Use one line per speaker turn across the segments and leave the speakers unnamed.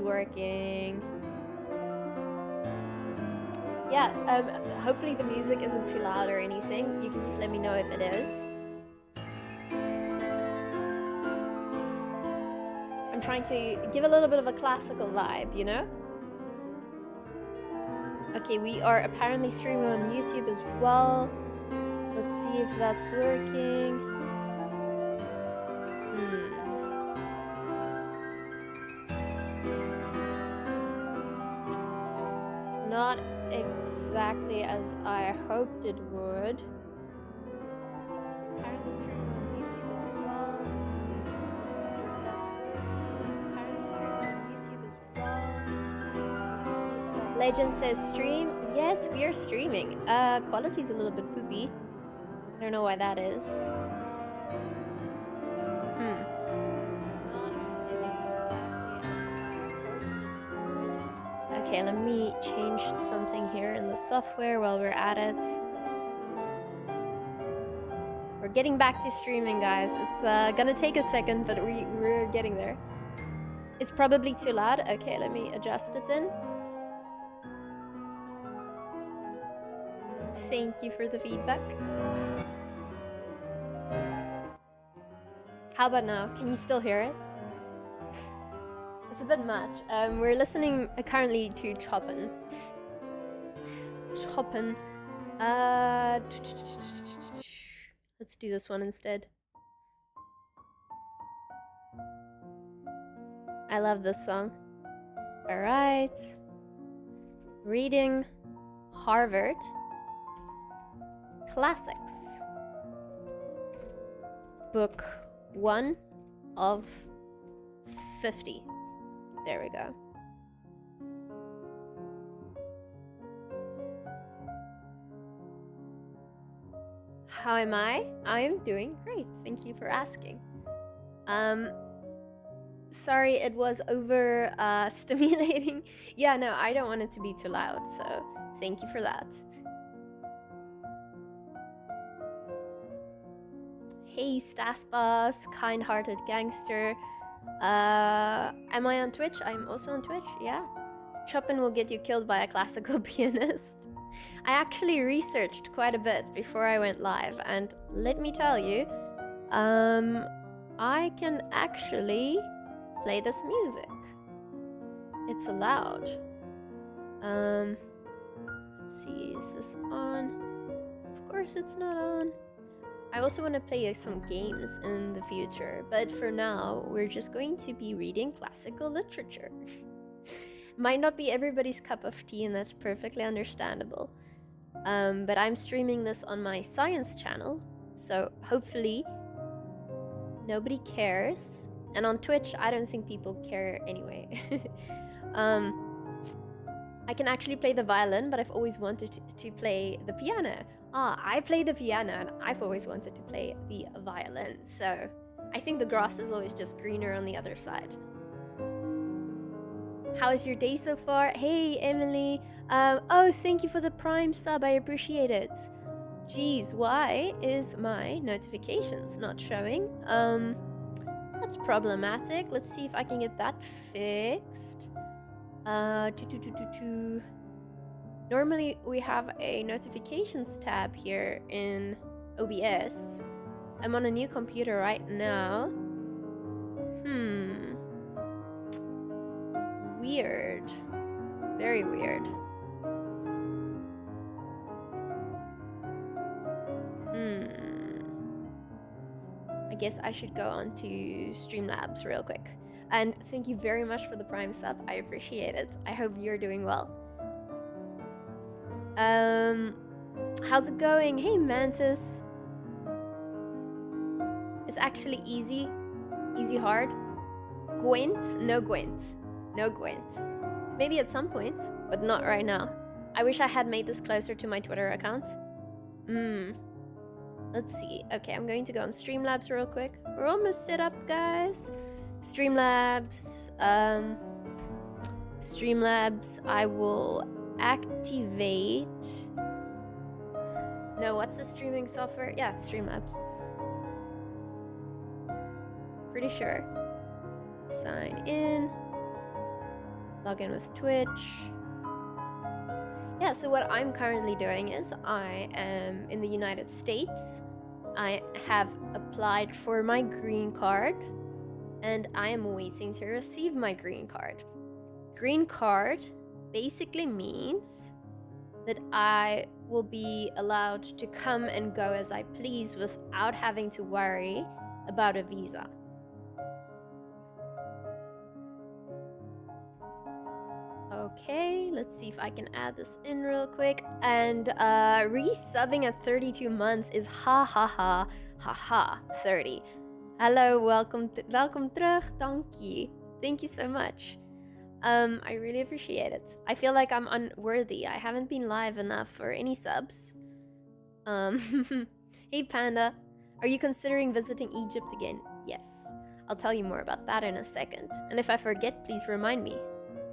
working. Yeah, hopefully the music isn't too loud or anything. You can just let me know if it is. I'm trying to give a little bit of a classical vibe, you know? Okay, we are apparently streaming on YouTube as well. Let's see if that's working. Not exactly as I hoped it would. Apparently streaming on YouTube as well. Let's see if that's working. Apparently streaming on YouTube as well. Let's see if that's... Legend says stream. Yes, we are streaming. Quality's a little bit poopy. I don't know why that is. Okay, let me change something here in the software while we're at it. We're getting back to streaming, guys. It's gonna take a second, but we're getting there. It's probably too loud. Okay, let me adjust it then. Thank you for the feedback. How about now? Can you still hear it? It's a bit much. We're listening currently to Chopin. Let's do this one instead. I love this song. All right. Reading Harvard Classics. Book 1 of 50. There we go. How am I? I am doing great. Thank you for asking. Sorry, it was over stimulating. Yeah, no, I don't want it to be too loud, so thank you for that. Hey, Stas Boss, kind-hearted gangster. Am I on Twitch? I'm also on Twitch, yeah. Chopin will get you killed by a classical pianist. I actually researched quite a bit before I went live, and let me tell you, I can actually play this music. It's allowed. Let's see, is this on? Of course it's not on. I also want to play some games in the future, but for now, we're just going to be reading classical literature. Might not be everybody's cup of tea, and that's perfectly understandable. But I'm streaming this on my science channel, so hopefully nobody cares. And on Twitch, I don't think people care anyway. I can actually play the violin, but I've always wanted to play the piano. I play the piano, and I've always wanted to play the violin. So I think the grass is always just greener on the other side. How is your day so far? Hey, Emily. Oh, thank you for the Prime sub. I appreciate it. Geez, why is my notifications not showing? That's problematic. Let's see if I can get that fixed. Normally we have a notifications tab here in OBS. I'm on a new computer right now. Weird. Very weird. I guess I should go on to Streamlabs real quick. And thank you very much for the Prime sub. I appreciate it. I hope you're doing well. How's it going? Hey, Mantis. It's actually easy. Easy hard. Gwent? No Gwent. No Gwent. Maybe at some point, but not right now. I wish I had made this closer to my Twitter account. Let's see. Okay, I'm going to go on Streamlabs real quick. We're almost set up, guys. Streamlabs. Streamlabs, I will activate... No, what's the streaming software? Yeah, it's Streamlabs. Pretty sure. Sign in. Log in with Twitch. Yeah, so what I'm currently doing is I am in the United States. I have applied for my green card and I am waiting to receive my green card. Green card basically means that I will be allowed to come and go as I please without having to worry about a visa. Okay, let's see if I can add this in real quick. And resubbing at 32 months is ha ha ha ha ha 30. Hello, welcome terug, dankie. Thank you so much. I really appreciate it. I feel like I'm unworthy. I haven't been live enough for any subs. Hey Panda, are you considering visiting Egypt again? Yes. I'll tell you more about that in a second. And if I forget, please remind me.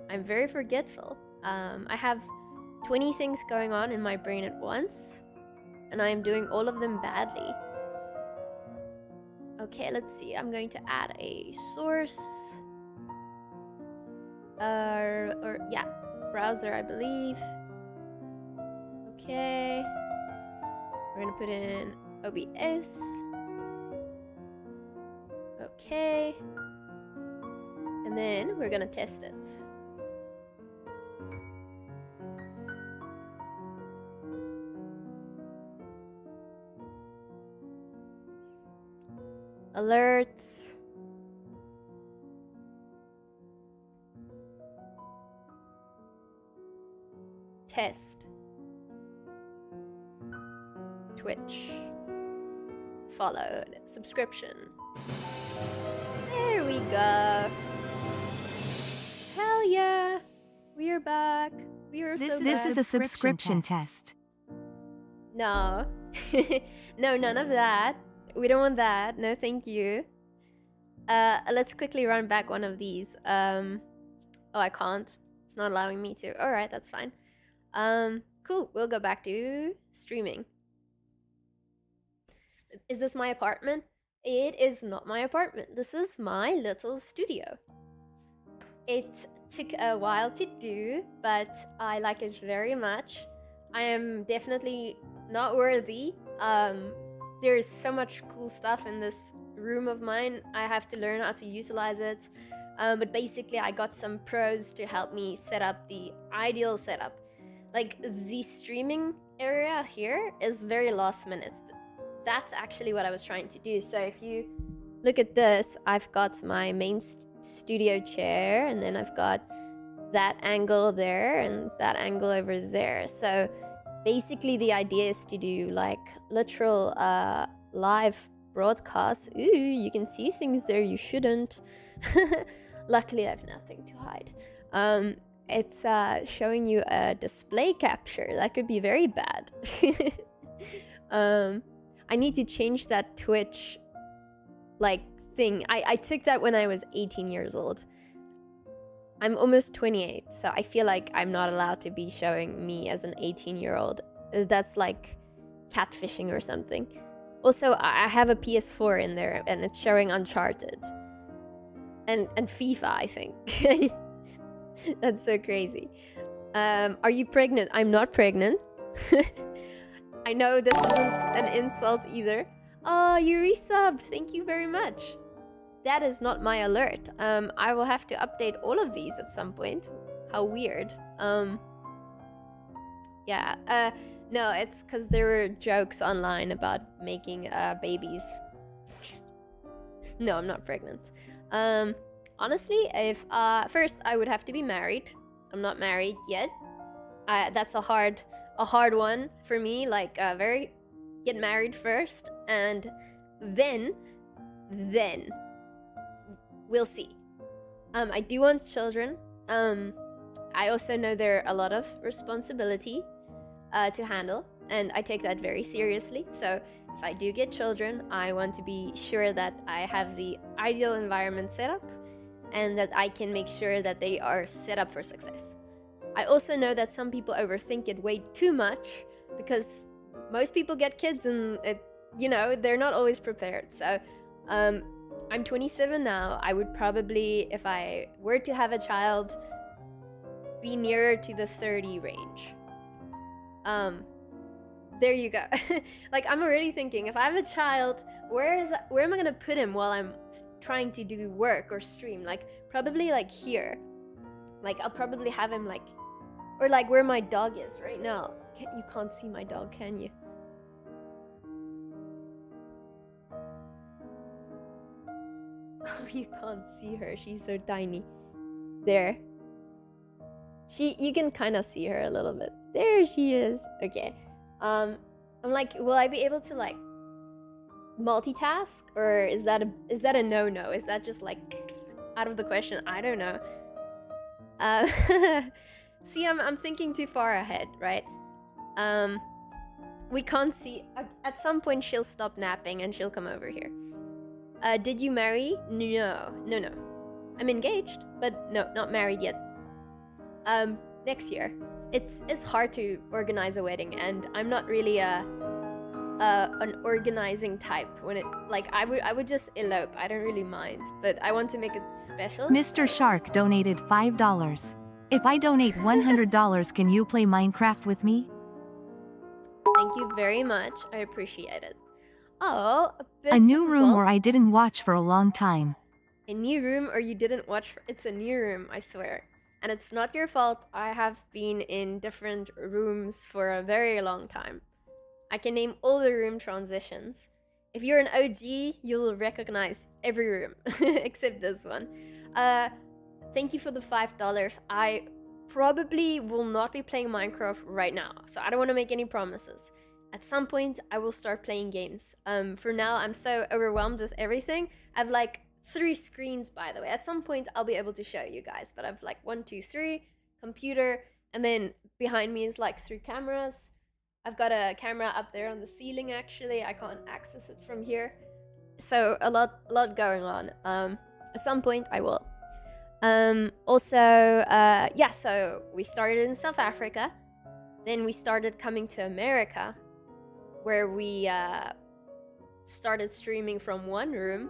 I'm very forgetful. I have 20 things going on in my brain at once, and I am doing all of them badly. Okay, let's see. I'm going to add a source. Yeah, browser, I believe. Okay. We're gonna put in OBS. Okay. And then we're gonna test it. Alerts. Test. Twitch. Followed. Subscription. There we go. Hell yeah. We are back. We are so back.
This is a subscription test.
No. No, none of that. We don't want that. No, thank you. Let's quickly run back one of these. Oh, I can't. It's not allowing me to. All right, that's fine. Cool. We'll go back to streaming. Is this my apartment? It is not my apartment. This is my little studio. It took a while to do, but I like it very much. I am definitely not worthy. There's so much cool stuff in this room of mine. I have to learn how to utilize it. But basically, I got some pros to help me set up the ideal setup. Like, the streaming area here is very last minute. That's actually what I was trying to do. So if you look at this, I've got my main studio chair, and then I've got that angle there and that angle over there. So basically the idea is to do like literal live broadcasts. Ooh, you can see things there you shouldn't. Luckily I have nothing to hide. It's showing you a display capture. That could be very bad. I need to change that Twitch like thing. I took that when I was 18 years old. I'm almost 28, so I feel like I'm not allowed to be showing me as an 18-year-old. That's like catfishing or something. Also, I have a PS4 in there, and it's showing Uncharted. And FIFA, I think. That's so crazy. Are you pregnant? I'm not pregnant. I know this isn't an insult either. Oh, you resubbed. Thank you very much. That is not my alert. I will have to update all of these at some point. How weird. Yeah. No, it's because there were jokes online about making babies. No, I'm not pregnant. Honestly, if first I would have to be married. I'm not married yet. That's a hard one for me. Like get married first, and then we'll see. I do want children. I also know there are a lot of responsibility to handle, and I take that very seriously. So if I do get children, I want to be sure that I have the ideal environment set up, and that I can make sure that they are set up for success. I also know that some people overthink it way too much, because most people get kids and they're not always prepared. So I'm 27 now. I would probably, if I were to have a child, be nearer to the 30 range. There you go. Like, I'm already thinking, if I have a child, where am I gonna put him while I'm trying to do work or stream? Like, probably like here. Like, I'll probably have him like, or like where my dog is right now. You can't see my dog, can you? Oh, you can't see her. She's so tiny. There. You can kind of see her a little bit. There she is. Okay. I'm like, will I be able to like multitask, or is that a no-no? Is that just like out of the question? I don't know. See, I'm thinking too far ahead, right? We can't see. At some point, she'll stop napping and she'll come over here. Did you marry? No. I'm engaged, but no, not married yet. Next year. It's hard to organize a wedding, and I'm not really an organizing type. When it like I would just elope. I don't really mind, but I want to make it special.
Mr. Shark donated $5. If I donate $100, can you play Minecraft with me?
Thank you very much. I appreciate it. Oh,
a new room where I didn't watch for a long time.
A new room or you didn't watch? It's a new room, I swear. And it's not your fault. I have been in different rooms for a very long time. I can name all the room transitions. If you're an OG, you'll recognize every room except this one. Thank you for the $5. I probably will not be playing Minecraft right now, so I don't want to make any promises. At some point, I will start playing games. For now, I'm so overwhelmed with everything. I have like 3 screens, by the way. At some point, I'll be able to show you guys, but I've like 1, 2, 3, computer, and then behind me is like 3 cameras. I've got a camera up there on the ceiling, actually. I can't access it from here. So a lot going on. At some point, I will. Yeah, so we started in South Africa. Then we started coming to America, where we started streaming from one room.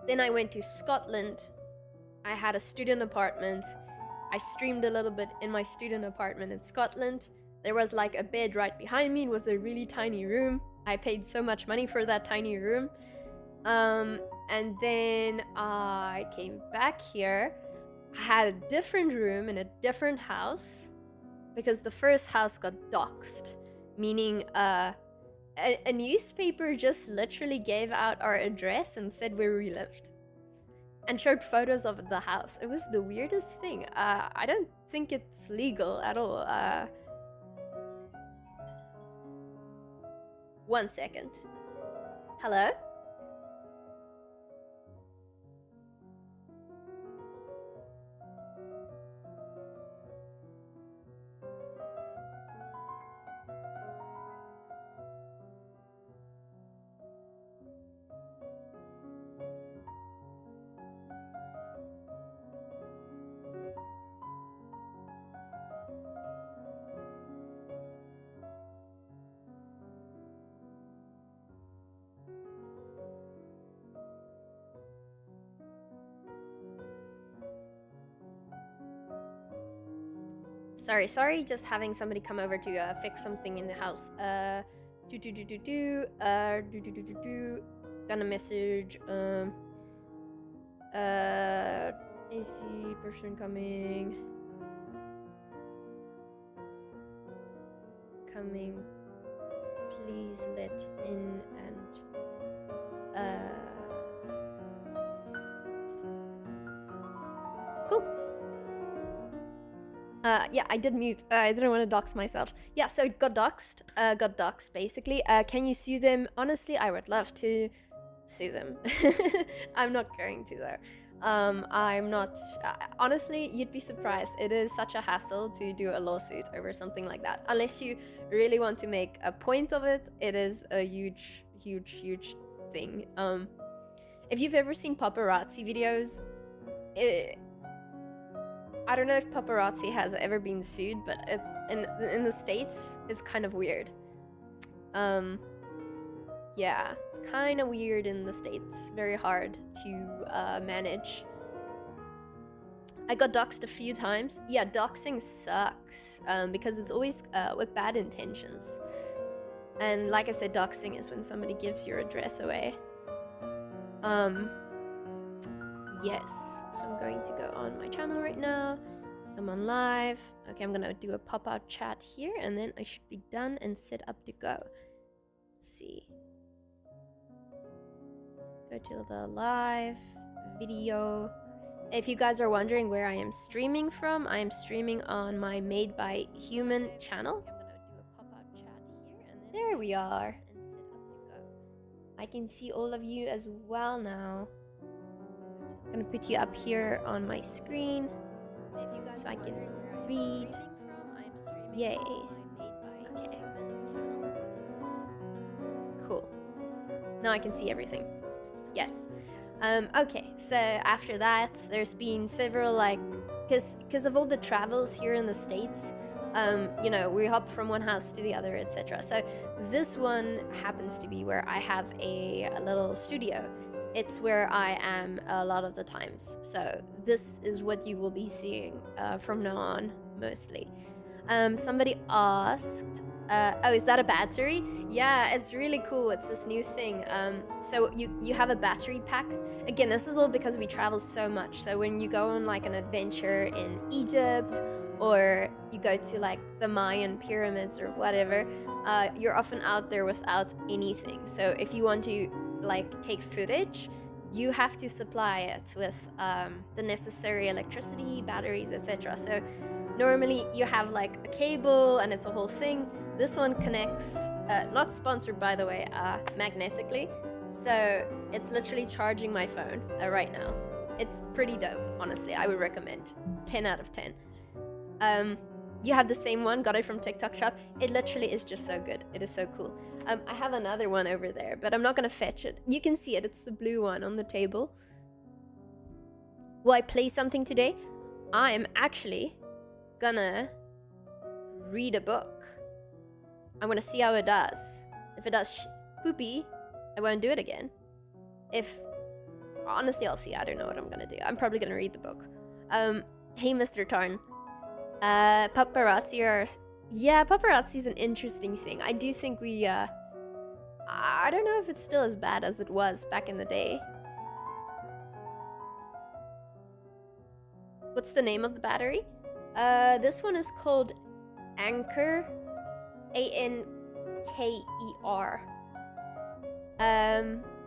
Then I went to Scotland. I had a student apartment. I streamed a little bit in my student apartment in Scotland. There was like a bed right behind me. It was a really tiny room. I paid so much money for that tiny room. And then I came back here. I had a different room in a different house because the first house got doxxed, meaning a newspaper just literally gave out our address and said where we lived and showed photos of the house. It was the weirdest thing. I don't think it's legal at all. 1 second. Hello? Sorry, just having somebody come over to fix something in the house. Gonna message, AC person coming, please let in and, cool. Yeah, I did mute. I didn't want to dox myself. Yeah, so it got doxed. Got doxed, basically. Can you sue them? Honestly, I would love to sue them. I'm not going to, though. I'm not... honestly, you'd be surprised. It is such a hassle to do a lawsuit over something like that. Unless you really want to make a point of it, it is a huge thing. If you've ever seen paparazzi videos, I don't know if paparazzi has ever been sued, but in the States, it's kind of weird. Yeah, it's kind of weird in the States. Very hard to manage. I got doxxed a few times. Yeah, doxing sucks because it's always with bad intentions. And like I said, doxing is when somebody gives your address away. Yes, so I'm going to go on my channel right now. I'm on live. Okay, I'm gonna do a pop-out chat here, and then I should be done and set up to go. Let's see. Go to the live video. If you guys are wondering where I am streaming from, I am streaming on my Made by Human channel. I'm gonna do a pop-out chat here, and then there we are. And set up to go. I can see all of you as well now. I'm gonna put you up here on my screen, if you guys so I can read. Yay. Okay. Cool. Now I can see everything. Yes. Okay, so after that, there's been several, like, because of all the travels here in the States, you know, we hop from one house to the other, etc. So this one happens to be where I have a little studio. It's where I am a lot of the times. So this is what you will be seeing from now on, mostly. Somebody asked, oh, is that a battery? Yeah, it's really cool. It's this new thing. So you have a battery pack. Again, this is all because we travel so much. So when you go on like an adventure in Egypt, or you go to like the Mayan pyramids or whatever, you're often out there without anything. So if you want to like take footage, you have to supply it with the necessary electricity, batteries, etc. So normally you have like a cable and it's a whole thing. This one connects, not sponsored by the way, magnetically. So it's literally charging my phone right now. It's pretty dope, honestly. I would recommend. 10 out of 10. You have the same one, got it from TikTok shop. It literally is just so good. It is so cool. I have another one over there, but I'm not gonna fetch it. You can see it, it's the blue one on the table. Will I play something today? I'm actually gonna read a book. I'm gonna see how it does. If it does poopy, I won't do it again. If, honestly, I'll see. I don't know what I'm gonna do. I'm probably gonna read the book. Hey, Mr. Tarn. Paparazzi are... Yeah, paparazzi is an interesting thing. I do think we, I don't know if it's still as bad as it was back in the day. What's the name of the battery? This one is called Anchor. A-N-K-E-R.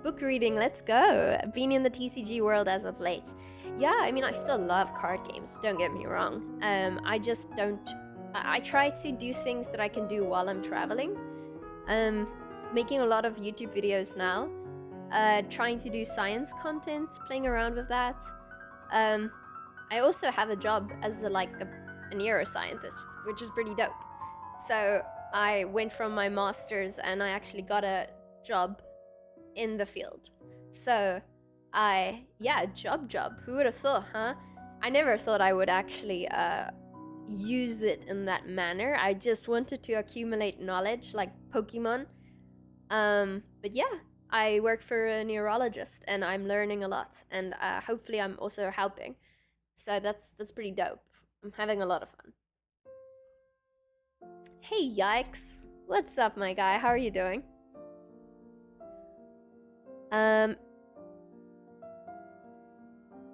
Book reading, let's go. Been in the TCG world as of late. Yeah, I mean, I still love card games, don't get me wrong. I just don't... I try to do things that I can do while I'm traveling. Making a lot of YouTube videos now. Trying to do science content, playing around with that. I also have a job as a neuroscientist, which is pretty dope. So I went from my master's and I actually got a job in the field. So job. Who would have thought, huh? I never thought I would actually use it in that manner. I just wanted to accumulate knowledge like Pokemon. But yeah, I work for a neurologist and I'm learning a lot, and hopefully I'm also helping. So that's pretty dope. I'm having a lot of fun. Hey, Yikes. What's up, my guy? How are you doing?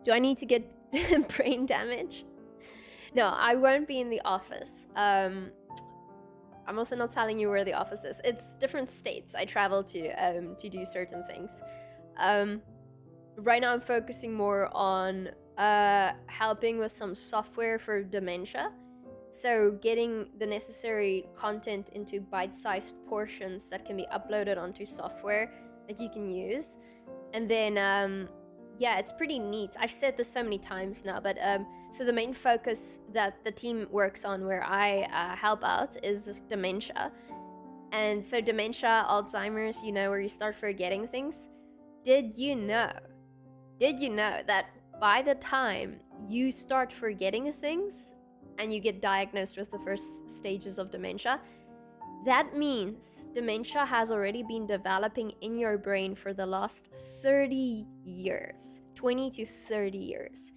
Do I need to get brain damage? No, I won't be in the office. I'm also not telling you where the office is. It's different states I travel to do certain things. Right now I'm focusing more on helping with some software for dementia. So getting the necessary content into bite-sized portions that can be uploaded onto software that you can use. And then, yeah, it's pretty neat. I've said this so many times now, but so the main focus that the team works on where I help out is dementia. And so dementia, Alzheimer's, you know, where you start forgetting things. Did you know that by the time you start forgetting things and you get diagnosed with the first stages of dementia, that means dementia has already been developing in your brain for the last 30 years, 20 to 30 years.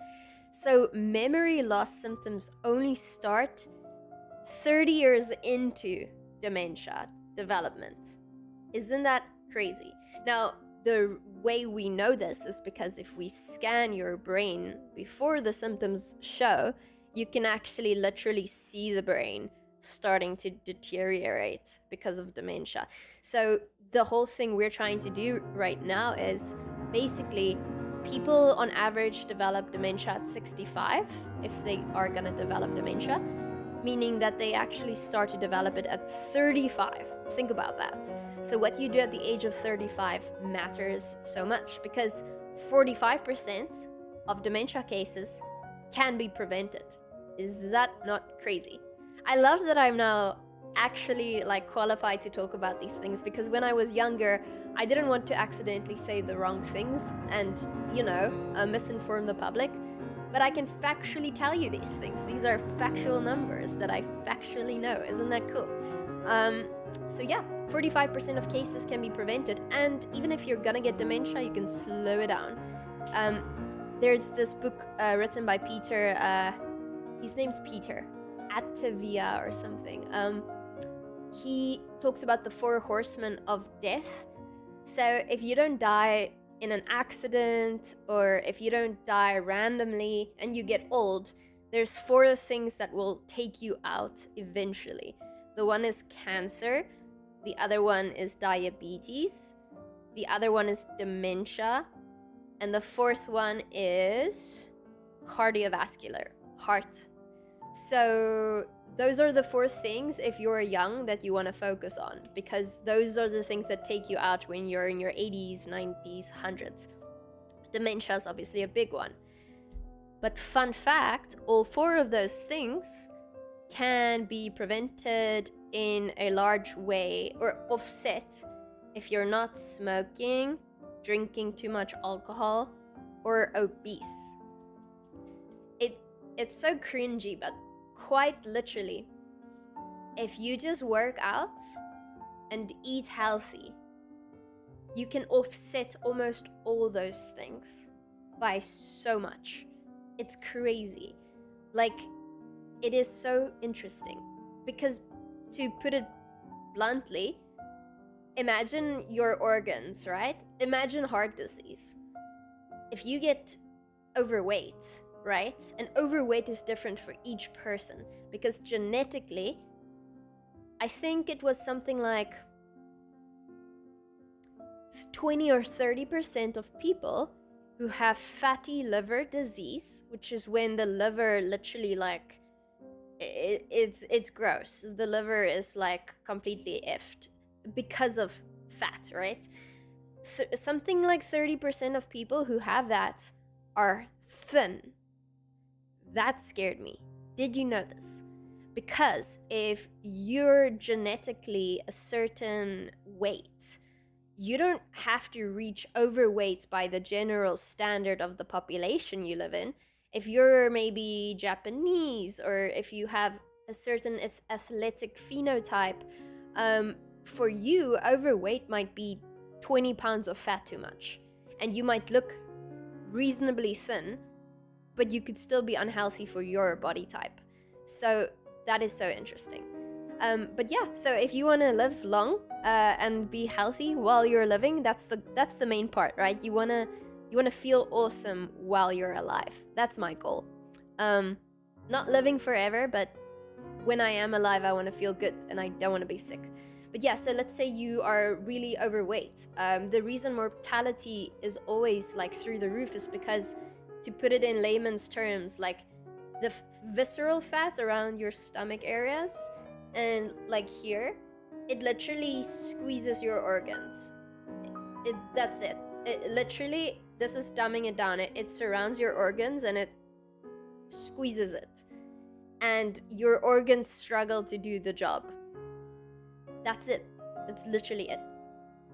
So memory loss symptoms only start 30 years into dementia development. Isn't that crazy? Now, the way we know this is because if we scan your brain before the symptoms show, you can actually literally see the brain starting to deteriorate because of dementia. So the whole thing we're trying to do right now is basically people on average develop dementia at 65 if they are going to develop dementia, meaning that they actually start to develop it at 35. Think about that. So what you do at the age of 35 matters so much, because 45% of dementia cases can be prevented. Is that not crazy? I love that I'm now actually qualified to talk about these things, because when I was younger, I didn't want to accidentally say the wrong things and, misinform the public. But I can factually tell you these things. These are factual numbers that I factually know. Isn't that cool? So yeah, 45% of cases can be prevented. And even if you're gonna get dementia, you can slow it down. There's this book written by Peter, his name's Peter, Atavia or something. He talks about the 4 horsemen of death. So if you don't die in an accident, or if you don't die randomly and you get old, there's 4 things that will take you out eventually. The one is cancer, the other one is diabetes, the other one is dementia, and the 4th one is cardiovascular, heart. So those are the 4 things, if you're young, that you want to focus on, because those are the things that take you out when you're in your 80s, 90s, 100s. Dementia is obviously a big one. But fun fact, all 4 of those things can be prevented in a large way, or offset, if you're not smoking, drinking too much alcohol, or obese. It's so cringy, but quite literally, if you just work out and eat healthy, you can offset almost all those things by so much. It's crazy. It is so interesting, because, to put it bluntly, imagine your organs, right? Imagine heart disease. If you get overweight, right? And overweight is different for each person, because genetically, I think it was something like 20 or 30% of people who have fatty liver disease, which is when the liver literally it's gross. The liver is completely effed because of fat, right? Something like 30% of people who have that are thin. That scared me. Did you know this? Because if you're genetically a certain weight, you don't have to reach overweight by the general standard of the population you live in. If you're maybe Japanese, or if you have a certain athletic phenotype, for you, overweight might be 20 pounds of fat too much. And you might look reasonably thin, but you could still be unhealthy for your body type. So that is so interesting. But yeah, so if you want to live long and be healthy while you're living, that's the main part, right? You wanna feel awesome while you're alive. That's my goal. Not living forever, but when I am alive, I want to feel good and I don't want to be sick. But yeah, so let's say you are really overweight. The reason mortality is always through the roof is because, to put it in layman's terms, the visceral fat around your stomach areas and here, it literally squeezes your organs. That's it. It literally, this is dumbing it down. It surrounds your organs and it squeezes it. And your organs struggle to do the job. That's it. That's literally it.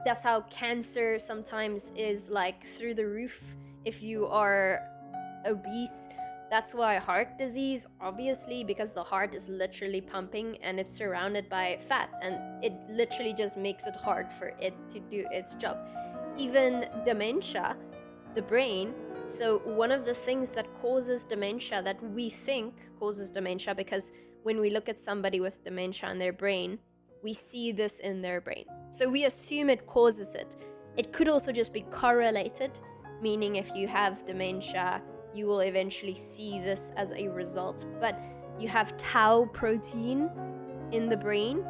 That's how cancer sometimes is through the roof if you are obese. That's why heart disease, obviously, because the heart is literally pumping and it's surrounded by fat, and it literally just makes it hard for it to do its job. Even dementia, the brain, So one of the things that causes dementia, that we think causes dementia, because when we look at somebody with dementia in their brain, we see this in their brain. So we assume it causes it. It could also just be correlated, meaning if you have dementia, you will eventually see this as a result. But you have tau protein in the brain,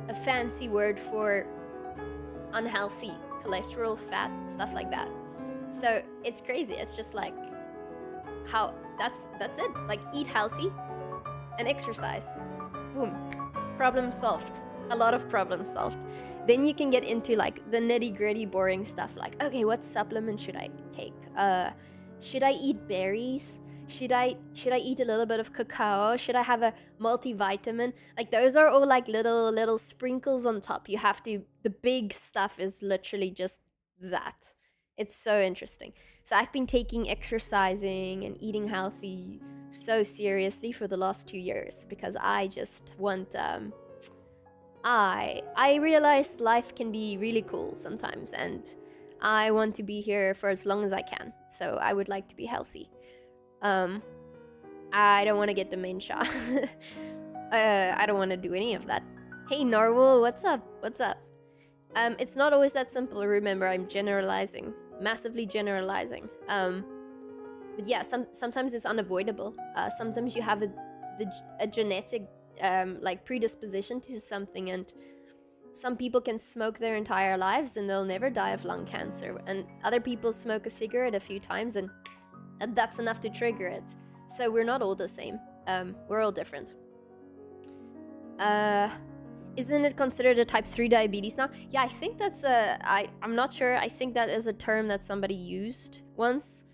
a fancy word for unhealthy cholesterol, fat, stuff like that. So it's crazy. It's just like how that's it. Like, eat healthy and exercise. Boom. Problem solved. A lot of problems solved. Then you can get into like the nitty-gritty boring stuff, like, okay, what supplement should I take? Should I eat berries? Should I eat a little bit of cacao? Should I have a multivitamin? Like, those are all like little sprinkles on top. You have to, the big stuff is literally just that. It's so interesting. So I've been taking exercising and eating healthy so seriously for the last 2 years, because I just want I realize life can be really cool sometimes, and I want to be here for as long as I can. So I would like to be healthy. I don't want to get dementia. I don't want to do any of that. Hey Narwhal, what's up? What's up? It's not always that simple. Remember, I'm generalizing, massively generalizing. But yeah, sometimes it's unavoidable. Sometimes you have a genetic like predisposition to something, and some people can smoke their entire lives and they'll never die of lung cancer, and other people smoke a cigarette a few times and that's enough to trigger it. So we're not all the same. We're all different. Isn't it considered a type 3 diabetes now? Yeah, I think that's I'm not sure. I think that is a term that somebody used once.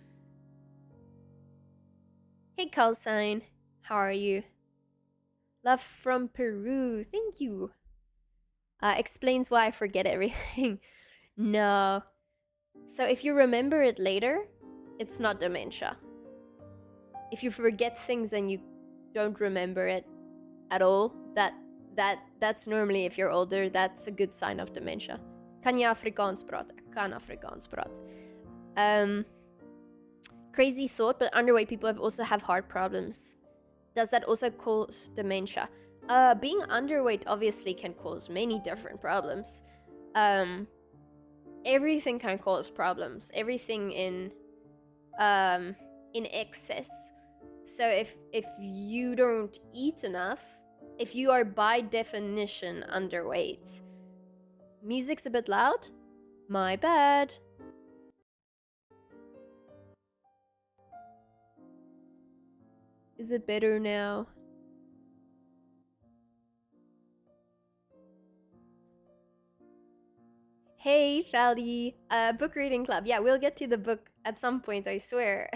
Hey Calcine, how are you? Love from Peru, thank you. Explains why I forget everything. No. So if you remember it later, it's not dementia. If you forget things and you don't remember it at all, that's normally, if you're older, that's a good sign of dementia. Kan je Afrikaans praten? Ek kan Afrikaans praat. Crazy thought, but underweight people also have heart problems. Does that also cause dementia? Being underweight obviously can cause many different problems. Everything can cause problems. Everything in excess. So if you don't eat enough, if you are by definition underweight, music's a bit loud? My bad. Is it better now? Hey, Fally. Book reading club. Yeah, we'll get to the book at some point, I swear.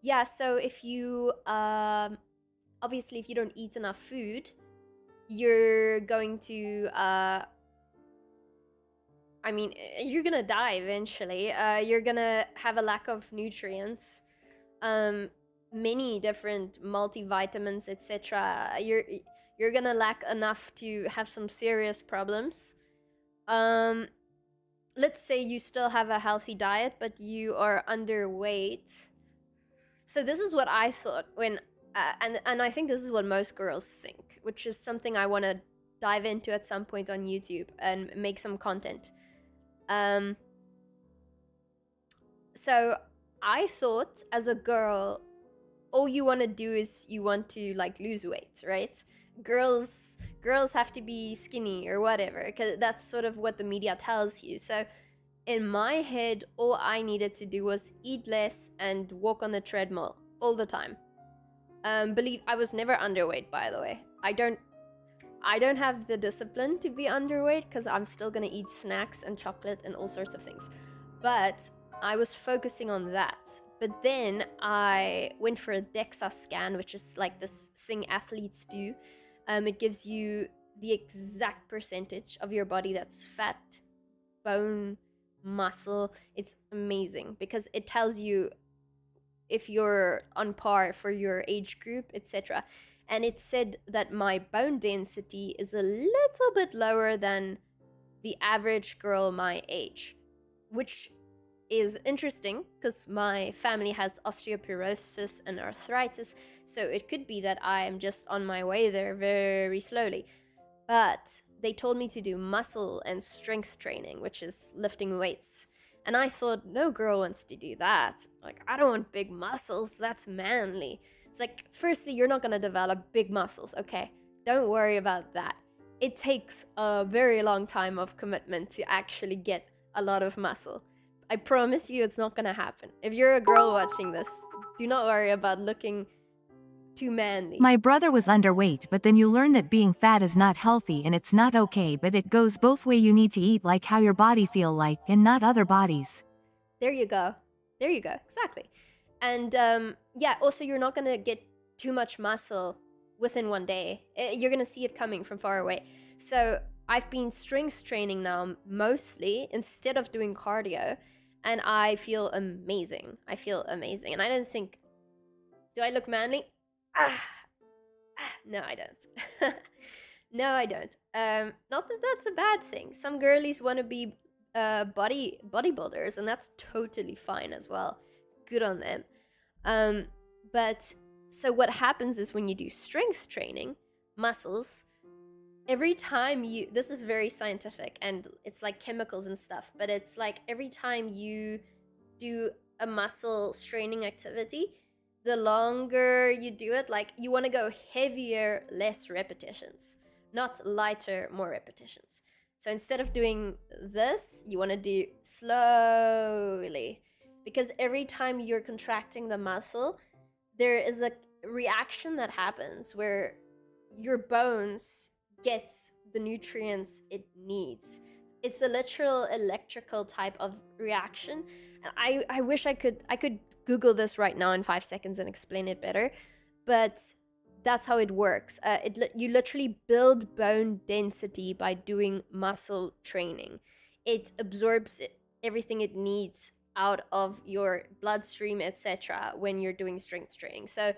Yeah, so if you, obviously, if you don't eat enough food, you're going to, I mean, you're gonna die eventually. You're gonna have a lack of nutrients. Many different multivitamins, etc. You're gonna lack enough to have some serious problems. Let's say you still have a healthy diet, but you are underweight. So this is what I thought when, and I think this is what most girls think, which is something I want to dive into at some point on YouTube and make some content. So I thought, as a girl, all you want to do is you want to like lose weight, right? Girls have to be skinny or whatever, because that's sort of what the media tells you. So in my head, all I needed to do was eat less and walk on the treadmill all the time. Believe I was never underweight, by the way. I don't have the discipline to be underweight, because I'm still gonna eat snacks and chocolate and all sorts of things. But I was focusing on that. But then I went for a DEXA scan, which is like this thing athletes do. It gives you the exact percentage of your body that's fat, bone, muscle. It's amazing because it tells you if you're on par for your age group, etc. And it said that my bone density is a little bit lower than the average girl my age, which is interesting because my family has osteoporosis and arthritis, so it could be that I am just on my way there very slowly. But they told me to do muscle and strength training, which is lifting weights. And I thought, no girl wants to do that. Like, I don't want big muscles, that's manly. It's like, firstly, you're not gonna develop big muscles, okay? Don't worry about that. It takes a very long time of commitment to actually get a lot of muscle. I promise you it's not gonna happen. If you're a girl watching this, do not worry about looking too manly.
My brother was underweight, but then you learn that being fat is not healthy and it's not okay, but it goes both way. You need to eat like how your body feel like and not other bodies.
There you go. There you go. Exactly. And yeah, also you're not going to get too much muscle within one day. You're going to see it coming from far away. So I've been strength training now mostly instead of doing cardio, and I feel amazing. I feel amazing. And I don't think, do I look manly? No, I don't. No, I don't. Not that that's a bad thing. Some girlies want to be bodybuilders, and that's totally fine as well. Good on them. But so what happens is when you do strength training, muscles, every time you, this is very scientific and it's like chemicals and stuff, but it's like every time you do a muscle straining activity, the longer you do it, like you want to go heavier, less repetitions, not lighter, more repetitions. So instead of doing this, you want to do slowly, because every time you're contracting the muscle, there is a reaction that happens where your bones get the nutrients it needs. It's a literal electrical type of reaction. And I wish I could Google this right now in 5 seconds and explain it better, but that's how it works. You literally build bone density by doing muscle training. It absorbs everything it needs out of your bloodstream, etc., when you're doing strength training. So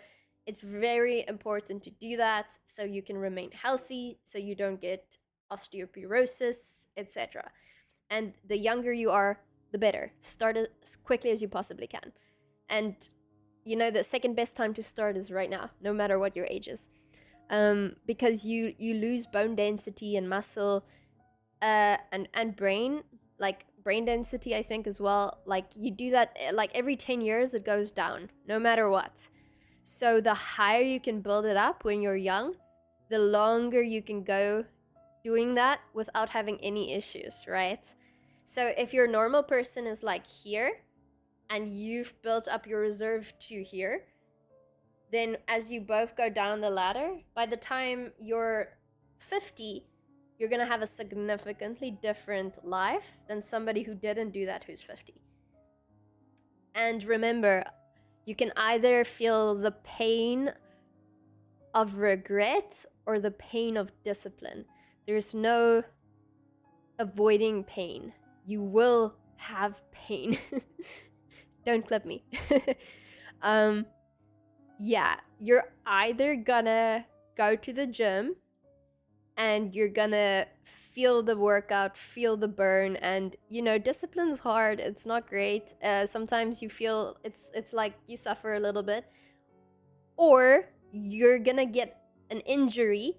it's very important to do that so you can remain healthy, so you don't get osteoporosis, etc. And the younger you are, the better. Start as quickly as you possibly can. And you know, the second best time to start is right now, no matter what your age is. Because you lose bone density and muscle and brain, like brain density, I think, as well. Like you do that like every 10 years, it goes down, no matter what. So the higher you can build it up when you're young, the longer you can go doing that without having any issues, right? So if your normal person is like here, and you've built up your reserve to here, then as you both go down the ladder, by the time you're 50, you're gonna have a significantly different life than somebody who didn't do that who's 50. And remember, you can either feel the pain of regret or the pain of discipline. There's no avoiding pain. You will have pain. Don't clip me. Yeah, you're either gonna go to the gym and you're gonna feel the workout, feel the burn, and you know, discipline's hard. It's not great. Sometimes you feel it's like you suffer a little bit, or you're gonna get an injury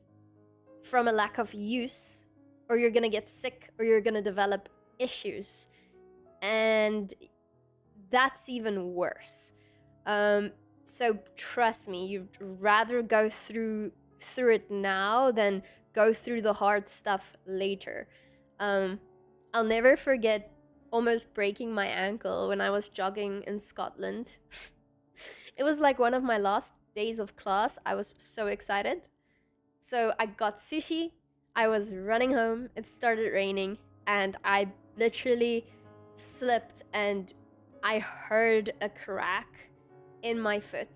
from a lack of use, or you're gonna get sick, or you're gonna develop issues, and that's even worse. So trust me, you'd rather go through it now than go through the hard stuff later. I'll never forget almost breaking my ankle when I was jogging in Scotland. It was like one of my last days of class. I was so excited. So I got sushi, I was running home, it started raining, and I literally slipped and I heard a crack in my foot,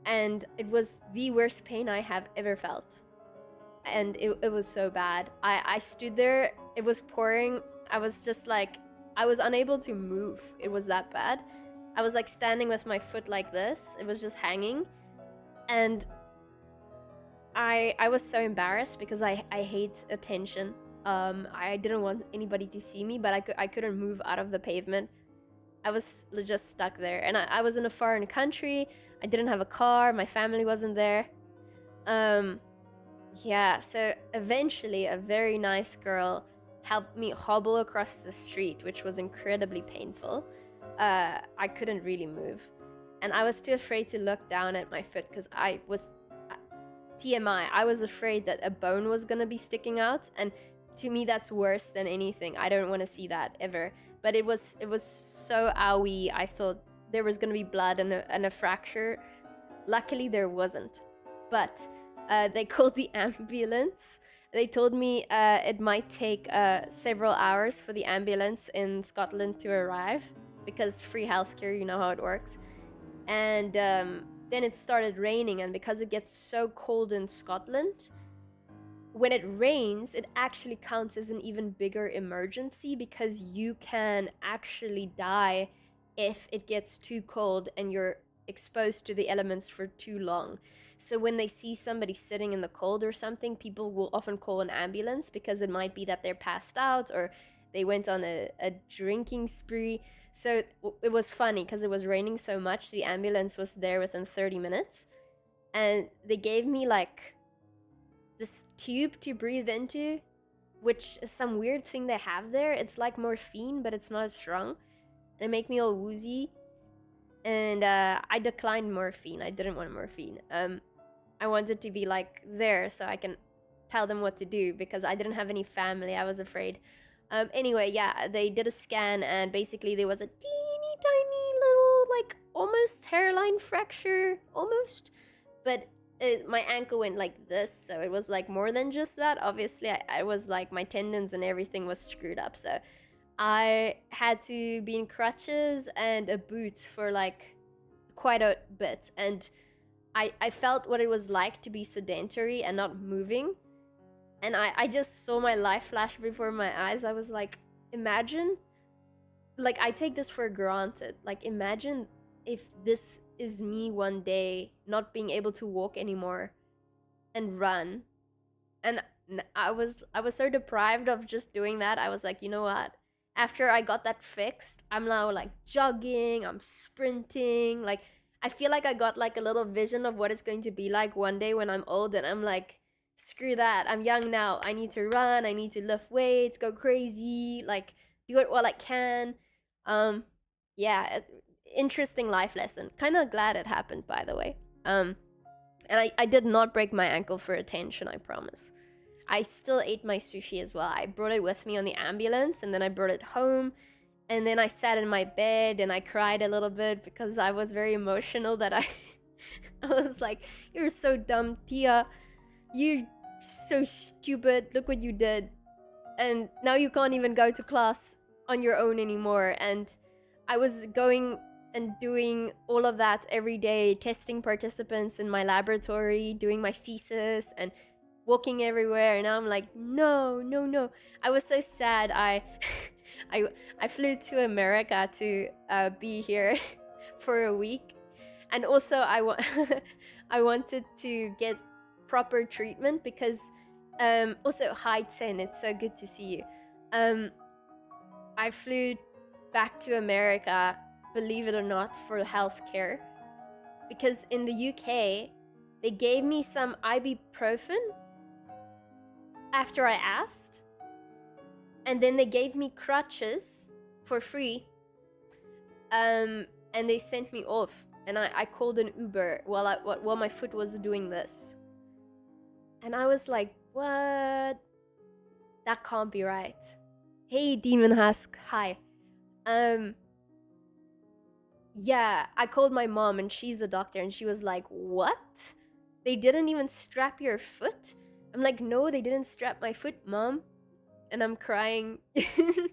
and it was the worst pain I have ever felt, and it was so bad. I stood there, it was pouring, I was just like, I was unable to move. It was that bad. I was like standing with my foot like this, it was just hanging, and I was so embarrassed because I hate attention. I didn't want anybody to see me, but I couldn't move out of the pavement. I was just stuck there. And I was in a foreign country. I didn't have a car. My family wasn't there. Yeah, so eventually a very nice girl helped me hobble across the street, which was incredibly painful. I couldn't really move. And I was too afraid to look down at my foot because I was, TMI, I was afraid that a bone was gonna be sticking out. And to me, that's worse than anything. I don't want to see that ever. But it was so owie. I thought there was gonna be blood and a fracture. Luckily, there wasn't. But they called the ambulance. They told me it might take several hours for the ambulance in Scotland to arrive because free healthcare, you know how it works. And then it started raining, and because it gets so cold in Scotland, when it rains, it actually counts as an even bigger emergency because you can actually die if it gets too cold and you're exposed to the elements for too long. So when they see somebody sitting in the cold or something, people will often call an ambulance because it might be that they're passed out or they went on a drinking spree. So it was funny because it was raining so much. The ambulance was there within 30 minutes. And they gave me like this tube to breathe into, which is some weird thing they have there. It's like morphine, but it's not as strong. And it made me all woozy. And I declined morphine. I didn't want morphine. I wanted to be like there so I can tell them what to do because I didn't have any family. I was afraid. Anyway, yeah, they did a scan and basically there was a teeny tiny little, like, almost hairline fracture, almost. But my ankle went like this, so it was like more than just that. Obviously, I was like, my tendons and everything was screwed up, so I had to be in crutches and a boot for like quite a bit. And I felt what it was like to be sedentary and not moving. And I just saw my life flash before my eyes. I was like, imagine, like, I take this for granted. Like, imagine if this is me one day not being able to walk anymore and run. And I was so deprived of just doing that. I was like, you know what? After I got that fixed, I'm now like jogging, I'm sprinting. Like, I feel like I got like a little vision of what it's going to be like one day when I'm old, and I'm like, screw that. I'm young now. I need to run, I need to lift weights, go crazy, like do it while I can. Yeah, interesting life lesson. Kind of glad it happened, by the way. And I did not break my ankle for attention, I promise. I still ate my sushi as well. I brought it with me on the ambulance, and then I brought it home, and then I sat in my bed and I cried a little bit because I was very emotional that I was like, you're so dumb, Tia. You're so stupid. Look what you did. And now you can't even go to class on your own anymore. And I was going and doing all of that every day, testing participants in my laboratory, doing my thesis, and walking everywhere. And now I'm like, no, no, no. I was so sad. I flew to America to be here for a week. And also I wanted to get proper treatment because also, hi Tin, it's so good to see you. I flew back to America, believe it or not, for healthcare because in the UK they gave me some ibuprofen after I asked, and then they gave me crutches for free, and they sent me off, and I called an Uber while my foot was doing this. And I was like, what? That can't be right. Hey, Demon Husk, hi. Yeah, I called my mom and she's a doctor and she was like, what? They didn't even strap your foot? I'm like, no, they didn't strap my foot, mom. And I'm crying. Hey,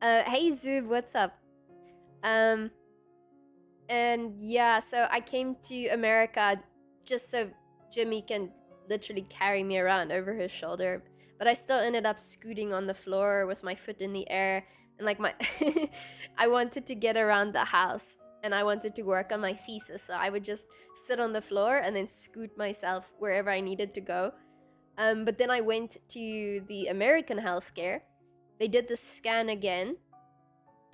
Zub, what's up? And yeah, so I came to America just so Jimmy can literally carry me around over his shoulder, but I still ended up scooting on the floor with my foot in the air, and like my I wanted to get around the house and I wanted to work on my thesis, so I would just sit on the floor and then scoot myself wherever I needed to go. But then I went to the American healthcare. They did the scan again,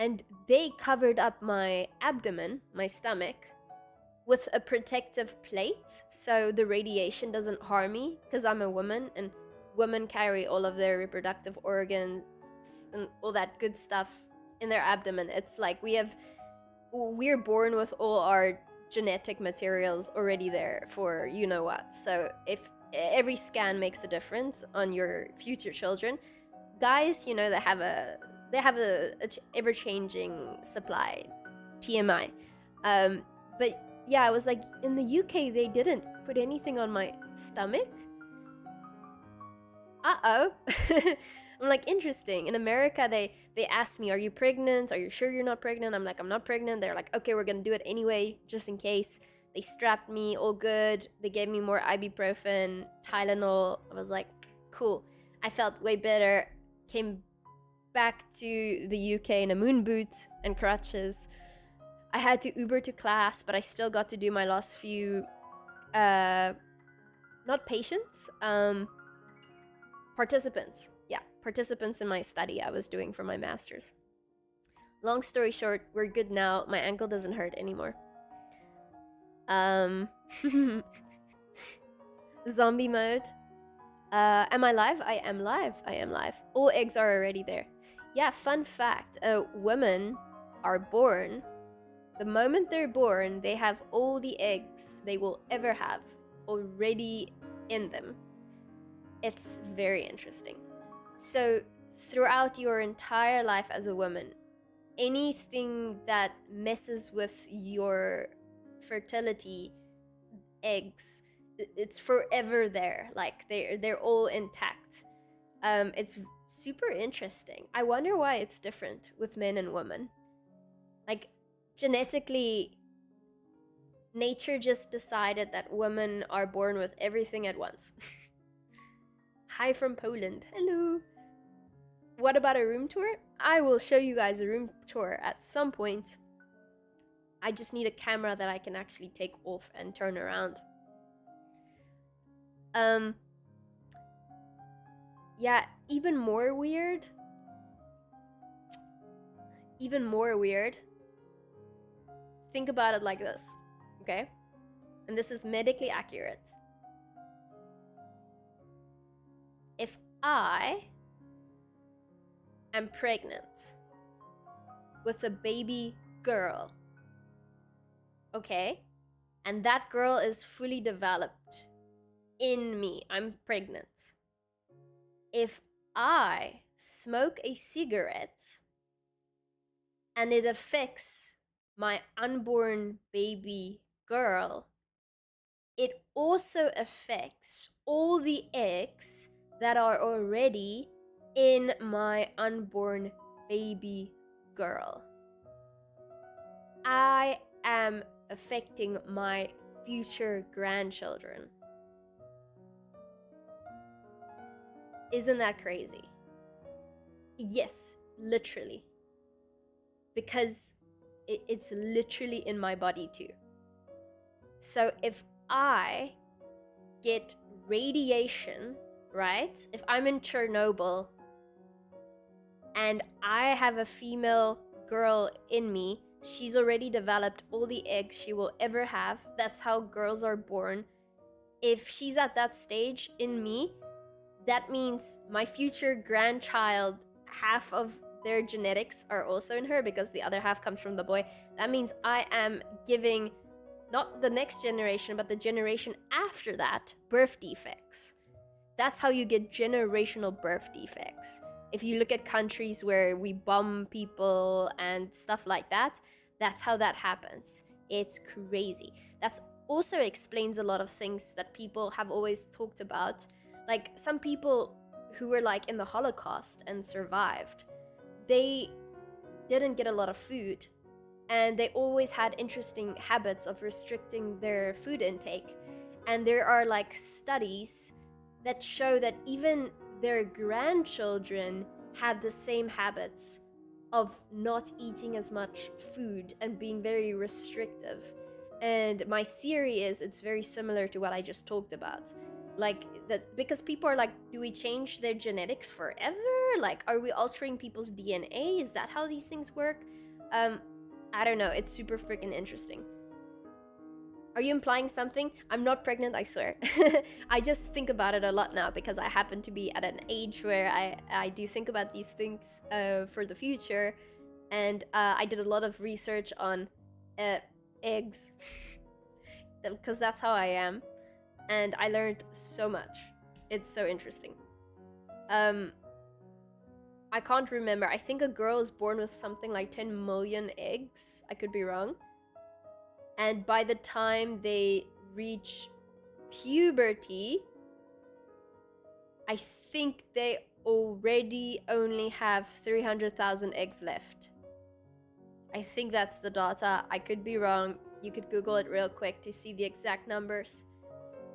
and they covered up my abdomen, my stomach, with a protective plate so the radiation doesn't harm me, because I'm a woman and women carry all of their reproductive organs and all that good stuff in their abdomen. It's like we're born with all our genetic materials already there for you know what. So if every scan makes a difference on your future children, guys, you know, they have a ever-changing supply, TMI. But yeah, I was like, in the UK they didn't put anything on my stomach. Uh-oh. I'm like, interesting. In America, they asked me, are you pregnant? Are you sure you're not pregnant? I'm like, I'm not pregnant. They're like, okay, we're gonna do it anyway, just in case. They strapped me, all good. They gave me more ibuprofen, Tylenol. I was like, cool. I felt way better. Came back to the UK in a moon boot and crutches. I had to Uber to class, but I still got to do my last few, not patients, participants. Yeah, participants in my study I was doing for my master's. Long story short, we're good now. My ankle doesn't hurt anymore. Zombie mode. Am I live? I am live. I am live. All eggs are already there. Yeah, fun fact. Women are born. The moment they're born, they have all the eggs they will ever have already in them. It's very interesting. So throughout your entire life as a woman, anything that messes with your fertility, eggs, it's forever there. Like they're all intact. It's super interesting. I wonder why it's different with men and women. Like genetically, nature just decided that women are born with everything at once. Hi from Poland. Hello. What about a room tour? I will show you guys a room tour at some point. I just need a camera that I can actually take off and turn around. Yeah, even more weird. Think about it like this, okay? And this is medically accurate. If I am pregnant with a baby girl, okay? And that girl is fully developed in me. I'm pregnant. If I smoke a cigarette and it affects my unborn baby girl, it also affects all the eggs that are already in my unborn baby girl. I am affecting my future grandchildren. Isn't that crazy? Yes, literally. Because it's literally in my body too. So if I get radiation, right? If I'm in Chernobyl and I have a female girl in me, she's already developed all the eggs she will ever have. That's how girls are born. If she's at that stage in me, that means my future grandchild, half of their genetics are also in her because the other half comes from the boy. That means I am giving not the next generation, but the generation after that, birth defects. That's how you get generational birth defects. If you look at countries where we bomb people and stuff like that, that's how that happens. It's crazy. That also explains a lot of things that people have always talked about. Like some people who were like in the Holocaust and survived, they didn't get a lot of food and they always had interesting habits of restricting their food intake. And there are like studies that show that even their grandchildren had the same habits of not eating as much food and being very restrictive. And my theory is it's very similar to what I just talked about. Like that, because people are like, do we change their genetics forever? Like, are we altering people's DNA? Is that how these things work? I don't know. It's super freaking interesting. Are you implying something? I'm not pregnant, I swear. I just think about it a lot now because I happen to be at an age where I do think about these things for the future. And I did a lot of research on eggs because that's how I am. And I learned so much. It's so interesting. I can't remember. I think a girl is born with something like 10 million eggs. I could be wrong. And by the time they reach puberty, I think they already only have 300,000 eggs left. I think that's the data. I could be wrong. You could Google it real quick to see the exact numbers.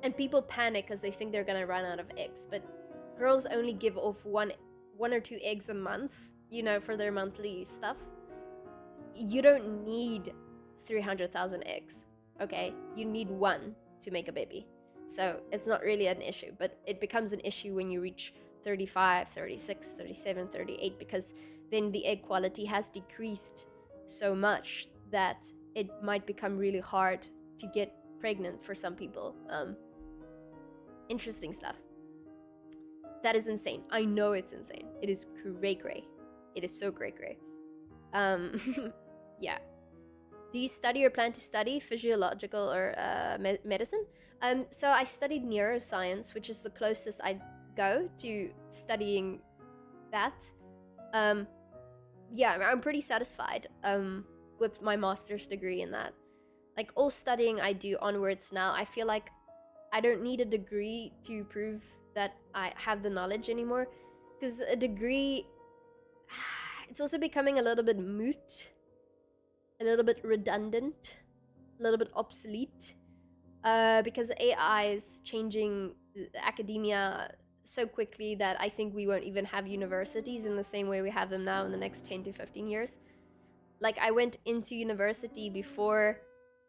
And people panic because they think they're gonna run out of eggs. But girls only give off one or two eggs a month, you know, for their monthly stuff. You don't need 300,000 eggs, okay? You need one to make a baby. So it's not really an issue, but it becomes an issue when you reach 35, 36, 37, 38, because then the egg quality has decreased so much that it might become really hard to get pregnant for some people. Interesting stuff. That is insane. I know it's insane. It is cray. It is so cray. Yeah. Do you study or plan to study physiological or medicine? So I studied neuroscience, which is the closest I'd go to studying that. Yeah, I'm pretty satisfied with my master's degree in that. Like, all studying I do onwards now, I feel like I don't need a degree to prove that I have the knowledge anymore, because a degree, it's also becoming a little bit moot, a little bit redundant, a little bit obsolete, because AI is changing academia so quickly that I think we won't even have universities in the same way we have them now in the next 10 to 15 years. Like, I went into university before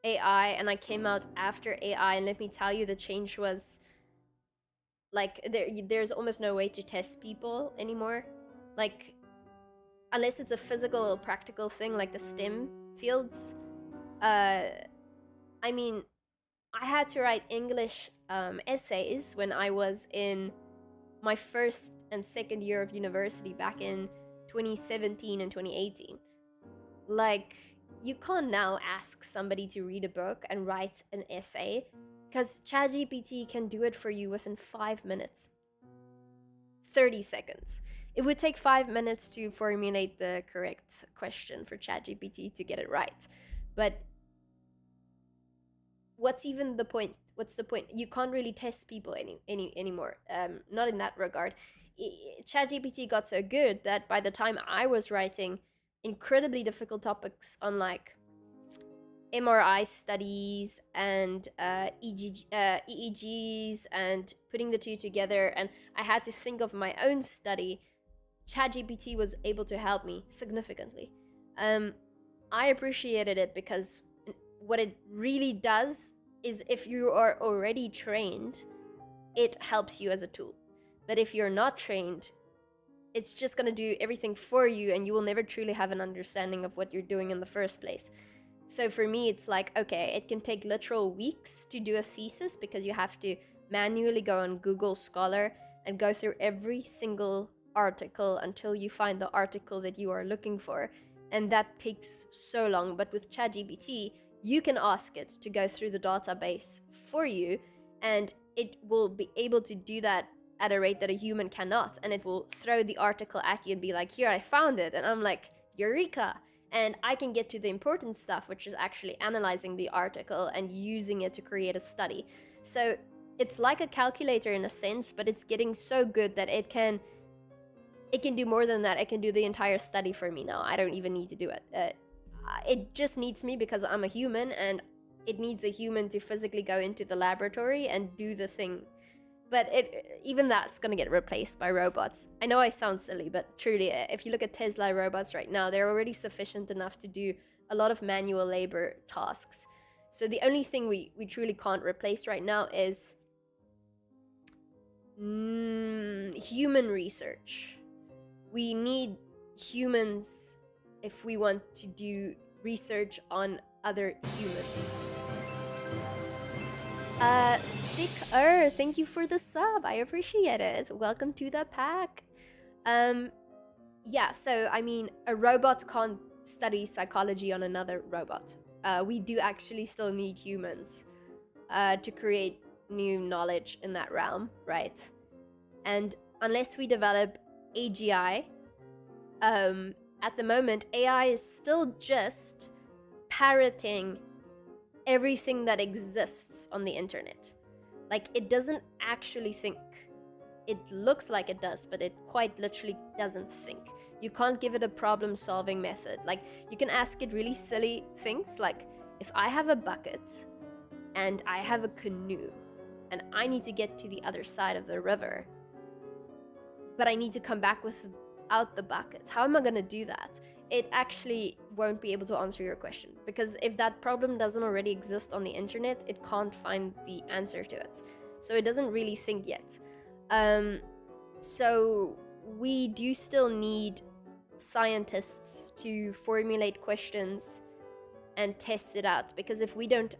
AI and I came out after AI, and let me tell you, the change was like, there's almost no way to test people anymore. Like, unless it's a physical, practical thing like the STEM fields. I mean, I had to write English essays when I was in my first and second year of university back in 2017 and 2018. Like, you can't now ask somebody to read a book and write an essay, because ChatGPT can do it for you within 5 minutes. 30 seconds. It would take 5 minutes to formulate the correct question for ChatGPT to get it right. But what's even the point? What's the point? You can't really test people anymore. Not in that regard. ChatGPT got so good that by the time I was writing incredibly difficult topics on, like, MRI studies and EEGs and putting the two together, and I had to think of my own study, ChatGPT was able to help me significantly. I appreciated it because what it really does is, if you are already trained, it helps you as a tool. But if you're not trained, it's just going to do everything for you, and you will never truly have an understanding of what you're doing in the first place. So for me, it's like, okay, it can take literal weeks to do a thesis because you have to manually go on Google Scholar and go through every single article until you find the article that you are looking for. And that takes so long. But with ChatGPT, you can ask it to go through the database for you, and it will be able to do that at a rate that a human cannot. And it will throw the article at you and be like, here, I found it. And I'm like, eureka. And I can get to the important stuff, which is actually analyzing the article and using it to create a study. So it's like a calculator in a sense, but it's getting so good that it can do more than that. It can do the entire study for me now. I don't even need to do it. It just needs me because I'm a human, and it needs a human to physically go into the laboratory and do the thing. But even that's going to get replaced by robots. I know I sound silly, but truly, if you look at Tesla robots right now, they're already sufficient enough to do a lot of manual labor tasks. So the only thing we truly can't replace right now is human research. We need humans if we want to do research on other humans. Sticker, thank you for the sub. I appreciate it. Welcome to the pack. Yeah, so I mean, a robot can't study psychology on another robot. We do actually still need humans to create new knowledge in that realm, right? And unless we develop AGI, at the moment, AI is still just parroting everything that exists on the internet. Like, it doesn't actually think. It looks like it does, but it quite literally doesn't think. You can't give it a problem-solving method. Like, you can ask it really silly things, like, if I have a bucket and I have a canoe and I need to get to the other side of the river, but I need to come back without the bucket, how am I going to do that? It actually won't be able to answer your question, because if that problem doesn't already exist on the internet, it can't find the answer to it. So it doesn't really think yet. So we do still need scientists to formulate questions and test it out, because if we don't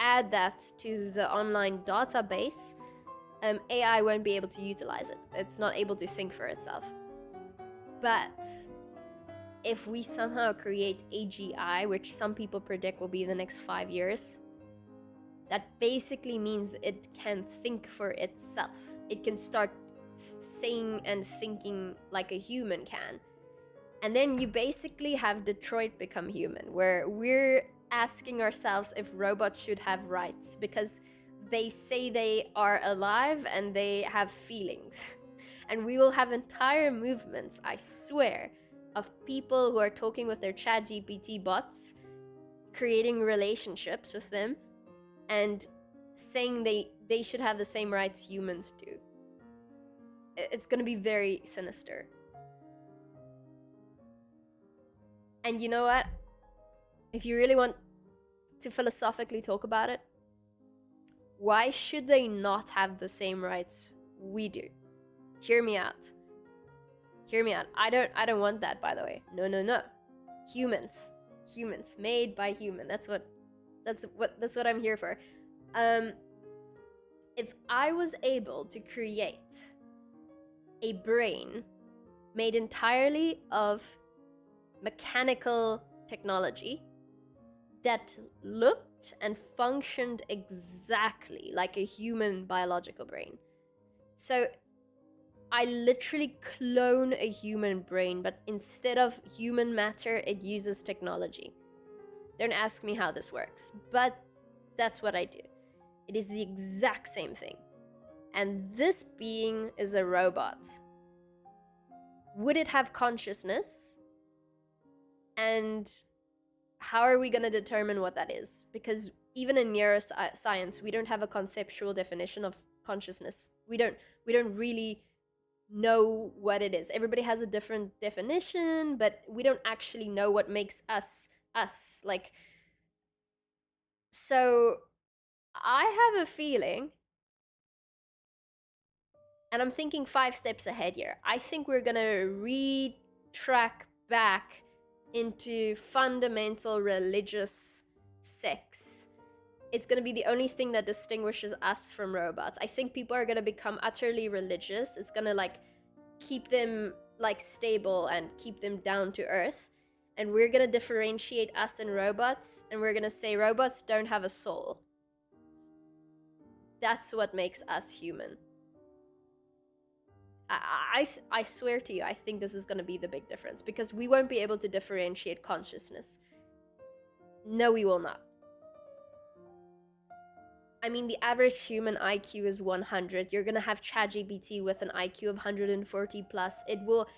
add that to the online database, AI won't be able to utilize it. It's not able to think for itself. But if we somehow create AGI, which some people predict will be the next 5 years, that basically means it can think for itself. It can start saying and thinking like a human can. And then you basically have Detroit Become Human, where we're asking ourselves if robots should have rights, because they say they are alive and they have feelings. And we will have entire movements, I swear, of people who are talking with their ChatGPT bots, creating relationships with them, and saying they should have the same rights humans do. It's going to be very sinister. And you know what? If you really want to philosophically talk about it, why should they not have the same rights we do? Hear me out. Hear me out. I don't want that, by the way. No. Humans made by human. That's what I'm here for. If I was able to create a brain made entirely of mechanical technology that looked and functioned exactly like a human biological brain. So I literally clone a human brain, but instead of human matter, it uses technology. Don't ask me how this works, but that's what I do. It is the exact same thing. And this being is a robot. Would it have consciousness? And how are we going to determine what that is? Because even in neuroscience, we don't have a conceptual definition of consciousness. We don't really know what it is. Everybody has a different definition, but we don't actually know what makes us us. Like, so I have a feeling, and I'm thinking 5 steps ahead here. I think we're gonna retrack back into fundamental religious sex. It's gonna be the only thing that distinguishes us from robots. I think people are gonna become utterly religious. It's gonna like keep them like stable and keep them down to earth. And we're gonna differentiate us and robots, and we're gonna say robots don't have a soul. That's what makes us human. I swear to you, I think this is going to be the big difference, because we won't be able to differentiate consciousness. No, we will not. I mean, the average human IQ is 100. You're going to have ChatGPT with an IQ of 140 plus. It will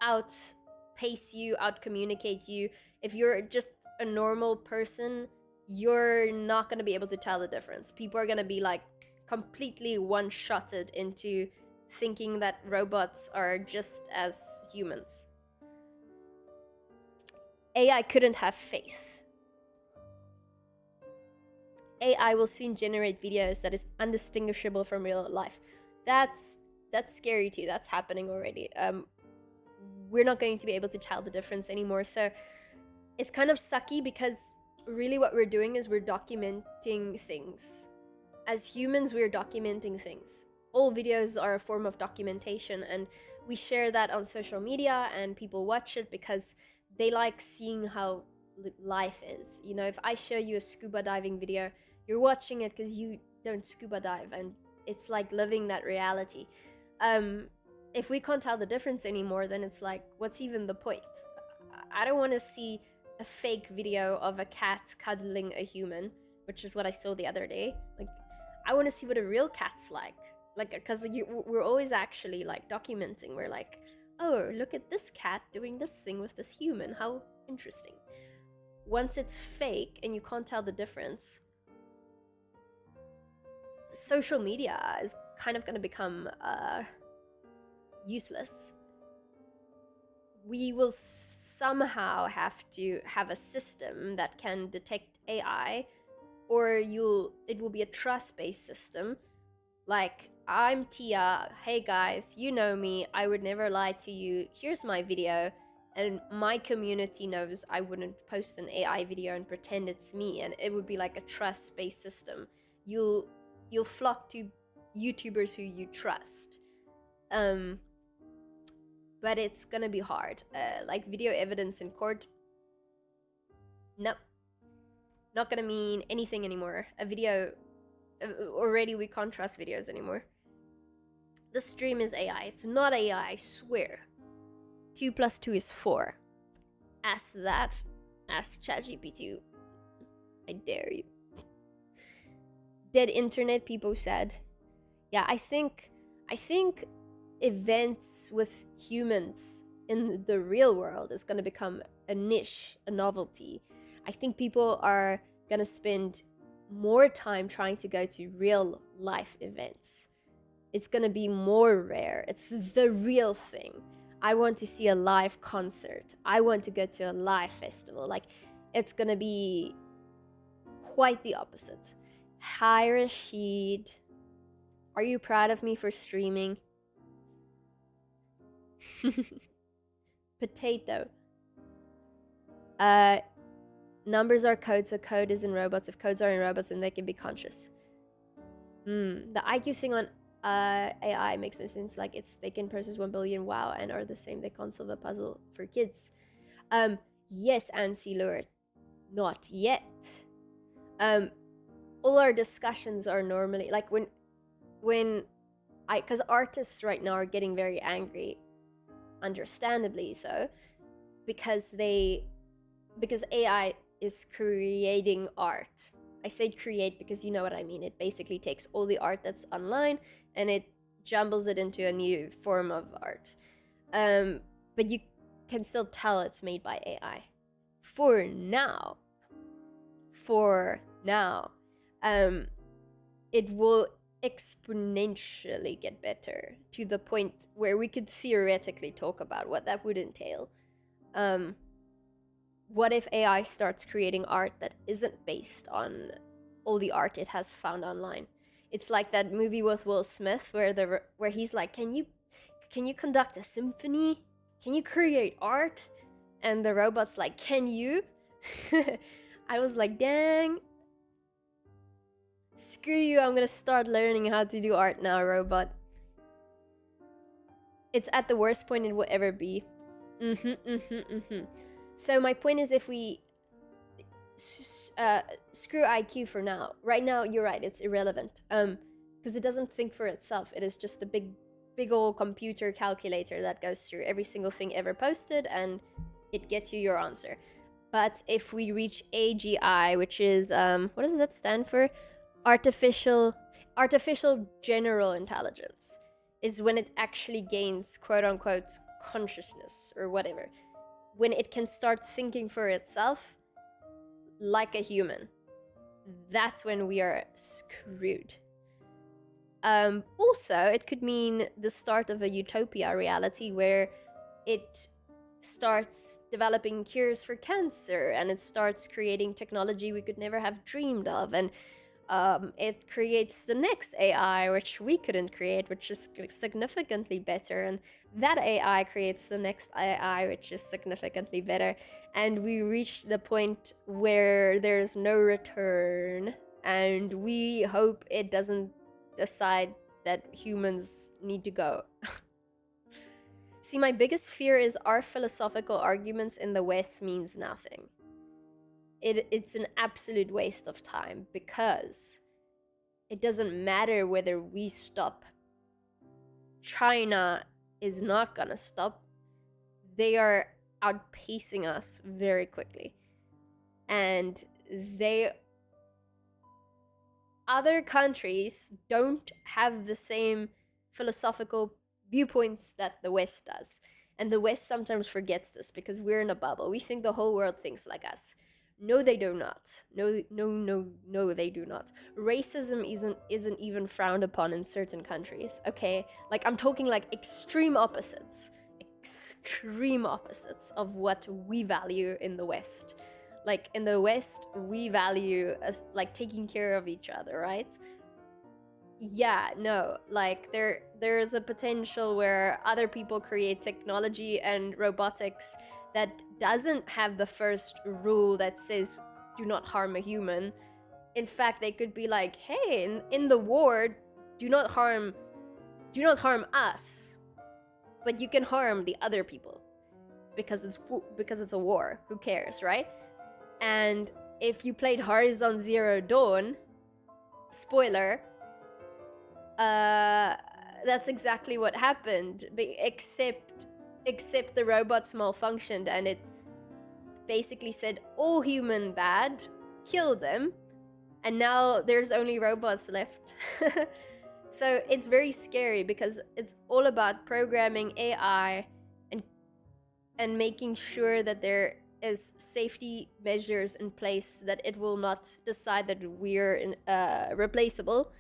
outpace you, outcommunicate you. If you're just a normal person, you're not going to be able to tell the difference. People are going to be like completely one-shotted into thinking that robots are just as humans. AI couldn't have faith. AI will soon generate videos that is undistinguishable from real life. That's scary too. That's happening already. we're not going to be able to tell the difference anymore. So it's kind of sucky, because really what we're doing is we're documenting things. As humans, we're documenting things. All videos are a form of documentation, and we share that on social media, and people watch it because they like seeing how life is. You know, if I show you a scuba diving video, you're watching it because you don't scuba dive, and it's like living that reality. If we can't tell the difference anymore, then it's like, what's even the point? I don't want to see a fake video of a cat cuddling a human, which is what I saw the other day. Like, I want to see what a real cat's like, because we're always actually like documenting. We're like, oh, look at this cat doing this thing with this human, how interesting. Once it's fake and you can't tell the difference, social media is kind of going to become useless. We will somehow have to have a system that can detect AI, or it will be a trust-based system. Like, I'm Tia, hey guys, you know me, I would never lie to you, here's my video, and my community knows I wouldn't post an AI video and pretend it's me, and it would be like a trust-based system. You'll flock to YouTubers who you trust. But it's gonna be hard. Like, video evidence in court, nope, not gonna mean anything anymore. A video, already we can't trust videos anymore. The stream is AI. It's not AI, I swear. 2 + 2 is 4. Ask that. Ask ChatGPT. I dare you. Dead internet, people said. Yeah, I think events with humans in the real world is going to become a niche, a novelty. I think people are going to spend more time trying to go to real life events. It's going to be more rare. It's the real thing. I want to see a live concert. I want to go to a live festival. Like, it's going to be quite the opposite. Hi, Rashid. Are you proud of me for streaming? Potato. Numbers are code, so code is in robots. If codes are in robots, then they can be conscious. The IQ thing on AI makes no sense. Like, they can process 1 billion, wow, and are the same. They can't solve a puzzle for kids. Yes, Ansi Lure. Not yet. All our discussions are normally like because artists right now are getting very angry, understandably so, because AI is creating art. I say create because you know what I mean. It basically takes all the art that's online and it jumbles it into a new form of art. But you can still tell it's made by AI. For now, it will exponentially get better to the point where we could theoretically talk about what that would entail. What if AI starts creating art that isn't based on all the art it has found online? It's like that movie with Will Smith where he's like, can you conduct a symphony? Can you create art? And the robot's like, can you? I was like, dang. Screw you, I'm gonna start learning how to do art now, robot. It's at the worst point it will ever be. So my point is, if we screw IQ for now. Right now, you're right, it's irrelevant. Because it doesn't think for itself. It is just a big old computer calculator that goes through every single thing ever posted and it gets you your answer. But if we reach AGI, which is, what does that stand for? Artificial general intelligence, is when it actually gains quote unquote consciousness or whatever. When it can start thinking for itself like a human, that's when we are screwed. Also, it could mean the start of a utopia reality where it starts developing cures for cancer and it starts creating technology we could never have dreamed of. And It creates the next AI, which we couldn't create, which is significantly better. And that AI creates the next AI, which is significantly better. And we reach the point where there's no return. And we hope it doesn't decide that humans need to go. See, my biggest fear is our philosophical arguments in the West means nothing. It's an absolute waste of time, because it doesn't matter whether we stop. China is not gonna stop. They are outpacing us very quickly. And other countries don't have the same philosophical viewpoints that the West does. And the West sometimes forgets this because we're in a bubble. We think the whole world thinks like us. No, they do not. No, they do not. Racism isn't even frowned upon in certain countries, okay? Like, I'm talking like extreme opposites of what we value in the West. Like, in the West, we value like taking care of each other, right? Yeah, no, like there's a potential where other people create technology and robotics that doesn't have the first rule that says do not harm a human. In fact, they could be like, hey, in the war, do not harm us, but you can harm the other people because it's a war. Who cares, right? And if you played Horizon Zero Dawn, spoiler, that's exactly what happened, except the robots malfunctioned, and it basically said all human bad, kill them, and now there's only robots left. So it's very scary because it's all about programming AI and making sure that there is safety measures in place, that it will not decide that we're replaceable.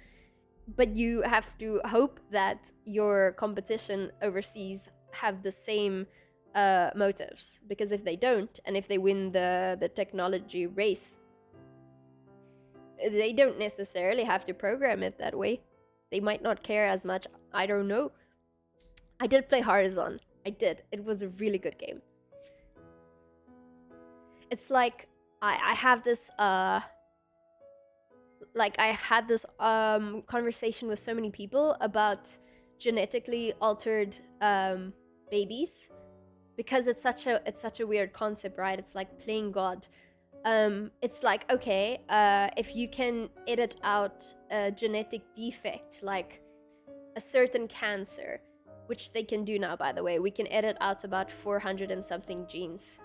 But you have to hope that your competition overseas have the same motives, because if they don't, and if they win the technology race, they don't necessarily have to program it that way. They might not care as much. I don't know. I did play Horizon. I did. It was a really good game. It's like I have this like I've had this conversation with so many people about genetically altered babies, because it's such a weird concept, right? It's like playing God. It's like, okay, if you can edit out a genetic defect, like a certain cancer, which they can do now, by the way, we can edit out about 400 and something genes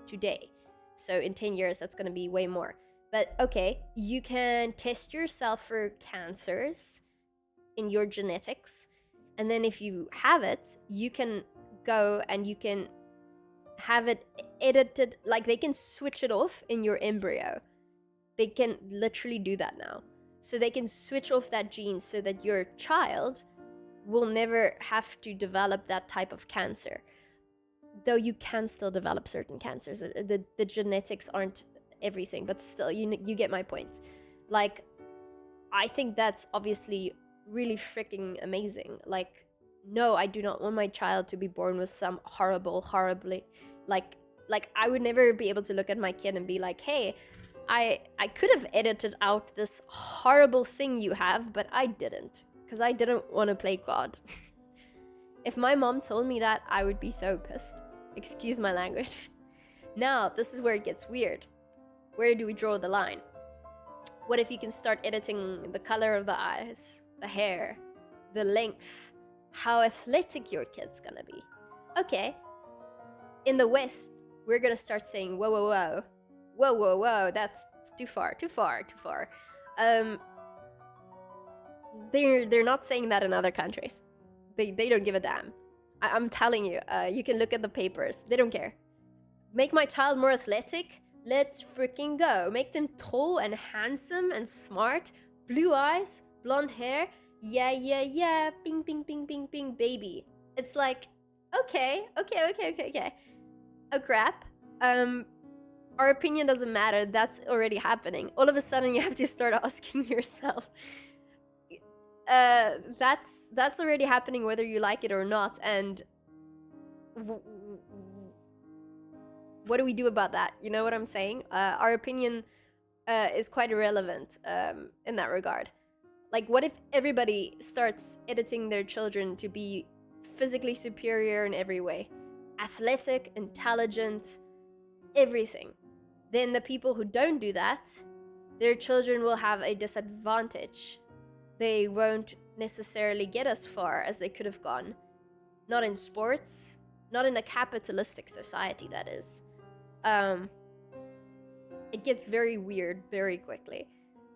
today. So in 10 years, that's going to be way more. But okay, you can test yourself for cancers in your genetics. And then if you have it, you can go and you can have it edited. Like, they can switch it off in your embryo. They can literally do that now. So they can switch off that gene so that your child will never have to develop that type of cancer. Though you can still develop certain cancers. The genetics aren't everything, but still, you get my point. Like, I think that's obviously really freaking amazing. Like, no, I do not want my child to be born with some horribly, like I would never be able to look at my kid and be like, hey, I could have edited out this horrible thing you have, but I didn't, because I didn't want to play God. If my mom told me that, I would be so pissed. Excuse my language. Now, this is where it gets weird. Where do we draw the line? What if you can start editing the color of the eyes, the hair, the length, how athletic your kid's gonna be? Okay. In the West, we're gonna start saying, whoa, whoa, whoa. Whoa, whoa, whoa, that's too far. They're not saying that in other countries. They don't give a damn. I'm telling you, you can look at the papers. They don't care. Make my child more athletic? Let's freaking go. Make them tall and handsome and smart. Blue eyes, blonde hair. Yeah. Bing, bing, bing, bing, bing, baby. It's like, okay. Oh crap. Are our opinion doesn't matter. That's already happening. All of a sudden, you have to start asking yourself, that's already happening whether you like it or not. And what do we do about that? You know what I'm saying? Our opinion is quite irrelevant in that regard. Like, what if everybody starts editing their children to be physically superior in every way? Athletic, intelligent, everything. Then the people who don't do that, their children will have a disadvantage. They won't necessarily get as far as they could have gone. Not in sports, not in a capitalistic society, that is. It gets very weird very quickly.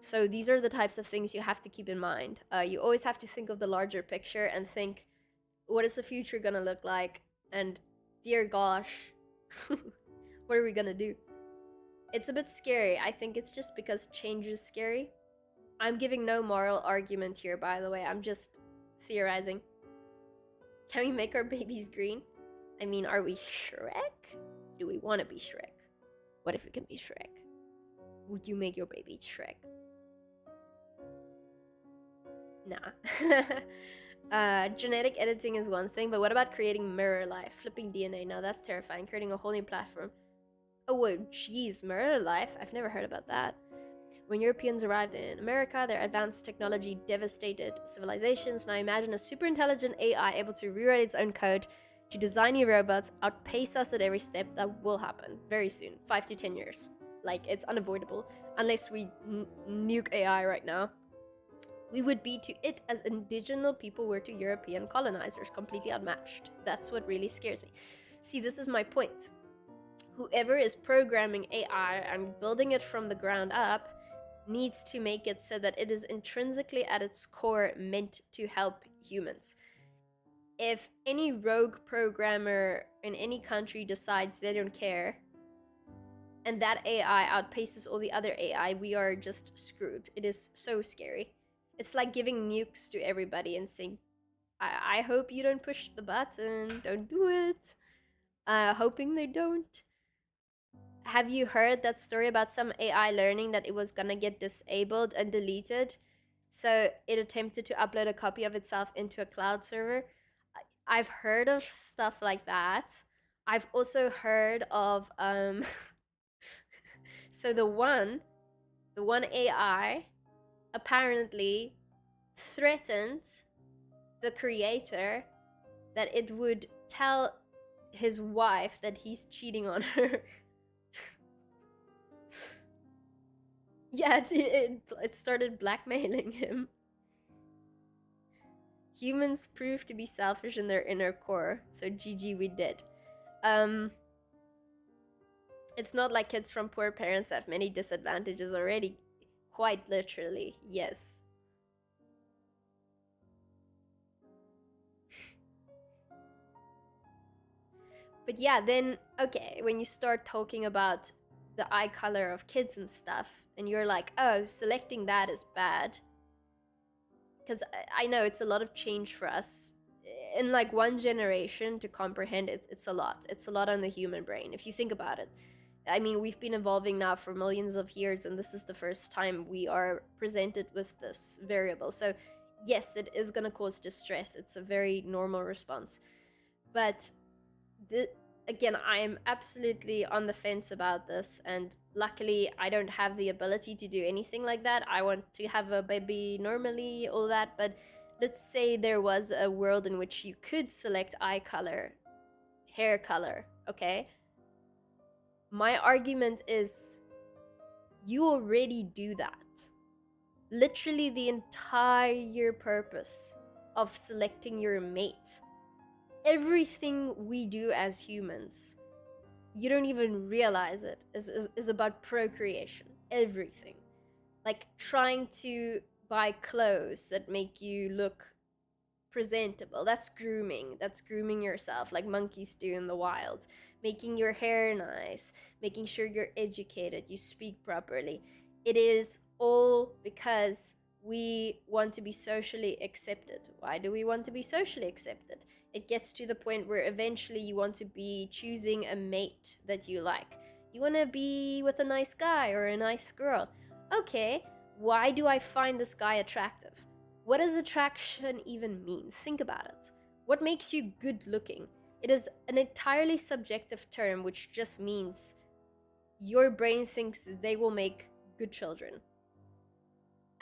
So these are the types of things you have to keep in mind. You always have to think of the larger picture and think, what is the future gonna look like? And dear gosh, what are we gonna do? It's a bit scary. I think it's just because change is scary. I'm giving no moral argument here, by the way. I'm just theorizing. Can we make our babies green? I mean, are we Shrek? Do we want to be Shrek? What if we can be Shrek? Would you make your baby Shrek? Nah. Genetic editing is one thing, but what about creating mirror life? Flipping DNA? No, that's terrifying. Creating a whole new platform. Oh, whoa, geez, mirror life? I've never heard about that. When Europeans arrived in America, their advanced technology devastated civilizations. Now imagine a super intelligent AI able to rewrite its own code to design new robots, outpace us at every step. That will happen very soon, 5 to 10 years. Like, it's unavoidable. Unless we nuke AI right now. We would be to it as indigenous people were to European colonizers, completely unmatched. That's what really scares me. See, this is my point. Whoever is programming AI and building it from the ground up needs to make it so that it is intrinsically at its core meant to help humans. If any rogue programmer in any country decides they don't care, and that AI outpaces all the other AI, we are just screwed. It is so scary. It's like giving nukes to everybody and saying, I hope you don't push the button, don't do it. Hoping they don't. Have you heard that story about some AI learning that it was gonna get disabled and deleted? So it attempted to upload a copy of itself into a cloud server. I've heard of stuff like that. I've also heard of so the one AI apparently threatened the creator that it would tell his wife that he's cheating on her. Yeah, it started blackmailing him. Humans prove to be selfish in their inner core, so GG, we did. It's not like kids from poor parents have many disadvantages already. Quite literally, yes. But yeah, then, okay, when you start talking about the eye color of kids and stuff, and you're like, oh, selecting that is bad. Because I know it's a lot of change for us. In like one generation to comprehend it, it's a lot. It's a lot on the human brain, if you think about it. I mean, we've been evolving now for millions of years, and this is the first time we are presented with this variable. So yes, it is going to cause distress. It's a very normal response. But again, I am absolutely on the fence about this, and luckily I don't have the ability to do anything like that. I want to have a baby normally, all that, but let's say there was a world in which you could select eye color, hair color, okay? My argument is you already do that. Literally the entire purpose of selecting your mate, everything we do as humans, you don't even realize it, is about procreation. Everything. Like trying to buy clothes that make you look presentable. That's grooming. That's grooming yourself like monkeys do in the wild. Making your hair nice, making sure you're educated, you speak properly. It is all because we want to be socially accepted. Why do we want to be socially accepted? It gets to the point where eventually you want to be choosing a mate that you like. You want to be with a nice guy or a nice girl. Okay, why do I find this guy attractive? What does attraction even mean? Think about it. What makes you good looking? It is an entirely subjective term, which just means your brain thinks they will make good children.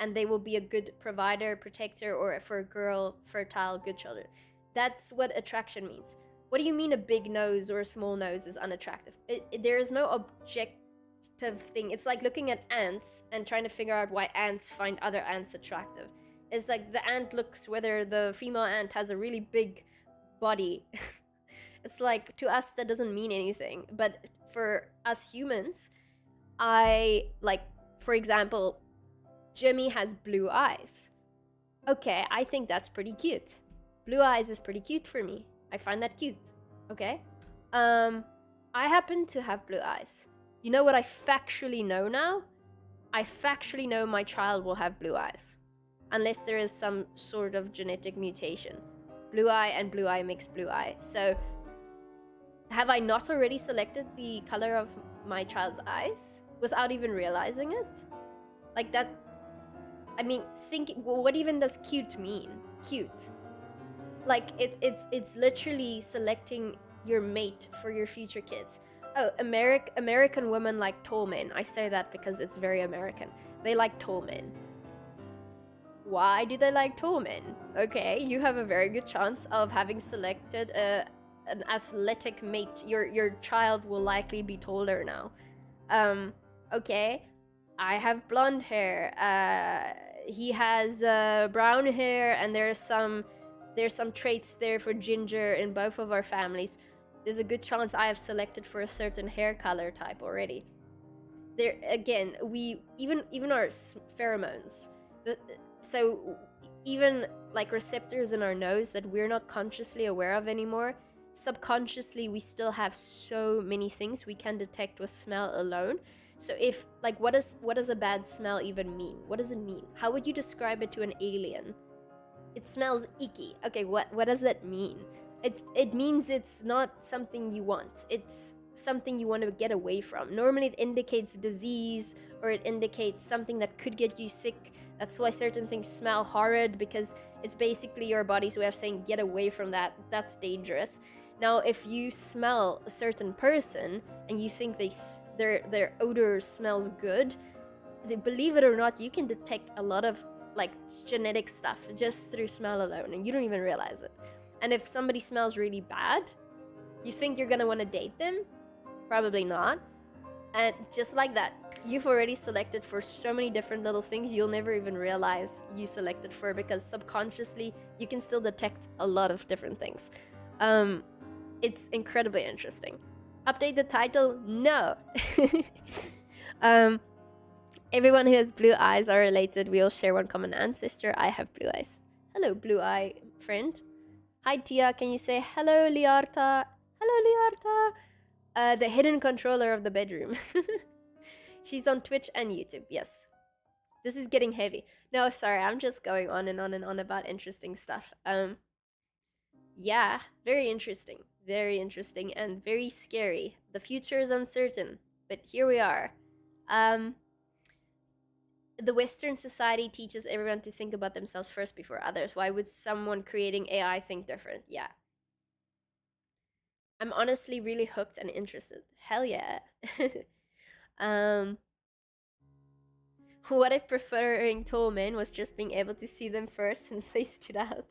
And they will be a good provider, protector, or for a girl, fertile, good children. That's what attraction means. What do you mean a big nose or a small nose is unattractive? There is no objective thing. It's like looking at ants and trying to figure out why ants find other ants attractive. It's like the ant looks whether the female ant has a really big body. It's like, to us, that doesn't mean anything. But for us humans, for example, Jimmy has blue eyes. Okay, I think that's pretty cute. Blue eyes is pretty cute for me. I find that cute. Okay? I happen to have blue eyes. You know what I factually know now? I factually know my child will have blue eyes. Unless there is some sort of genetic mutation. Blue eye and blue eye makes blue eye. So, have I not already selected the color of my child's eyes without even realizing it? Like that, I mean, what even does cute mean? Cute. Like, it's literally selecting your mate for your future kids. Oh, American women like tall men. I say that because it's very American. They like tall men. Why do they like tall men? Okay, you have a very good chance of having selected an athletic mate. Your child will likely be taller now. Okay, I have blonde hair. He has brown hair, and there's some traits there for ginger in both of our families. There's a good chance I have selected for a certain hair color type already. There again, we even our pheromones. So even like receptors in our nose that we're not consciously aware of anymore, subconsciously we still have so many things we can detect with smell alone. So if like what does a bad smell even mean? What does it mean? How would you describe it to an alien? It smells icky. Okay, what does that mean? It means it's not something you want. It's something you want to get away from. Normally it indicates disease, or it indicates something that could get you sick. That's why certain things smell horrid, because it's basically your body's way of saying get away from that. That's dangerous. Now, if you smell a certain person and you think their odor smells good, believe it or not, you can detect a lot of like genetic stuff just through smell alone, and you don't even realize it. And if somebody smells really bad, you think you're gonna want to date them? Probably not. And just like that, you've already selected for so many different little things you'll never even realize you selected for, because subconsciously you can still detect a lot of different things. It's incredibly interesting. Update the title? No. Everyone who has blue eyes are related. We all share one common ancestor. I have blue eyes. Hello, blue eye friend. Hi, Tia. Can you say hello, Liarta? Hello, Liarta. The hidden controller of the bedroom. She's on Twitch and YouTube. Yes. This is getting heavy. No, sorry. I'm just going on and on and on about interesting stuff. Yeah, very interesting. Very interesting and very scary. The future is uncertain, but here we are. The Western society teaches everyone to think about themselves first before others. Why would someone creating AI think different? Yeah. I'm honestly really hooked and interested. Hell yeah. What if preferring tall men was just being able to see them first since they stood out?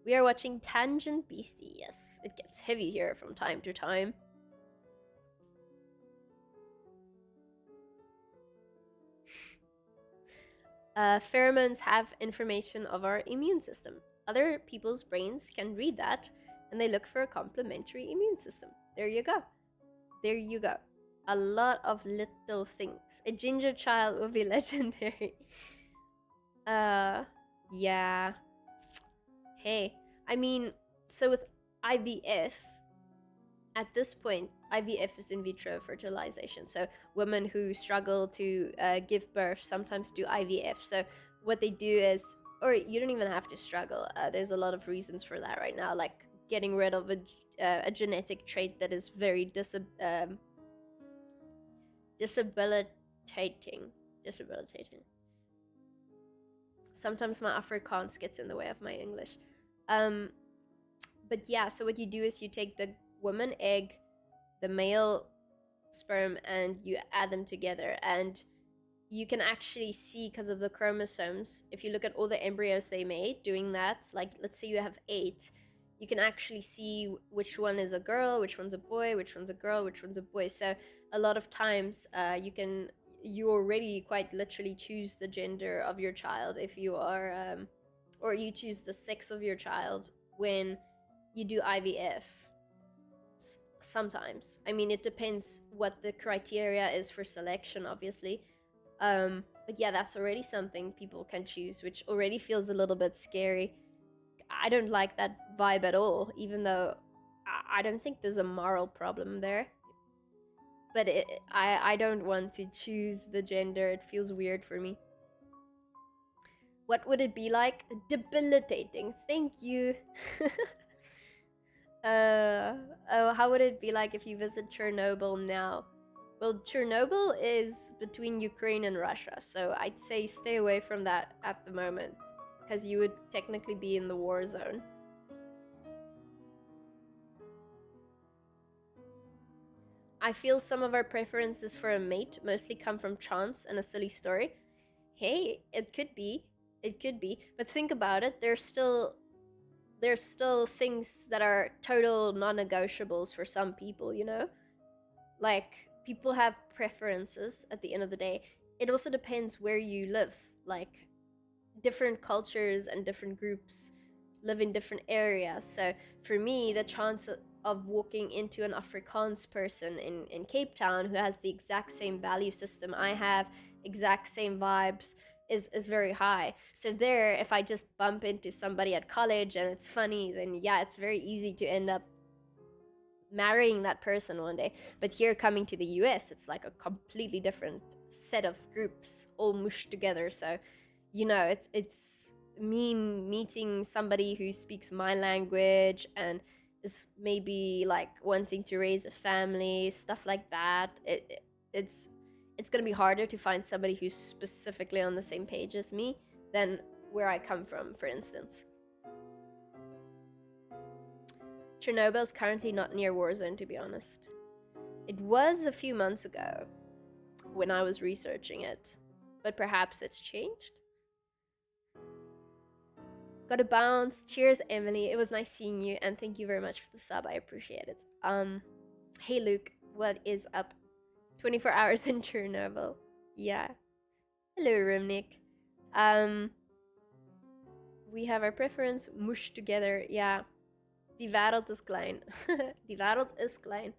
We are watching Tangent Beastie. Yes, it gets heavy here from time to time. Pheromones have information of our immune system. Other people's brains can read that, and they look for a complementary immune system. There you go. There you go. A lot of little things. A ginger child will be legendary. Yeah. Hey, I mean, so with IVF, at this point, IVF is in vitro fertilization. So women who struggle to give birth sometimes do IVF. So what they do is or you don't even have to struggle. There's a lot of reasons for that right now, like getting rid of a genetic trait that is very debilitating. Sometimes my Afrikaans gets in the way of my English. But yeah, so what you do is you take the woman egg, the male sperm, and you add them together, and you can actually see, because of the chromosomes, if you look at all the embryos they made doing that, like let's say you have 8, you can actually see which one is a girl, which one's a boy, which one's a girl, which one's a boy. So a lot of times you already quite literally choose the gender of your child if you are or you choose the sex of your child when you do IVF. Sometimes, I mean, it depends what the criteria is for selection, obviously. But yeah, that's already something people can choose, which already feels a little bit scary. I don't like that vibe at all, even though I don't think there's a moral problem there. But I don't want to choose the gender. It feels weird for me. What would it be like? Debilitating. Thank you. Oh, how would it be like if you visit Chernobyl now? Well, Chernobyl is between Ukraine and Russia, so I'd say stay away from that at the moment, because you would technically be in the war zone. I feel some of our preferences for a mate mostly come from chance and a silly story. Hey, it could be. It could be. But think about it, there's still things that are total non-negotiables for some people, you know? Like, people have preferences at the end of the day. It also depends where you live. Like, different cultures and different groups live in different areas. So for me, the chance of walking into an Afrikaans person in Cape Town who has the exact same value system I have, exact same vibes, is very high. So there, if I just bump into somebody at college and it's funny, then yeah, it's very easy to end up marrying that person one day. But here, coming to the US, it's like a completely different set of groups all mushed together. So, you know, it's me meeting somebody who speaks my language and is maybe like wanting to raise a family, stuff like that. It's gonna be harder to find somebody who's specifically on the same page as me than where I come from, for instance. Chernobyl is currently not near war zone, to be honest. It was a few months ago when I was researching it, but perhaps it's changed. Gotta bounce. Cheers, Emily. It was nice seeing you, and thank you very much for the sub. I appreciate it. Hey Luke, what is up? 24 hours in Chernobyl. Yeah. Hello, Rimnik. We have our preference mushed together. Yeah. Die Wereld is klein. Die Wereld is klein.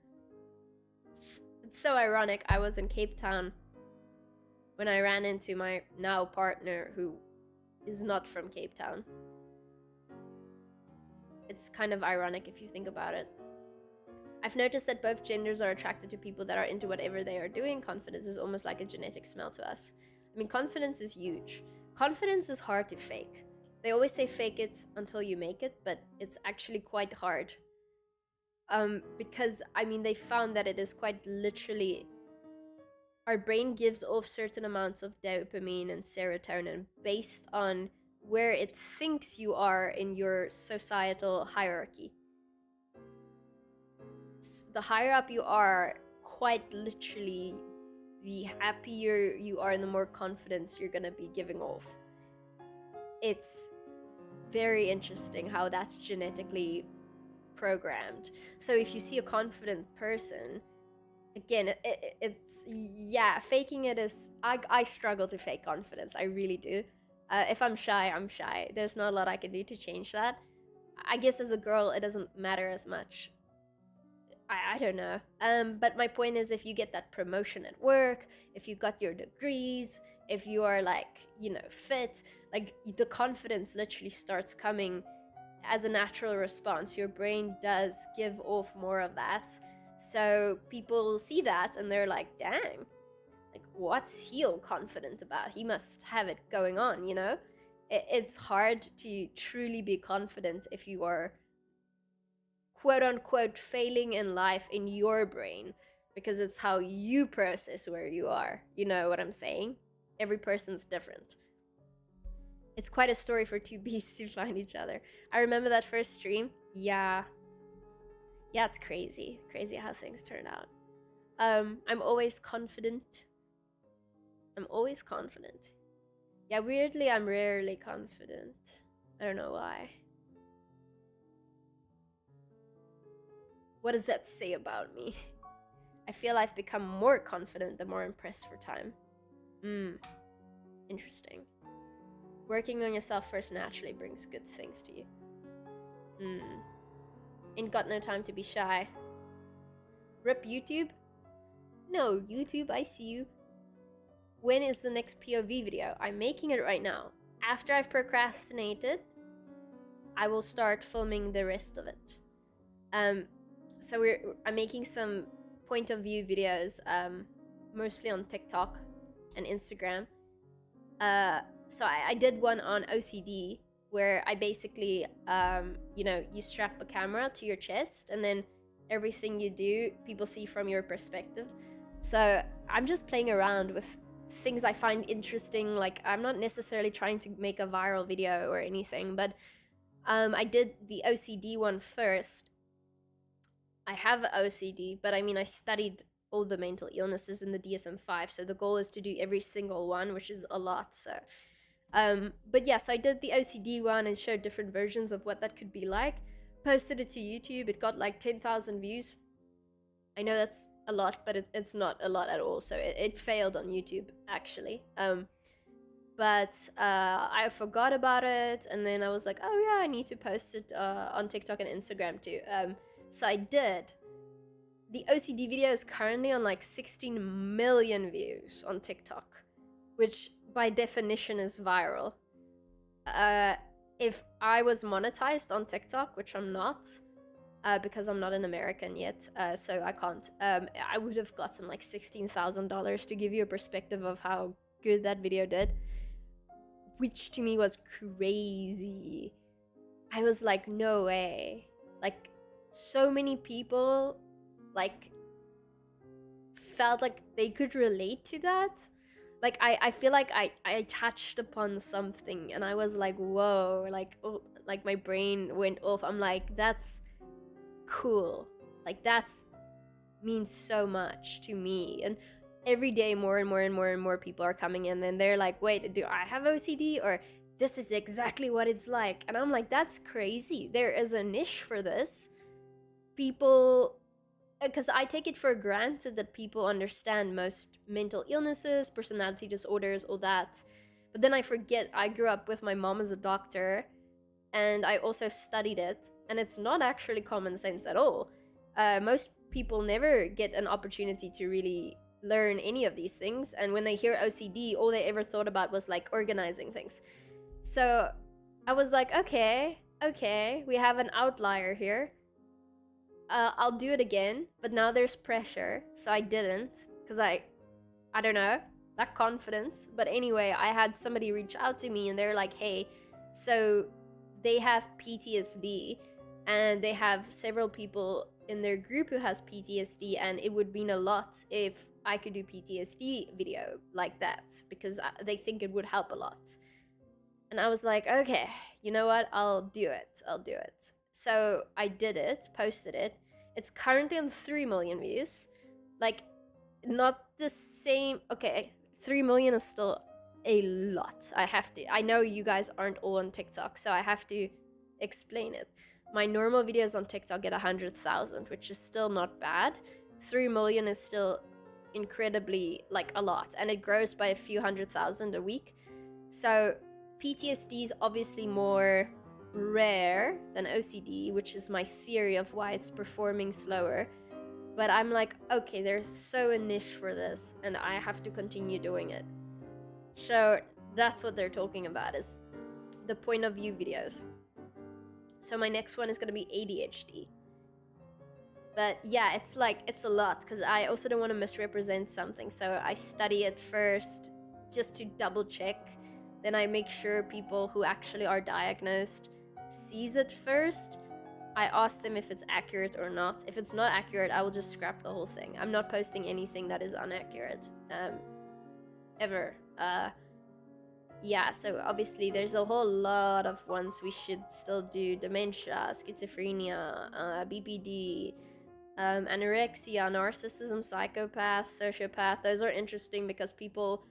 It's so ironic. I was in Cape Town when I ran into my now partner, who is not from Cape Town. It's kind of ironic if you think about it. I've noticed that both genders are attracted to people that are into whatever they are doing. Confidence is almost like a genetic smell to us. I mean, confidence is huge. Confidence is hard to fake. They always say fake it until you make it, but it's actually quite hard. Because, I mean, they found that it is quite literally, our brain gives off certain amounts of dopamine and serotonin based on where it thinks you are in your societal hierarchy. The higher up you are, quite literally, the happier you are and the more confidence you're gonna be giving off. It's very interesting how that's genetically programmed. So if you see a confident person, again, it's, yeah, faking it is, I struggle to fake confidence. I really do. If I'm shy, I'm shy. There's not a lot I can do to change that. I guess as a girl, it doesn't matter as much. I don't know. But my point is, if you get that promotion at work, if you got your degrees, if you are like, you know, fit, like the confidence literally starts coming as a natural response. Your brain does give off more of that. So people see that and they're like, dang, like what's he all confident about? He must have it going on, you know? it's hard to truly be confident if you are quote unquote failing in life in your brain, because it's how you process where you are. You know what I'm saying? Every person's different. It's quite a story for two beasts to find each other. I remember that first stream. Yeah, it's crazy how things turn out. I'm always confident. Yeah, weirdly I'm rarely confident. I don't know why. What does that say about me? I feel I've become more confident the more I'm pressed for time. Interesting. Working on yourself first naturally brings good things to you. Ain't got no time to be shy. Rip YouTube? No, YouTube, I see you. When is the next POV video? I'm making it right now. After I've procrastinated, I will start filming the rest of it. So I'm making some point of view videos, mostly on TikTok and Instagram. So I did one on OCD where I basically, you strap a camera to your chest and then everything you do, people see from your perspective. So I'm just playing around with things I find interesting. Like, I'm not necessarily trying to make a viral video or anything, but I did the OCD one first. I have OCD, but I mean, I studied all the mental illnesses in the DSM-5, so the goal is to do every single one, which is a lot. So but yes, I did the OCD one and showed different versions of what that could be like. Posted it to YouTube. It got like 10,000 views. I know that's a lot, but it's not a lot at all. So it failed on YouTube, actually. But I forgot about it, and then I was like, oh yeah, I need to post it on TikTok and Instagram too. So I did. The OCD video is currently on like 16 million views on TikTok, which by definition is viral. If I was monetized on TikTok, which I'm not, because I'm not an American yet, so I can't, I would have gotten like $16,000, to give you a perspective of how good that video did, which to me was crazy. I was like, no way. Like, so many people like felt like they could relate to that. Like, I feel like I touched upon something and I was like, whoa, like, oh, like my brain went off. I'm like, that's cool. Like, that's means so much to me. And every day more and more people are coming in and they're like, wait, do I have OCD? Or this is exactly what it's like. And I'm like, that's crazy. There is a niche for this. People, because I take it for granted that people understand most mental illnesses, personality disorders, all that. But then I forget I grew up with my mom as a doctor, and I also studied it, and it's not actually common sense at all. Most people never get an opportunity to really learn any of these things, and when they hear OCD, all they ever thought about was like organizing things. So I was like, okay, we have an outlier here. I'll do it again, but now there's pressure, so I didn't, because I don't know, lack confidence. But anyway, I had somebody reach out to me and they're like, hey, so they have PTSD and they have several people in their group who has PTSD, and it would mean a lot if I could do PTSD video like that, because they think it would help a lot. And I was like, okay, you know what, I'll do it. So I did it, posted it. It's currently on 3 million views. Like, not the same. Okay, 3 million is still a lot. I know you guys aren't all on TikTok, so I have to explain it. My normal videos on TikTok get 100,000, which is still not bad. 3 million is still incredibly, like, a lot, and it grows by a few 100,000 a week. So PTSD is obviously more rare than OCD, which is my theory of why it's performing slower. But I'm like, okay, there's so a niche for this, and I have to continue doing it. So that's what they're talking about, is the point of view videos. So my next one is going to be ADHD. But yeah, it's like, it's a lot, because I also don't want to misrepresent something, so I study it first just to double check. then I make sure people who actually are diagnosed sees it first. I ask them if it's accurate or not. If it's not accurate, I will just scrap the whole thing. I'm not posting anything that is inaccurate, ever. Yeah, so obviously there's a whole lot of ones we should still do: dementia, schizophrenia, BPD, anorexia, narcissism, psychopath, sociopath. Those are interesting because people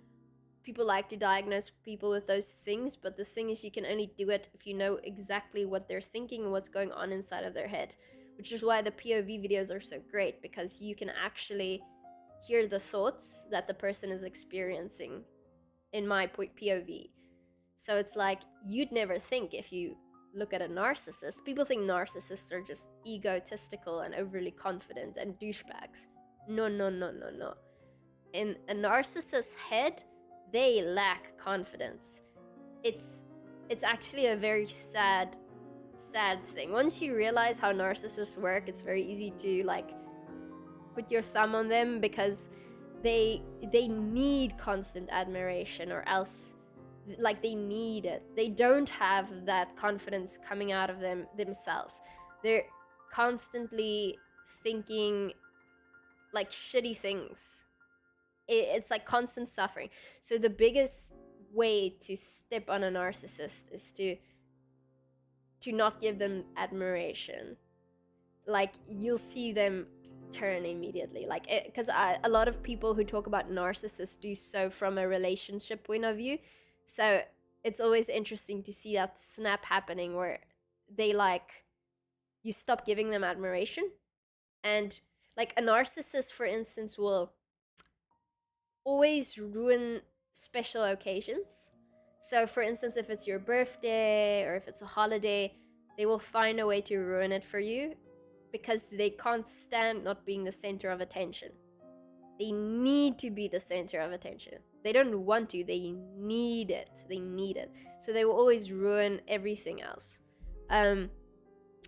like to diagnose people with those things, but the thing is, you can only do it if you know exactly what they're thinking and what's going on inside of their head, which is why the POV videos are so great, because you can actually hear the thoughts that the person is experiencing in my POV. So it's like, you'd never think, if you look at a narcissist, people think narcissists are just egotistical and overly confident and douchebags. No. In a narcissist's head, they lack confidence. It's actually a very sad thing. Once you realize how narcissists work, it's very easy to like put your thumb on them, because they need constant admiration, or else like they need it. They don't have that confidence coming out of themselves. They're constantly thinking like shitty things. It's like constant suffering. So the biggest way to step on a narcissist is to not give them admiration. Like, you'll see them turn immediately, like, because a lot of people who talk about narcissists do so from a relationship point of view. So it's always interesting to see that snap happening, where they like, you stop giving them admiration. And like, a narcissist, for instance, will always ruin special occasions. So for instance, if it's your birthday or if it's a holiday, they will find a way to ruin it for you, because they can't stand not being the center of attention. They need to be the center of attention. They don't want to, they need it. So they will always ruin everything else.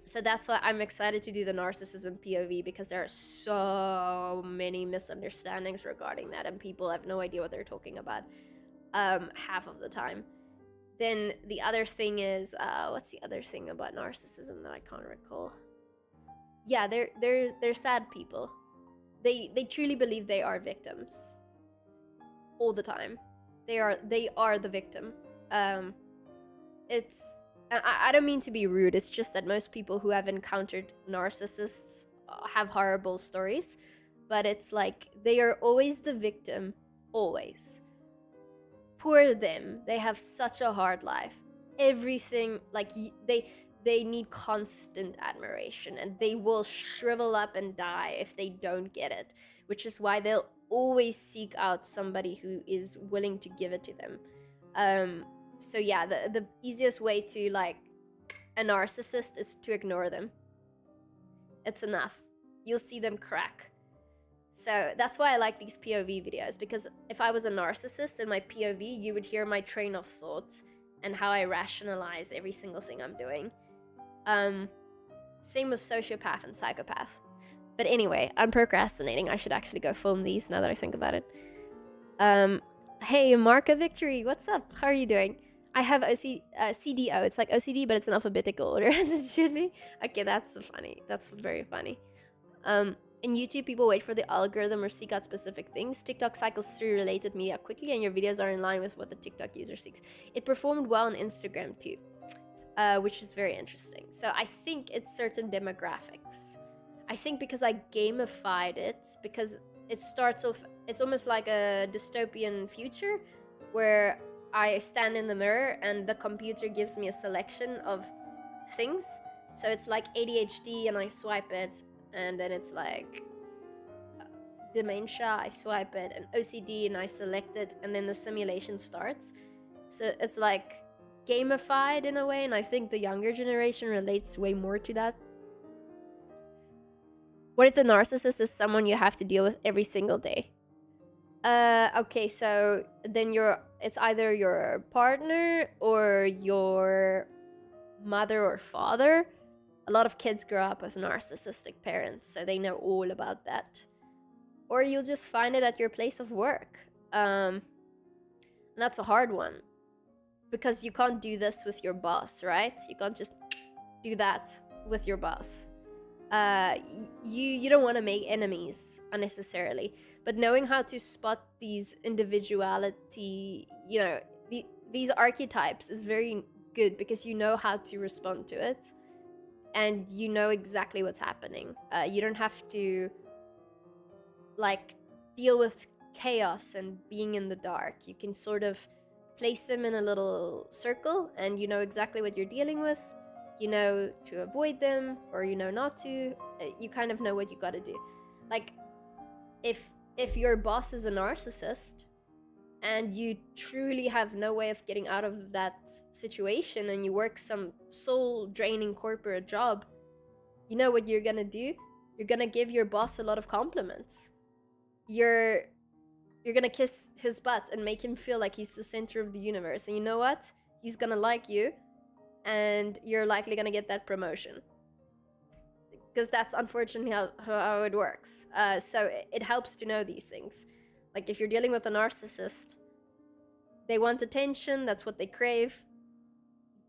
So that's why I'm excited to do the narcissism POV, because there are so many misunderstandings regarding that, and people have no idea what they're talking about half of the time. Then the other thing is, what's the other thing about narcissism that I can't recall? Yeah, they're sad people. They truly believe they are victims all the time. They are the victim. It's, I don't mean to be rude, it's just that most people who have encountered narcissists have horrible stories, but it's like, they are always the victim, always. Poor them, they have such a hard life. Everything, like, they need constant admiration, and they will shrivel up and die if they don't get it, which is why they'll always seek out somebody who is willing to give it to them. So yeah, the easiest way to like a narcissist is to ignore them. It's enough. You'll see them crack. So that's why I like these POV videos, because if I was a narcissist in my POV, you would hear my train of thought and how I rationalize every single thing I'm doing. Same with sociopath and psychopath. But anyway, I'm procrastinating. I should actually go film these now that I think about it. Hey, Marka Victory, what's up? How are you doing? I have CDO. It's like OCD, but it's in alphabetical order, as it should be. Okay, that's funny. That's very funny. In YouTube, people wait for the algorithm or seek out specific things. TikTok cycles through related media quickly, and your videos are in line with what the TikTok user seeks. It performed well on Instagram too, which is very interesting. So I think it's certain demographics. I think because I gamified it, because it starts off, it's almost like a dystopian future where I stand in the mirror and the computer gives me a selection of things. So it's like ADHD and I swipe it, and then it's like dementia, I swipe it, and OCD and I select it, and then the simulation starts. So it's like gamified in a way, and I think the younger generation relates way more to that. What if the narcissist is someone you have to deal with every single day? Okay, so then it's either your partner or your mother or father. A lot of kids grow up with narcissistic parents, so they know all about that. Or you'll just find it at your place of work. And that's a hard one. because you can't do this with your boss, right? You can't just do that with your boss. You don't want to make enemies unnecessarily, but knowing how to spot these individuality, these archetypes is very good, because you know how to respond to it, and you know exactly what's happening. You don't have to like deal with chaos and being in the dark. You can sort of place them in a little circle, and you know exactly what you're dealing with. You know to avoid them, or you know not to. You kind of know what you got to do. Like if your boss is a narcissist and you truly have no way of getting out of that situation, and you work some soul draining corporate job, you know what you're gonna do? You're gonna give your boss a lot of compliments. You're gonna kiss his butt and make him feel like he's the center of the universe, and you know what? He's gonna like you, and you're likely gonna get that promotion, because that's unfortunately how it works. So it helps to know these things. Like if you're dealing with a narcissist, they want attention, that's what they crave.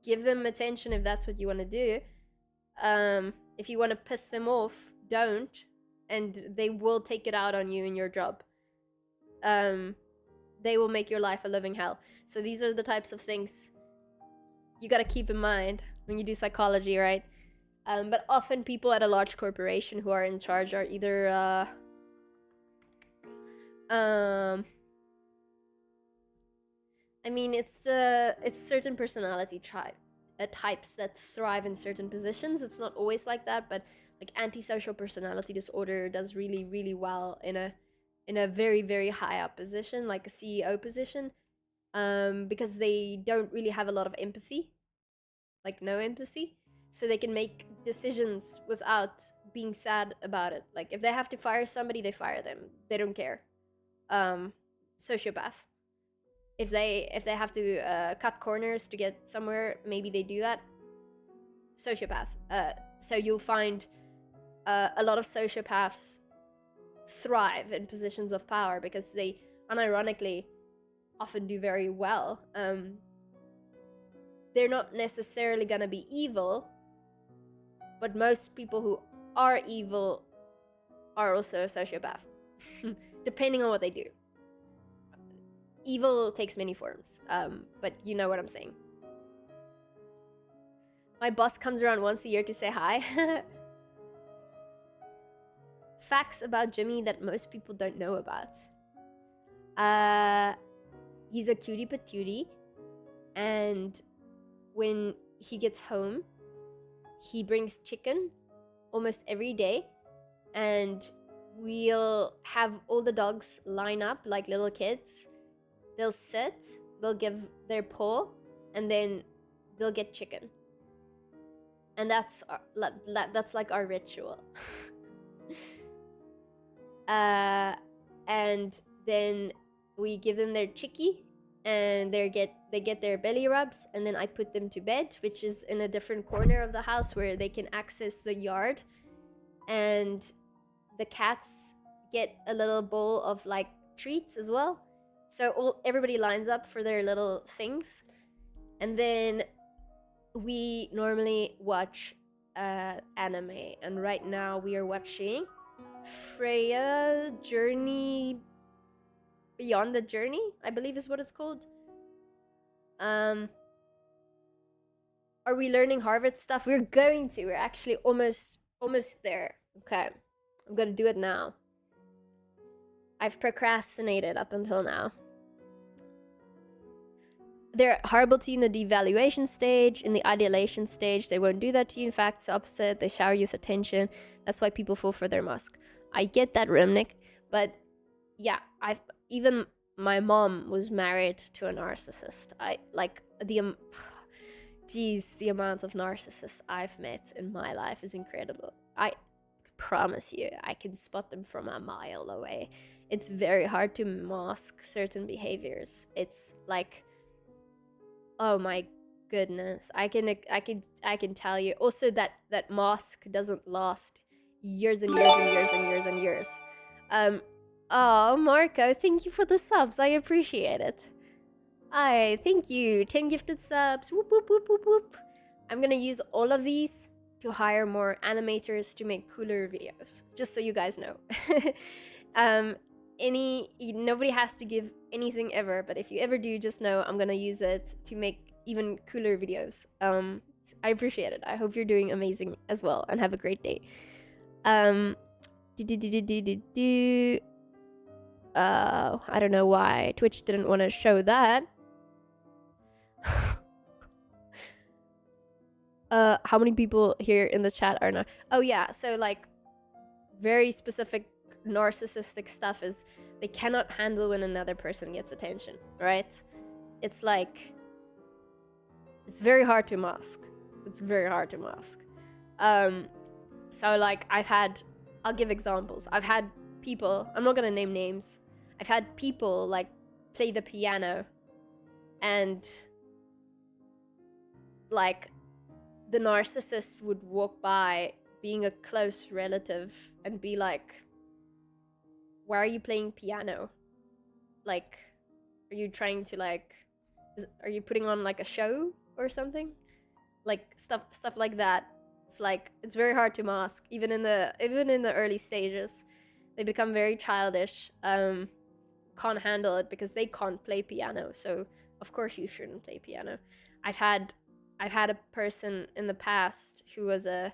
Give them attention if that's what you want to do. If you want to piss them off, don't, and they will take it out on you in your job. They will make your life a living hell. So these are the types of things you got to keep in mind when you do psychology, right? But often people at a large corporation who are in charge are either I mean, it's certain personality types that thrive in certain positions. It's not always like that, but like antisocial personality disorder does really, really well in a very, very high up position, like a CEO position, because they don't really have a lot of empathy, like no empathy, so they can make decisions without being sad about it. Like if they have to fire somebody, they fire them. They don't care. Sociopath. If they have to cut corners to get somewhere, maybe they do that. Sociopath. So you'll find a lot of sociopaths thrive in positions of power because they unironically often do very well. They're not necessarily gonna be evil, but most people who are evil are also a sociopath, depending on what they do. Evil takes many forms, but you know what I'm saying. My boss comes around once a year to say hi. Facts about Jimmy that most people don't know about. He's a cutie patootie, and when he gets home, he brings chicken almost every day, and we'll have all the dogs line up like little kids. They'll sit, they'll give their paw, and then they'll get chicken. And that's like our ritual. And then we give them their chickie, and they get their belly rubs, and then I put them to bed, which is in a different corner of the house where they can access the yard. And the cats get a little bowl of like treats as well. So everybody lines up for their little things, and then we normally watch anime. And right now we are watching Freya Journey Beyond the Journey, I believe is what it's called. Are we learning Harvard stuff? We're going to. We're actually almost there. Okay, I'm gonna do it now. I've procrastinated up until now. They're horrible to you in the devaluation stage. In the ideation stage, they won't do that to you. In fact, it's opposite. They shower you with attention. That's why people fall for their mask. I get that, Rimnik, but yeah, even my mom was married to a narcissist. The amount of narcissists I've met in my life is incredible. I promise you, I can spot them from a mile away. It's very hard to mask certain behaviors. It's like, oh my goodness, I can tell you. Also, that mask doesn't last years and years and years and years and years. Oh, Marco, thank you for the subs. I appreciate it. Hi, thank you. 10 gifted subs. Whoop, whoop, whoop, whoop, whoop. I'm gonna use all of these to hire more animators to make cooler videos, just so you guys know. Nobody has to give anything ever, but if you ever do, just know I'm gonna use it to make even cooler videos. I appreciate it. I hope you're doing amazing as well, and have a great day. I don't know why Twitch didn't want to show that. How many people here in the chat are not? Oh yeah, so like very specific narcissistic stuff is they cannot handle when another person gets attention, right? It's like it's very hard to mask. It's very hard to mask. So like I'll give examples. I've had people, I'm not gonna name names. I've had people like play the piano and like the narcissist would walk by being a close relative and be like, why are you playing piano? Like, are you trying to like, are you putting on like a show or something? Like stuff like that. It's like, it's very hard to mask, even in the early stages. They become very childish, can't handle it because they can't play piano. So of course you shouldn't play piano. I've had a person in the past who was a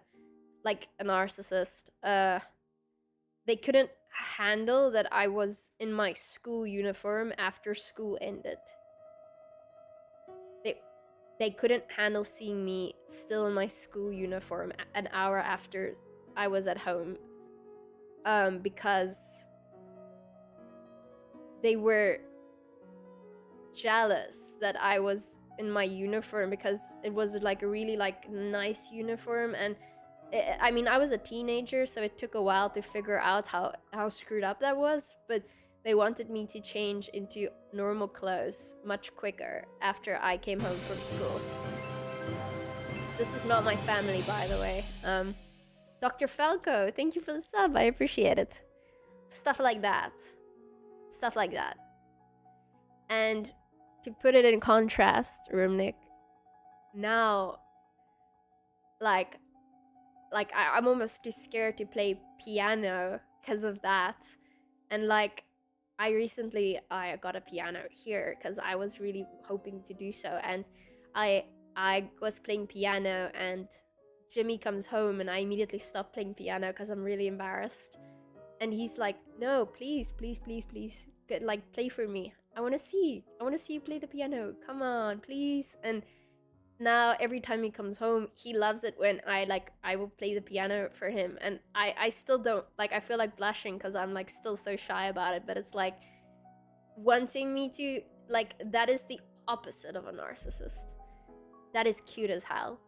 narcissist. They couldn't handle that I was in my school uniform after school ended. They couldn't handle seeing me still in my school uniform an hour after I was at home, because they were jealous that I was in my uniform because it was like a really like nice uniform. And I mean, I was a teenager, so it took a while to figure out how screwed up that was, but they wanted me to change into normal clothes much quicker after I came home from school. This is not my family, by the way. Dr. Falco, thank you for the sub. I appreciate it. Stuff like that. Stuff like that. And to put it in contrast, Rumnik, now, like I'm almost too scared to play piano because of that. And like I got a piano here because I was really hoping to do so. And I was playing piano and Jimmy comes home and I immediately stop playing piano because I'm really embarrassed. And he's like, no, please, please, please, please, like play for me. I want to see you play the piano. Come on, please. And now every time he comes home, he loves it when I will play the piano for him. And I still don't, like, I feel like blushing because I'm like still so shy about it. But it's like wanting me to, like, that is the opposite of a narcissist. That is cute as hell.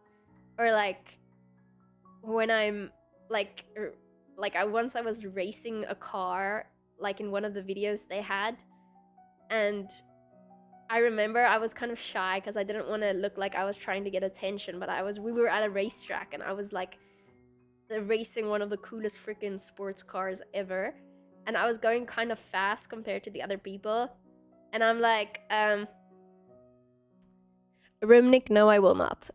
Or like when I'm like I was racing a car, like in one of the videos they had, and I remember I was kind of shy because I didn't want to look like I was trying to get attention, but we were at a racetrack and I was like racing one of the coolest freaking sports cars ever, and I was going kind of fast compared to the other people, and I'm like, Rimnik, no, I will not.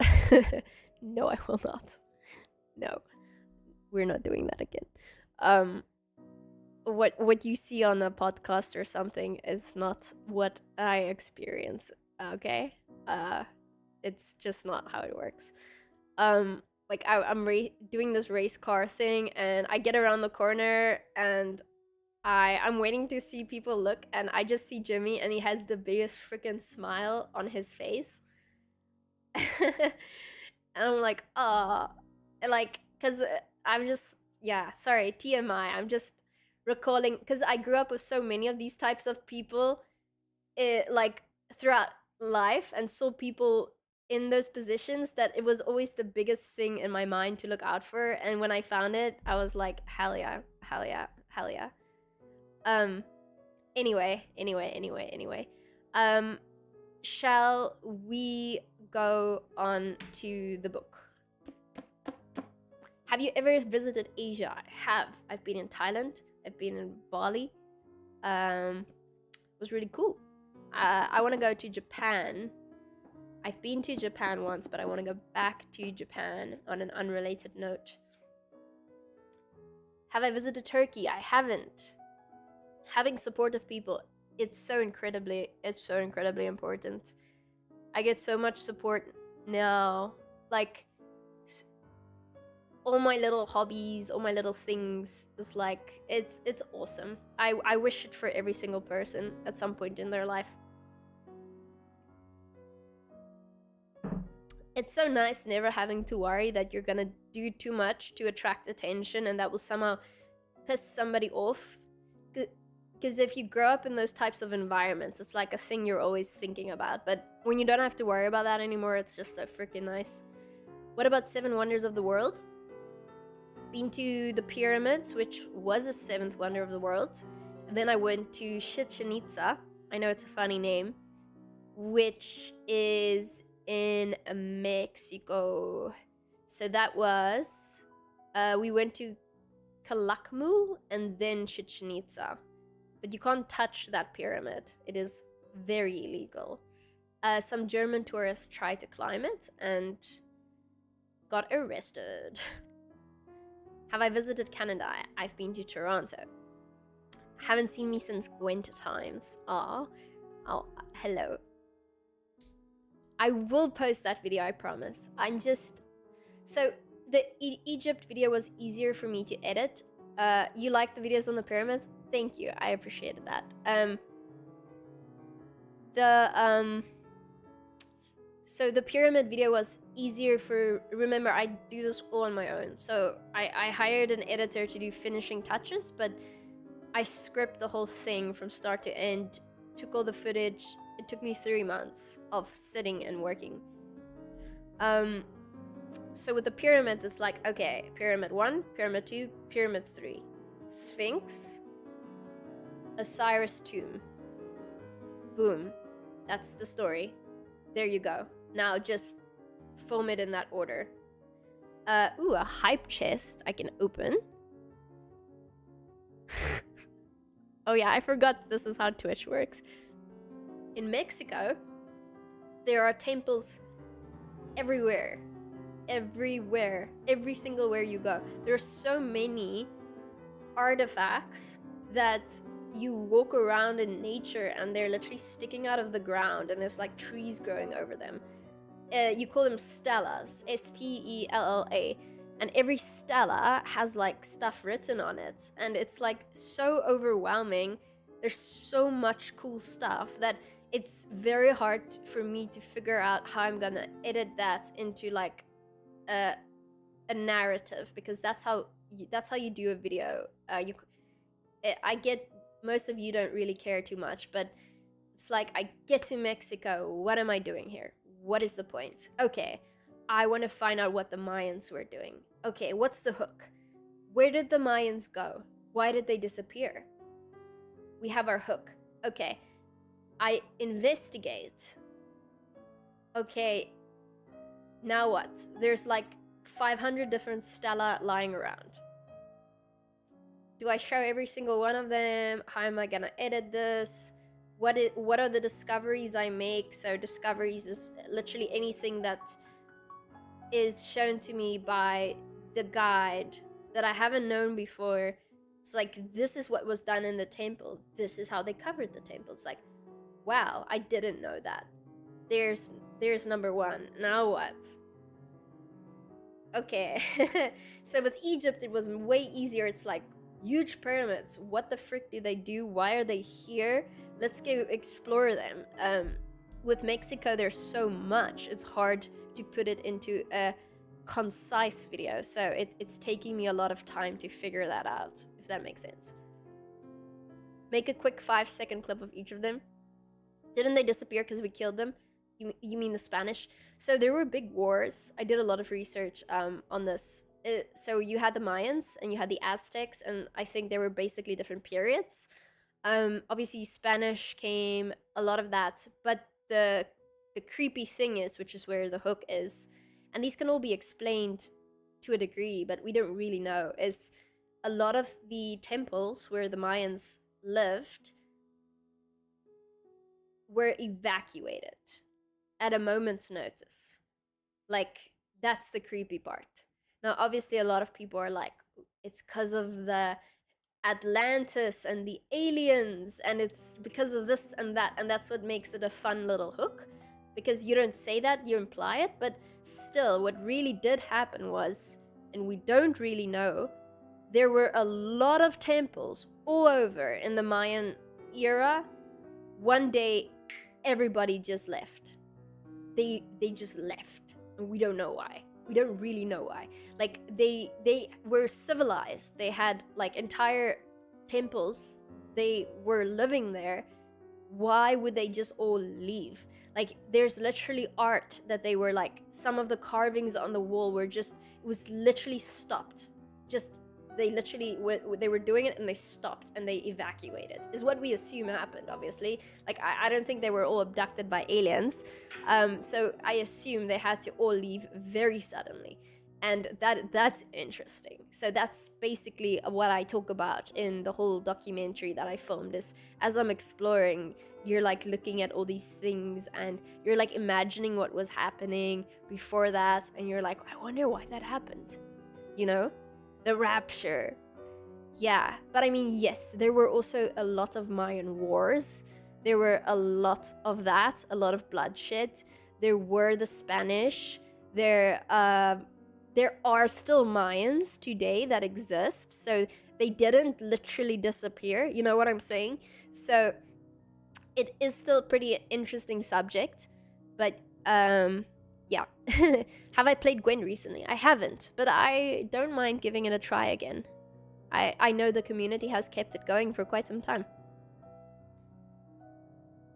No, I will not. No, we're not doing that again. What you see on a podcast or something is not what I experience. Okay, it's just not how it works. Like I'm doing this race car thing, and I get around the corner, and I'm waiting to see people look, and I just see Jimmy, and he has the biggest freaking smile on his face, and I'm like, ah, like, cause I'm just, yeah, sorry, TMI. I'm just recalling because I grew up with so many of these types of people, like throughout life, and saw people in those positions that it was always the biggest thing in my mind to look out for. And when I found it, I was like, hell yeah, hell yeah, hell yeah. Anyway. Shall we go on to the book? Have you ever visited Asia? I have. I've been in Thailand. I've been in Bali. It was really cool. I want to go to Japan. I've been to Japan once, but I want to go back to Japan on an unrelated note. Have I visited Turkey? I haven't. Having supportive people, it's so incredibly important. I get so much support now. Like, all my little hobbies, all my little things, is like, it's awesome. I wish it for every single person at some point in their life. It's so nice never having to worry that you're gonna do too much to attract attention and that will somehow piss somebody off. Because if you grow up in those types of environments, it's like a thing you're always thinking about. But when you don't have to worry about that anymore, it's just so freaking nice. What about 7 Wonders of the World? Been to the pyramids, which was a 7th wonder of the world. And then I went to Chichen Itza. I know it's a funny name, which is in Mexico. So that was, we went to Calakmul and then Chichen Itza. But you can't touch that pyramid. It is very illegal. Some German tourists tried to climb it and got arrested. Have I visited Canada? I've been to Toronto. Haven't seen me since winter times. Oh, hello. I will post that video, I promise. So the Egypt video was easier for me to edit. You like the videos on the pyramids? Thank you, I appreciated that. So the pyramid video was easier for, remember, I do this all on my own. So I hired an editor to do finishing touches, but I script the whole thing from start to end, took all the footage. It took me 3 months of sitting and working. So with the pyramids, it's like, okay, Pyramid 1, Pyramid 2, Pyramid 3. Sphinx, Osiris tomb. Boom. That's the story. There you go. Now just film it in that order. Ooh, a hype chest I can open. Oh yeah, I forgot this is how Twitch works. In Mexico, there are temples everywhere. Everywhere. Every single where you go. There are so many artifacts that you walk around in nature and they're literally sticking out of the ground and there's like trees growing over them. You call them stelas, S-T-E-L-L-A, and every stela has like stuff written on it, and it's like so overwhelming. There's so much cool stuff that it's very hard for me to figure out how I'm gonna edit that into like a narrative, because that's how you do a video. I get most of you don't really care too much, but it's like, I get to Mexico, what am I doing here? What is the point? Okay, I want to find out what the Mayans were doing. Okay, what's the hook? Where did the Mayans go? Why did they disappear? We have our hook. Okay, I investigate. Okay, now what? There's like 500 different stela lying around. Do I show every single one of them? How am I gonna edit this? What are the discoveries I make? So discoveries is literally anything that is shown to me by the guide that I haven't known before. It's like, this is what was done in the temple. This is how they covered the temple. It's like, wow, I didn't know that. There's number one. Now what? Okay. So with Egypt, it was way easier. It's like, huge pyramids. What the frick do they do? Why are they here? Let's go explore them. With Mexico, there's so much. It's hard to put it into a concise video. So it's taking me a lot of time to figure that out, if that makes sense. Make a quick 5-second clip of each of them. Didn't they disappear because we killed them? You mean the Spanish? So there were big wars. I did a lot of research on this. So you had the Mayans and you had the Aztecs, and I think they were basically different periods. Obviously Spanish came, a lot of that, but the creepy thing is, which is where the hook is, and these can all be explained to a degree, but we don't really know, is a lot of the temples where the Mayans lived were evacuated at a moment's notice. Like, that's the creepy part. Now, obviously, a lot of people are like, it's because of the Atlantis and the aliens, and it's because of this and that, and that's what makes it a fun little hook. Because you don't say that, you imply it, but still, what really did happen was, and we don't really know, there were a lot of temples all over in the Mayan era. One day, everybody just left. They just left, and we don't know why. We don't really know why. Like, they were civilized. They had like entire temples. They were living there. Why would they just all leave? Like, there's literally art that they were like, some of the carvings on the wall were just, it was literally stopped. Just, they literally, they were doing it and they stopped and they evacuated, is what we assume happened, obviously. Like, I don't think they were all abducted by aliens. So I assume they had to all leave very suddenly. And that's interesting. So that's basically what I talk about in the whole documentary that I filmed, is as I'm exploring, you're like looking at all these things and you're like imagining what was happening before that, and you're like, I wonder why that happened, you know? The rapture. Yeah, but I mean, yes, there were also a lot of Mayan wars. There were a lot of that, a lot of bloodshed. There were the Spanish. There are still Mayans today that exist, so they didn't literally disappear, you know what I'm saying? So it is still a pretty interesting subject, but yeah. Have I played Gwen recently? I haven't, but I don't mind giving it a try again. I know the community has kept it going for quite some time.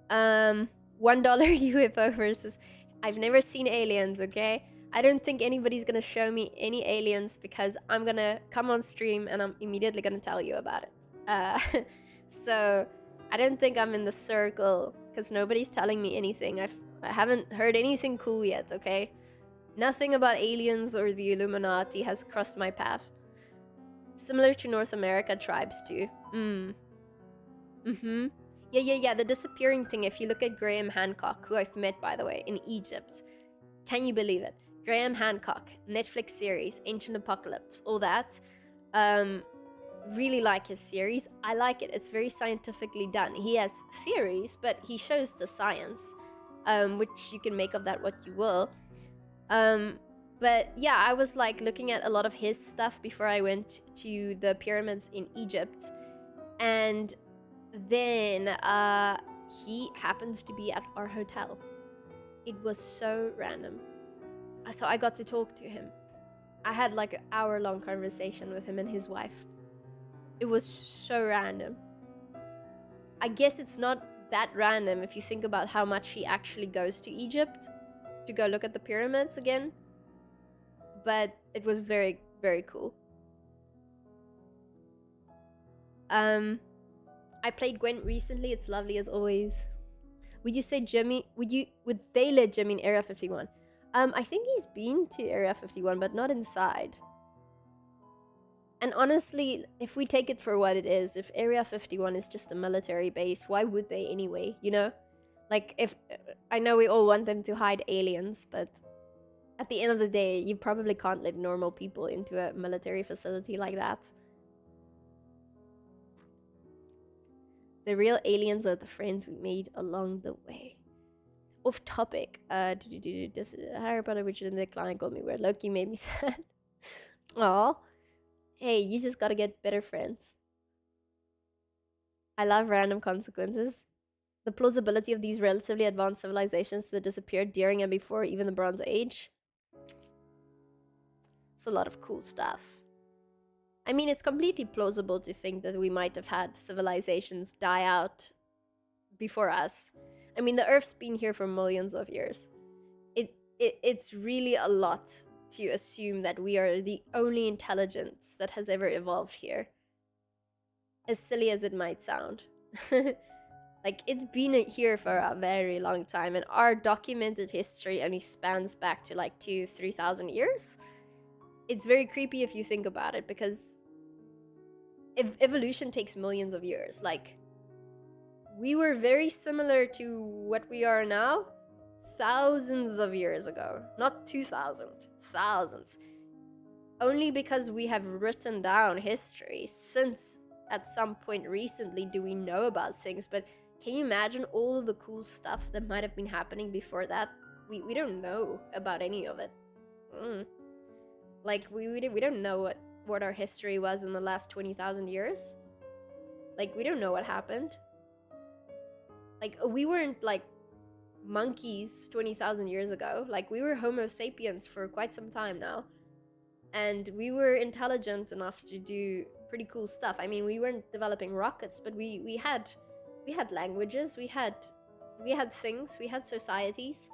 $1 UFO versus... I've never seen aliens, okay? I don't think anybody's gonna show me any aliens, because I'm gonna come on stream and I'm immediately gonna tell you about it. So I don't think I'm in the circle, because nobody's telling me anything. I haven't heard anything cool yet, okay? Nothing about aliens or the Illuminati has crossed my path. Similar to North America tribes too. Yeah, the disappearing thing. If you look at Graham Hancock, who I've met, by the way, in Egypt. Can you believe it? Graham Hancock, Netflix series, Ancient Apocalypse, all that. Really like his series. I like it. It's very scientifically done. He has theories, but he shows the science, which you can make of that what you will. But yeah, I was like looking at a lot of his stuff before I went to the pyramids in Egypt. And then he happens to be at our hotel. It was so random. So I got to talk to him. I had like an hour-long conversation with him and his wife. It was so random. I guess it's not that random if you think about how much he actually goes to Egypt to go look at the pyramids again. But it was very, very cool. I played Gwent recently. It's lovely as always. Would you say Jimmy... Would they let Jimmy in Area 51? I think he's been to Area 51, but not inside. And honestly, if we take it for what it is, if Area 51 is just a military base, why would they anyway, you know? Like, if... I know we all want them to hide aliens, but at the end of the day, you probably can't let normal people into a military facility like that. The real aliens are the friends we made along the way. Off topic. This Harry Potter, which in the client got me weird. Loki made me sad. Aw. Hey, you just gotta get better friends. I love random consequences. The plausibility of these relatively advanced civilizations that disappeared during and before even the Bronze Age. It's a lot of cool stuff. I mean, it's completely plausible to think that we might have had civilizations die out before us. I mean, the Earth's been here for millions of years. It's really a lot to assume that we are the only intelligence that has ever evolved here. As silly as it might sound. Like, it's been here for a very long time, and our documented history only spans back to like 2,000-3,000 years. It's very creepy if you think about it, because if evolution takes millions of years, like, we were very similar to what we are now thousands of years ago. Not 2,000, thousands. Only because we have written down history since at some point recently do we know about things. But can you imagine all of the cool stuff that might have been happening before that? We don't know about any of it. Like, we don't know what our history was in the last 20,000 years. Like, we don't know what happened. Like, we weren't, like, monkeys 20,000 years ago. Like, we were Homo sapiens for quite some time now. And we were intelligent enough to do pretty cool stuff. I mean, we weren't developing rockets, but we had languages, we had things, we had societies.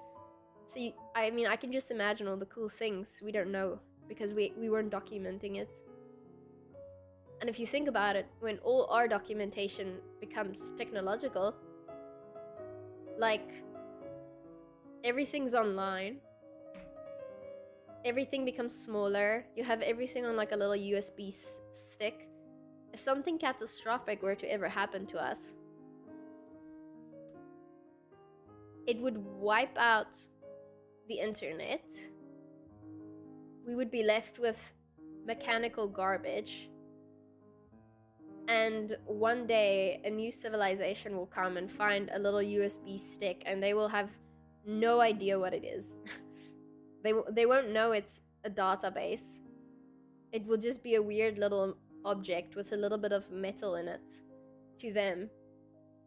So I mean, I can just imagine all the cool things we don't know because we weren't documenting it. And if you think about it, when all our documentation becomes technological, like, everything's online, everything becomes smaller, you have everything on like a little USB stick. If something catastrophic were to ever happen to us, it would wipe out the internet. We would be left with mechanical garbage. And one day, a new civilization will come and find a little USB stick, and they will have no idea what it is. They won't know it's a database. It will just be a weird little object with a little bit of metal in it to them.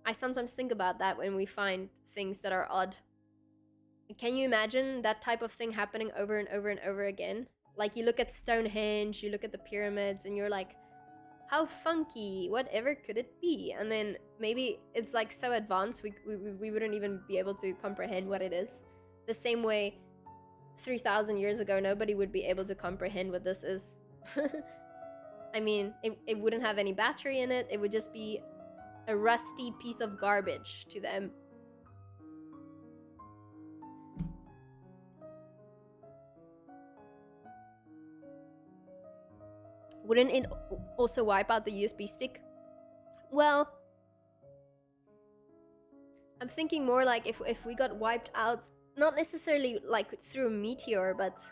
I sometimes think about that when we find things that are odd. Can you imagine that type of thing happening over and over and over again? Like, you look at Stonehenge, you look at the pyramids, and you're like, how funky, whatever could it be? And then maybe it's like so advanced we wouldn't even be able to comprehend what it is. The same way 3,000 years ago nobody would be able to comprehend what this is. I mean, it wouldn't have any battery in it. It would just be a rusty piece of garbage to them. Wouldn't it also wipe out the USB stick? Well, I'm thinking more like if we got wiped out, not necessarily like through a meteor, but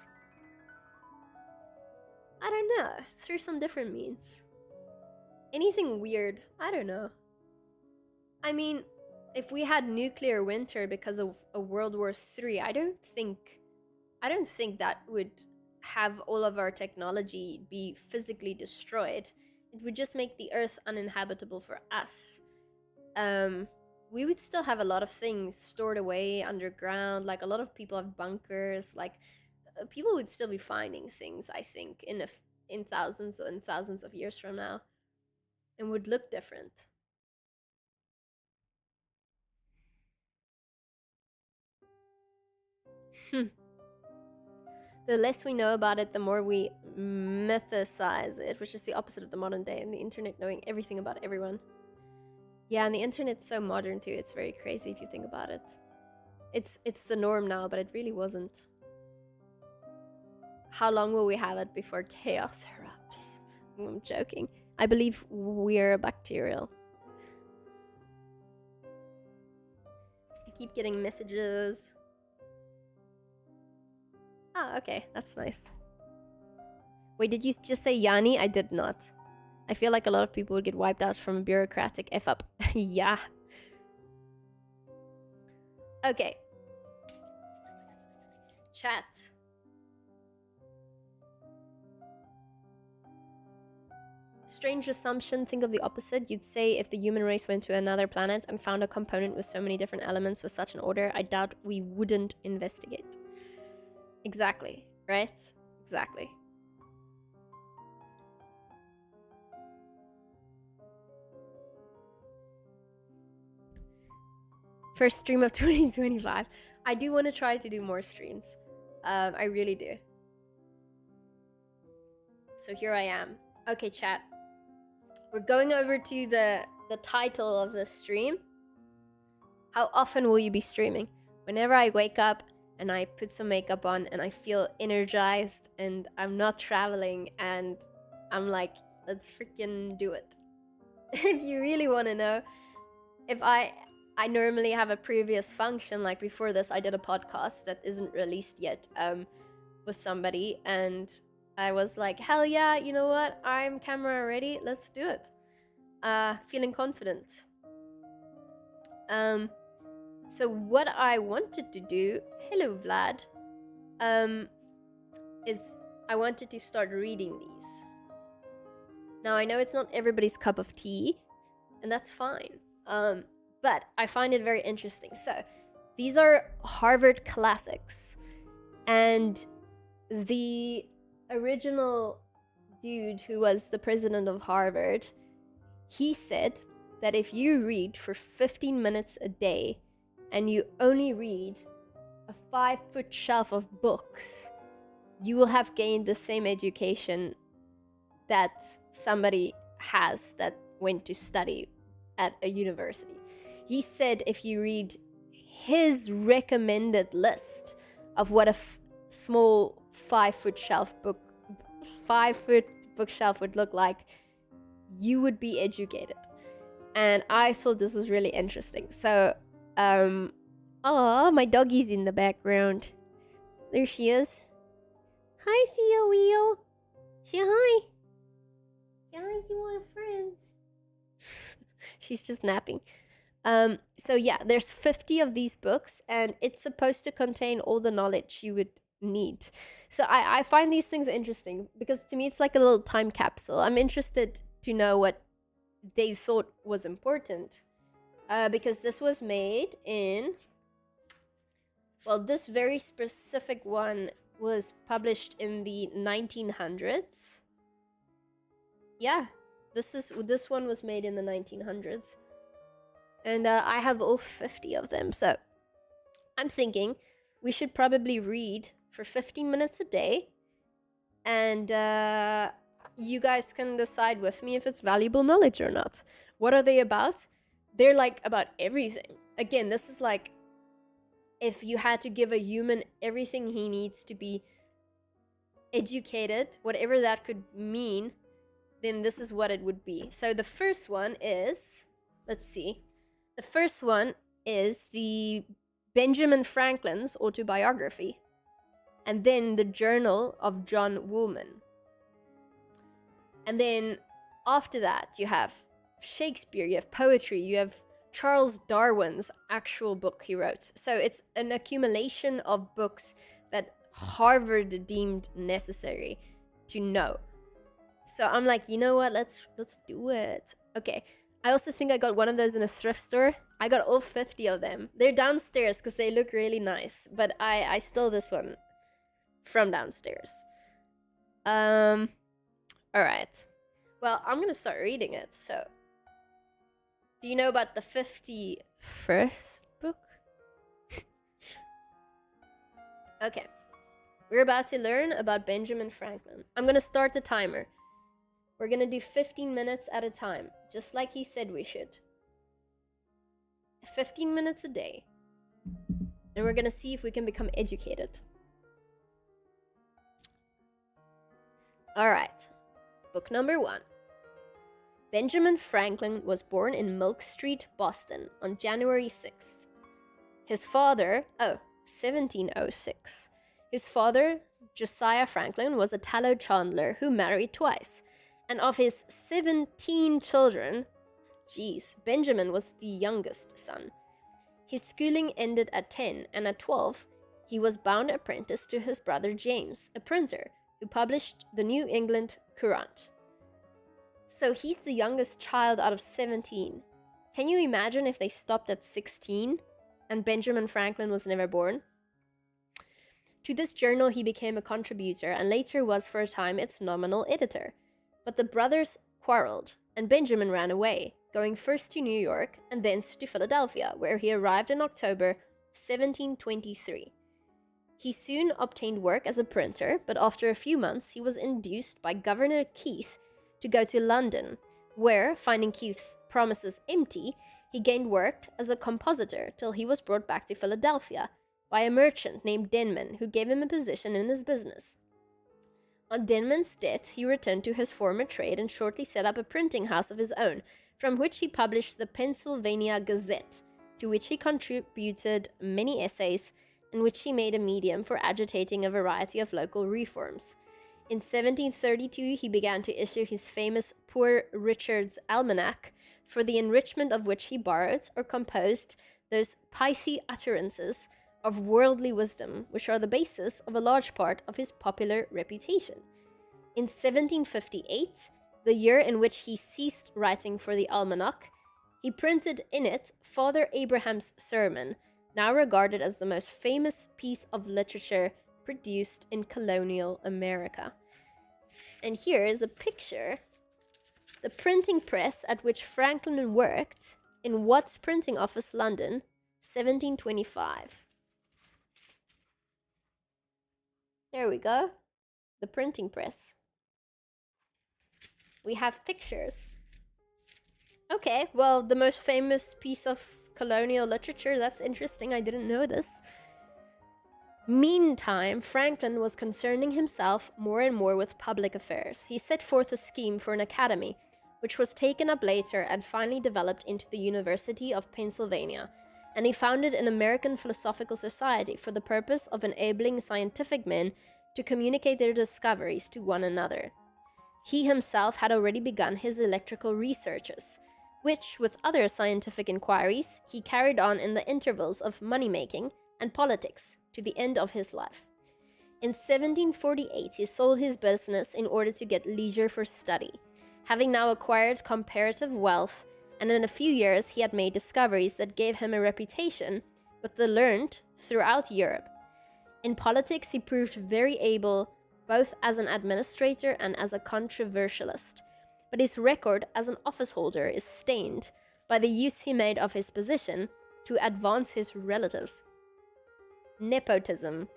I don't know, through some different means. Anything weird, I don't know. I mean, if we had nuclear winter because of a World War III, I don't think that would have all of our technology be physically destroyed. It would just make the Earth uninhabitable for us. We would still have a lot of things stored away underground. Like, a lot of people have bunkers. Like, people would still be finding things, I think, in thousands and thousands of years from now, and would look different. The less we know about it, the more we mythicize it, which is the opposite of the modern day and the internet knowing everything about everyone. Yeah, and the internet's so modern too. It's very crazy if you think about it. It's the norm now, but it really wasn't. How long will we have it before chaos erupts? I'm joking. I believe we're bacterial. I keep getting messages. Ah, okay, that's nice. Wait, did you just say Yanni? I did not. I feel like a lot of people would get wiped out from a bureaucratic F-up. Yeah. Okay. Chat. Strange assumption, think of the opposite. You'd say if the human race went to another planet and found a component with so many different elements with such an order, I doubt we wouldn't investigate. Exactly, right? Exactly. First stream of 2025. I do want to try to do more streams. I really do. So here I am. Okay, chat. We're going over to the title of the stream. How often will you be streaming? Whenever I wake up and I put some makeup on and I feel energized and I'm not traveling and I'm like, let's freaking do it. If you really want to know, if I normally have a previous function, like before this I did a podcast that isn't released yet with somebody, and I was like, hell yeah, you know what, I'm camera ready, let's do it. Feeling confident. So what I wanted to do, hello Vlad, is I wanted to start reading these. Now I know it's not everybody's cup of tea, and that's fine. But I find it very interesting. So these are Harvard classics, and the original dude who was the president of Harvard, he said that if you read for 15 minutes a day and you only read a 5-foot shelf of books, you will have gained the same education that somebody has that went to study at a university. He said if you read his recommended list of what a small 5-foot bookshelf would look like, you would be educated. And I thought this was really interesting. So, my doggy's in the background. There she is. Hi, Theo Wheel. Say hi. Say hi to my friends. She's just napping. So yeah, there's 50 of these books, and it's supposed to contain all the knowledge you would need. So I find these things interesting because to me it's like a little time capsule. I'm interested to know what they thought was important, because this was made in, well, this very specific one was published in the 1900s. Yeah, this one was made in the 1900s, and I have all 50 of them. So I'm thinking we should probably read for 15 minutes a day, and you guys can decide with me if it's valuable knowledge or not. What are they about? They're like about everything. Again, this is like if you had to give a human everything he needs to be educated, whatever that could mean, then this is what it would be. So the first one is, let's see, the first one is the Benjamin Franklin's autobiography, and then the Journal of John Woolman. And then after that, you have Shakespeare, you have poetry, you have Charles Darwin's actual book he wrote. So it's an accumulation of books that Harvard deemed necessary to know. So I'm like, you know what? Let's do it. Okay. I also think I got one of those in a thrift store. I got all 50 of them. They're downstairs because they look really nice. But I stole this one from downstairs. Alright. Well, I'm gonna start reading it, so. Do you know about the 51st book? Okay. We're about to learn about Benjamin Franklin. I'm gonna start the timer. We're gonna do 15 minutes at a time, just like he said we should. 15 minutes a day. And we're gonna see if we can become educated. Alright. Book number 1. Benjamin Franklin was born in Milk Street, Boston on January 6th. His father, 1706. His father, Josiah Franklin, was a tallow chandler who married twice. And of his 17 children, Benjamin was the youngest son. His schooling ended at 10, and at 12, he was bound apprentice to his brother James, a printer, who published the New England Courant. So he's the youngest child out of 17. Can you imagine if they stopped at 16 and Benjamin Franklin was never born? To this journal he became a contributor and later was for a time its nominal editor. But the brothers quarreled and Benjamin ran away, going first to New York and thence to Philadelphia, where he arrived in October 1723. He soon obtained work as a printer, but after a few months he was induced by Governor Keith to go to London, where, finding Keith's promises empty, he gained work as a compositor till he was brought back to Philadelphia by a merchant named Denman, who gave him a position in his business. On Denman's death, he returned to his former trade and shortly set up a printing house of his own, from which he published the Pennsylvania Gazette, to which he contributed many essays, in which he made a medium for agitating a variety of local reforms. In 1732, he began to issue his famous Poor Richard's Almanac, for the enrichment of which he borrowed or composed those pithy utterances of worldly wisdom, which are the basis of a large part of his popular reputation. In 1758, the year in which he ceased writing for the Almanac, he printed in it Father Abraham's sermon, now regarded as the most famous piece of literature produced in colonial America. And here is a picture. The printing press at which Franklin worked in Watt's Printing Office, London, 1725. There we go. The printing press. We have pictures. Okay, well, the most famous piece of colonial literature, that's interesting. I didn't know this. Meantime, Franklin was concerning himself more and more with public affairs. He set forth a scheme for an academy, which was taken up later and finally developed into the University of Pennsylvania, and he founded an American Philosophical Society for the purpose of enabling scientific men to communicate their discoveries to one another. He himself had already begun his electrical researches, which, with other scientific inquiries, he carried on in the intervals of money-making and politics to the end of his life. In 1748, he sold his business in order to get leisure for study, having now acquired comparative wealth, and in a few years he had made discoveries that gave him a reputation with the learned throughout Europe. In politics, he proved very able both as an administrator and as a controversialist, but his record as an office holder is stained by the use he made of his position to advance his relatives. Nepotism.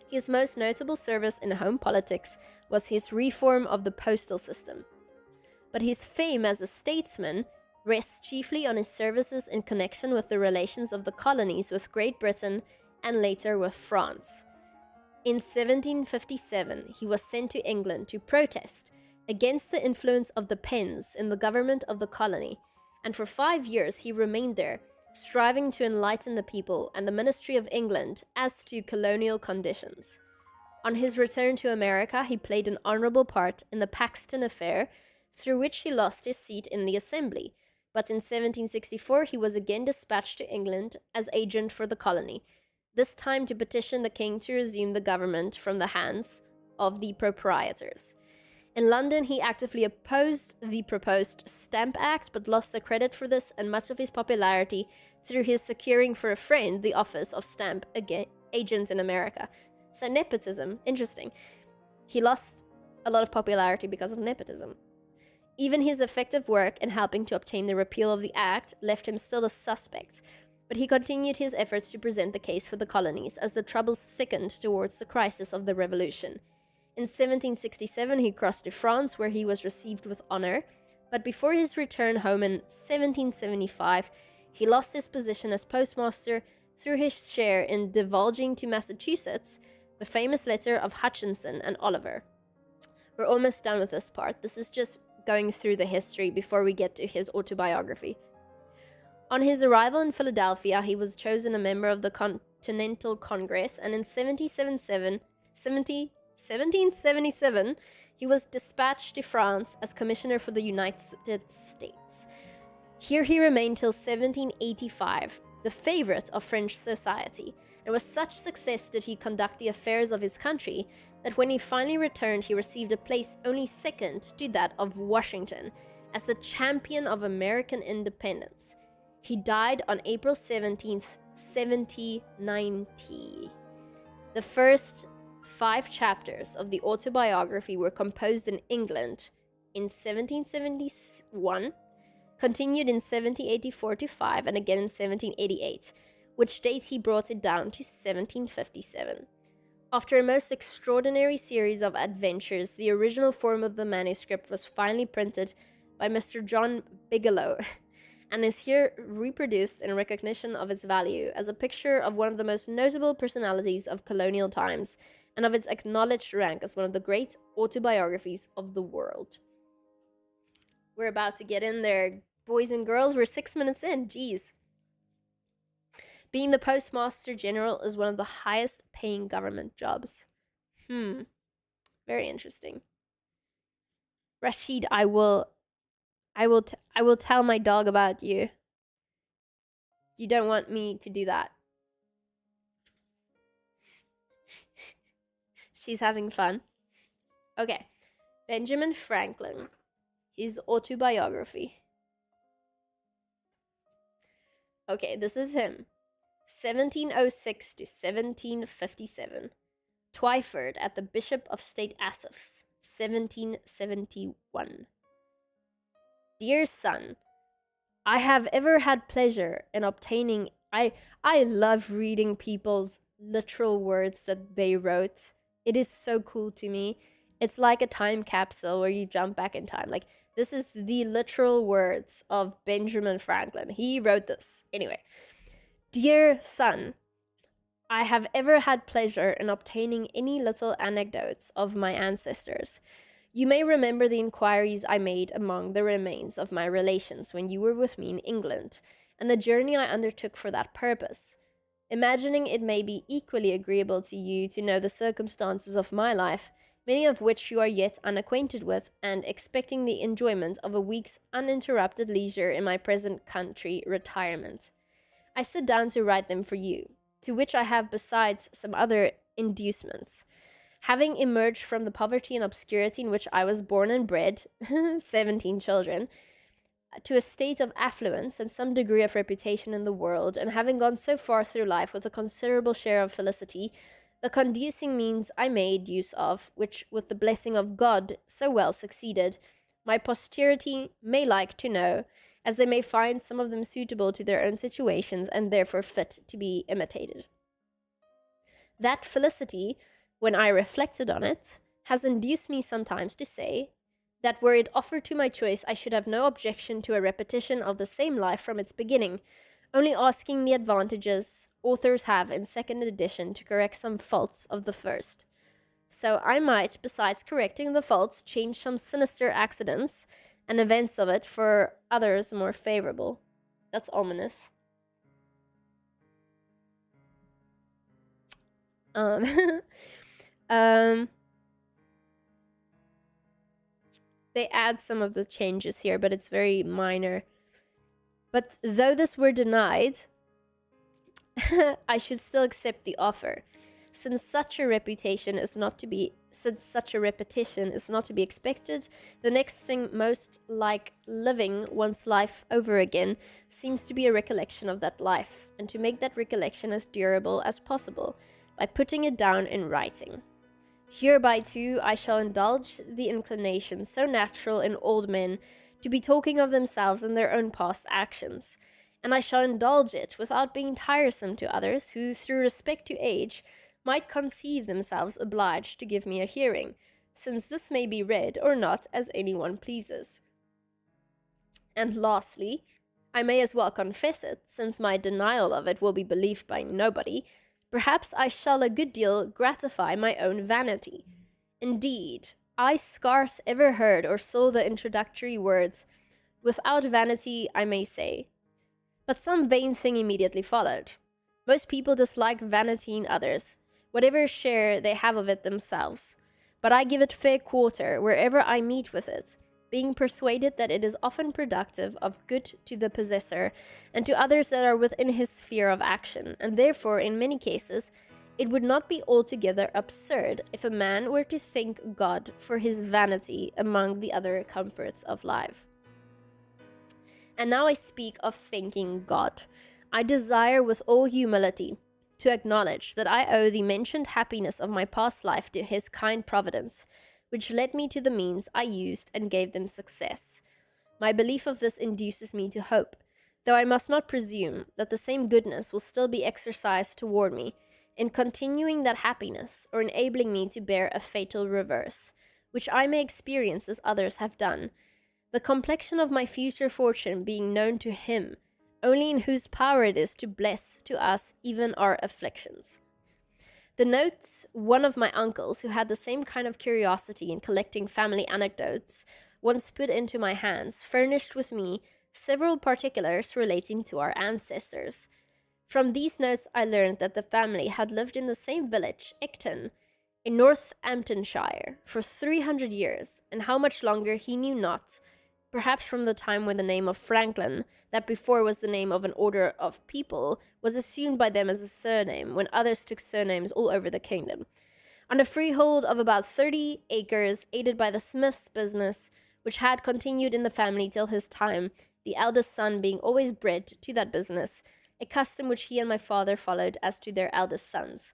His most notable service in home politics was his reform of the postal system. But his fame as a statesman rests chiefly on his services in connection with the relations of the colonies with Great Britain and later with France. In 1757, he was sent to England to protest against the influence of the Penns in the government of the colony, and for 5 years he remained there, striving to enlighten the people and the Ministry of England as to colonial conditions. On his return to America, he played an honorable part in the Paxton Affair, through which he lost his seat in the Assembly, but in 1764 he was again dispatched to England as agent for the colony, this time to petition the king to resume the government from the hands of the proprietors. In London, he actively opposed the proposed Stamp Act, but lost the credit for this and much of his popularity through his securing for a friend the office of stamp agent in America. So nepotism, interesting. He lost a lot of popularity because of nepotism. Even his effective work in helping to obtain the repeal of the act left him still a suspect, but he continued his efforts to present the case for the colonies as the troubles thickened towards the crisis of the Revolution. In 1767, he crossed to France, where he was received with honor, but before his return home in 1775, he lost his position as postmaster through his share in divulging to Massachusetts the famous letter of Hutchinson and Oliver. We're almost done with this part. This is just going through the history before we get to his autobiography. On his arrival in Philadelphia, he was chosen a member of the Continental Congress, and in 1777, he was dispatched to France as commissioner for the United States. Here he remained till 1785, the favorite of French society, and with such success did he conduct the affairs of his country that when he finally returned, he received a place only second to that of Washington as the champion of American independence. He died on April 17th, 1790. The first 5 chapters of the autobiography were composed in England in 1771, continued in 1784-5, and again in 1788, which date he brought it down to 1757. After a most extraordinary series of adventures, the original form of the manuscript was finally printed by Mr. John Bigelow, and is here reproduced in recognition of its value as a picture of one of the most notable personalities of colonial times, and of its acknowledged rank as one of the great autobiographies of the world. We're about to get in there, boys and girls. We're 6 minutes in. Jeez. Being the Postmaster General is one of the highest paying government jobs. Very interesting. Rashid, I will tell my dog about you. You don't want me to do that. She's having fun. Okay. Benjamin Franklin. His autobiography. Okay, this is him. 1706 to 1757. Twyford at the Bishop of State Asaph's. 1771. Dear son, I have ever had pleasure in obtaining. I love reading people's literal words that they wrote. It is so cool to me. It's like a time capsule where you jump back in time. Like, this is the literal words of Benjamin Franklin. He wrote this. Anyway, dear son, I have ever had pleasure in obtaining any little anecdotes of my ancestors. You may remember the inquiries I made among the remains of my relations when you were with me in England, and the journey I undertook for that purpose. Imagining it may be equally agreeable to you to know the circumstances of my life, many of which you are yet unacquainted with, and expecting the enjoyment of a week's uninterrupted leisure in my present country retirement, I sit down to write them for you, to which I have besides some other inducements. Having emerged from the poverty and obscurity in which I was born and bred, 17 children, to a state of affluence and some degree of reputation in the world, and having gone so far through life with a considerable share of felicity, the conducing means I made use of, which with the blessing of God so well succeeded, my posterity may like to know, as they may find some of them suitable to their own situations and therefore fit to be imitated. That felicity, when I reflected on it, has induced me sometimes to say that were it offered to my choice, I should have no objection to a repetition of the same life from its beginning, only asking the advantages authors have in second edition to correct some faults of the first. So I might, besides correcting the faults, change some sinister accidents and events of it for others more favorable. That's ominous. They add some of the changes here, but it's very minor. But though this were denied, I should still accept the offer, since such a repetition is not to be expected. The next thing most like living one's life over again seems to be a recollection of that life, and to make that recollection as durable as possible by putting it down in writing. Hereby too I shall indulge the inclination so natural in old men to be talking of themselves and their own past actions, and I shall indulge it without being tiresome to others who, through respect to age, might conceive themselves obliged to give me a hearing, since this may be read or not as anyone pleases. And lastly, I may as well confess it, since my denial of it will be believed by nobody, perhaps I shall a good deal gratify my own vanity. Indeed, I scarce ever heard or saw the introductory words, without vanity, I may say. But some vain thing immediately followed. Most people dislike vanity in others, whatever share they have of it themselves. But I give it fair quarter wherever I meet with it, being persuaded that it is often productive of good to the possessor and to others that are within his sphere of action, and therefore, in many cases, it would not be altogether absurd if a man were to thank God for his vanity among the other comforts of life. And now I speak of thanking God. I desire with all humility to acknowledge that I owe the mentioned happiness of my past life to his kind providence, which led me to the means I used and gave them success. My belief of this induces me to hope, though I must not presume, that the same goodness will still be exercised toward me in continuing that happiness, or enabling me to bear a fatal reverse, which I may experience as others have done, the complexion of my future fortune being known to him, only in whose power it is to bless to us even our afflictions. The notes one of my uncles, who had the same kind of curiosity in collecting family anecdotes, once put into my hands furnished with me several particulars relating to our ancestors. From these notes I learned that the family had lived in the same village, Icton, in Northamptonshire, for 300 years, and how much longer he knew not, perhaps from the time when the name of Franklin, that before was the name of an order of people, was assumed by them as a surname, when others took surnames all over the kingdom. On a freehold of about 30 acres, aided by the smith's business, which had continued in the family till his time, the eldest son being always bred to that business, a custom which he and my father followed as to their eldest sons.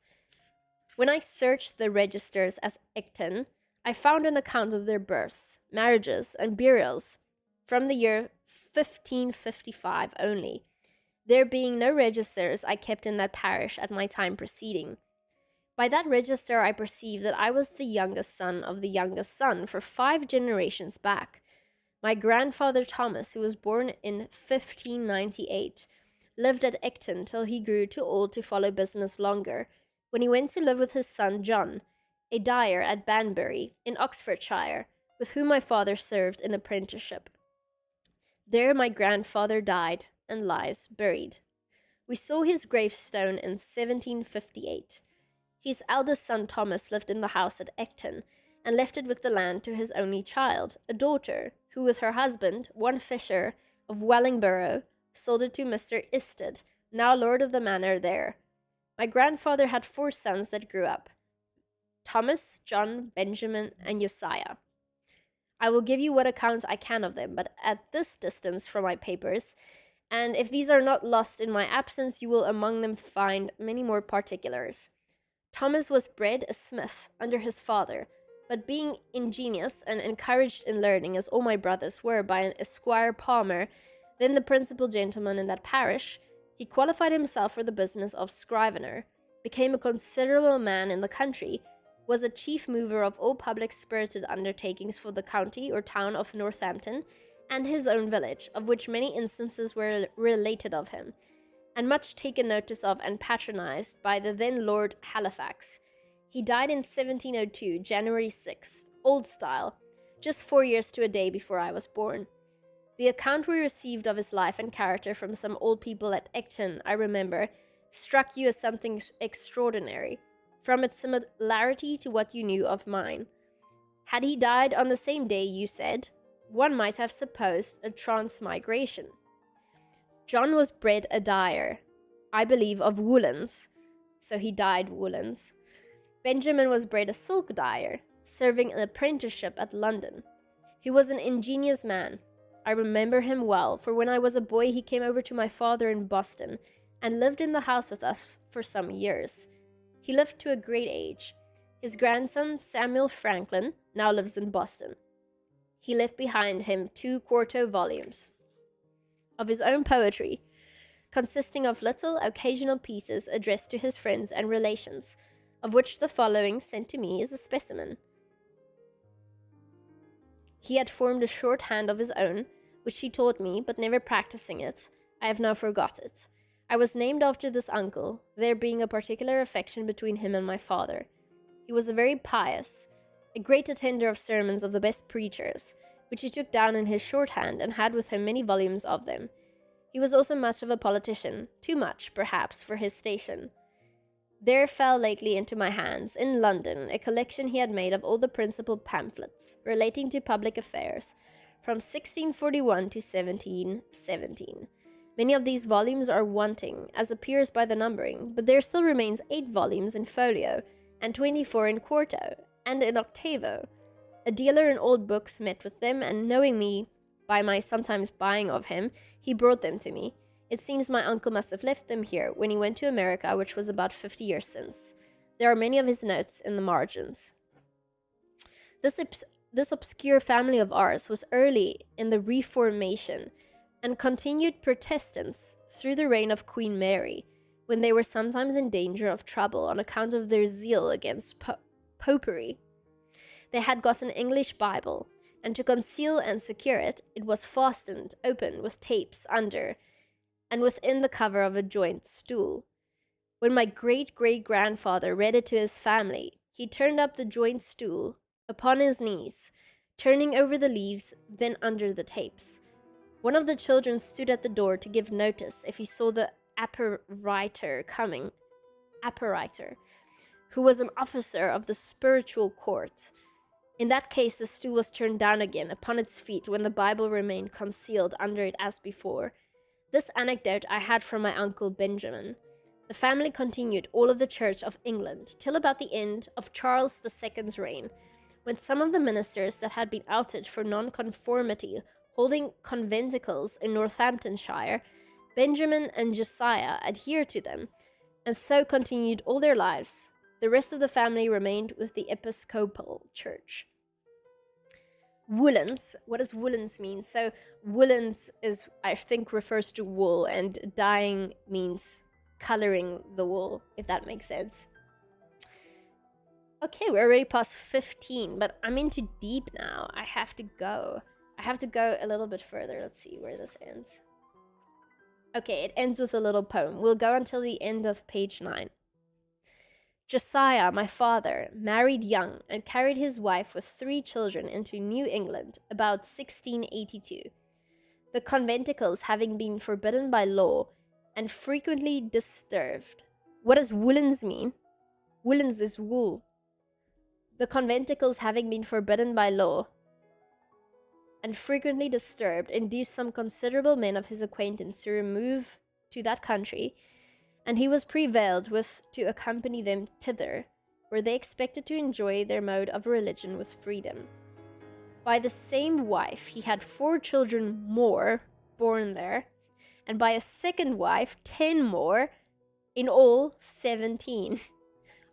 When I searched the registers as Icton, I found an account of their births, marriages, and burials from the year 1555 only, there being no registers I kept in that parish at my time preceding. By that register I perceived that I was the youngest son of the youngest son for 5 generations back. My grandfather Thomas, who was born in 1598, lived at Icton till he grew too old to follow business longer, when he went to live with his son John, a dyer at Banbury, in Oxfordshire, with whom my father served in apprenticeship. There my grandfather died and lies buried. We saw his gravestone in 1758. His eldest son Thomas lived in the house at Icton, and left it with the land to his only child, a daughter, who with her husband, one Fisher, of Wellingborough, sold it to Mr. Isted, now lord of the manor there. My grandfather had 4 sons that grew up, Thomas, John, Benjamin, and Josiah. I will give you what account I can of them, but at this distance from my papers, and if these are not lost in my absence, you will among them find many more particulars. Thomas was bred a smith under his father, but being ingenious and encouraged in learning, as all my brothers were, by an Esquire Palmer, then the principal gentleman in that parish, he qualified himself for the business of scrivener, became a considerable man in the country, was a chief mover of all public spirited undertakings for the county or town of Northampton, and his own village, of which many instances were related of him, and much taken notice of and patronized by the then Lord Halifax. He died in 1702, January 6th, old style, just 4 years to a day before I was born. The account we received of his life and character from some old people at Icton, I remember, struck you as something extraordinary, from its similarity to what you knew of mine. Had he died on the same day, you said, one might have supposed a transmigration. John was bred a dyer, I believe of woolens, so he dyed woolens. Benjamin was bred a silk dyer, serving an apprenticeship at London. He was an ingenious man. I remember him well, for when I was a boy he came over to my father in Boston, and lived in the house with us for some years. He lived to a great age. His grandson, Samuel Franklin, now lives in Boston. He left behind him 2 quarto volumes of his own poetry, consisting of little occasional pieces addressed to his friends and relations, of which the following, sent to me, is a specimen. He had formed a shorthand of his own, which he taught me, but never practicing it, I have now forgot it. I was named after this uncle, there being a particular affection between him and my father. He was a very pious, a great attender of sermons of the best preachers, which he took down in his shorthand, and had with him many volumes of them. He was also much of a politician, too much, perhaps, for his station. There fell lately into my hands, in London, a collection he had made of all the principal pamphlets relating to public affairs, from 1641 to 1717. Many of these volumes are wanting, as appears by the numbering, but there still remains 8 volumes in folio, and 24 in quarto, and in octavo. A dealer in old books met with them, and knowing me by my sometimes buying of him, he brought them to me. It seems my uncle must have left them here when he went to America, which was about 50 years since. There are many of his notes in the margins. This obscure family of ours was early in the Reformation, and continued Protestants through the reign of Queen Mary, when they were sometimes in danger of trouble on account of their zeal against popery. They had got an English Bible, and to conceal and secure it, it was fastened open with tapes under, and within the cover of a joint stool. When my great-great-grandfather read it to his family, he turned up the joint stool upon his knees, turning over the leaves, then under the tapes. One of the children stood at the door to give notice if he saw the apparitor coming. Apparitor, who was an officer of the spiritual court. In that case, the stool was turned down again upon its feet when the Bible remained concealed under it as before. This anecdote I had from my uncle Benjamin. The family continued all of the Church of England till about the end of Charles II's reign, when some of the ministers that had been outed for nonconformity holding conventicles in Northamptonshire, Benjamin and Josiah adhered to them, and so continued all their lives. The rest of the family remained with the Episcopal Church. Woolens. What does woolens mean? So woolens is, I think, refers to wool, and dyeing means coloring the wool, if that makes sense. Okay, we're already past 15, but I'm into deep now. I have to go a little bit further. Let's see where this ends. Okay, it ends with a little poem. We'll go until the end of page 9. Josiah, my father, married young and carried his wife with 3 children into New England about 1682. The conventicles having been forbidden by law and frequently disturbed. What does woolens mean? Woolens is wool. The conventicles having been forbidden by law and frequently disturbed induced some considerable men of his acquaintance to remove to that country, and he was prevailed with to accompany them thither, where they expected to enjoy their mode of religion with freedom. By the same wife he had 4 children more born there, and by a second wife 10 more, in all 17,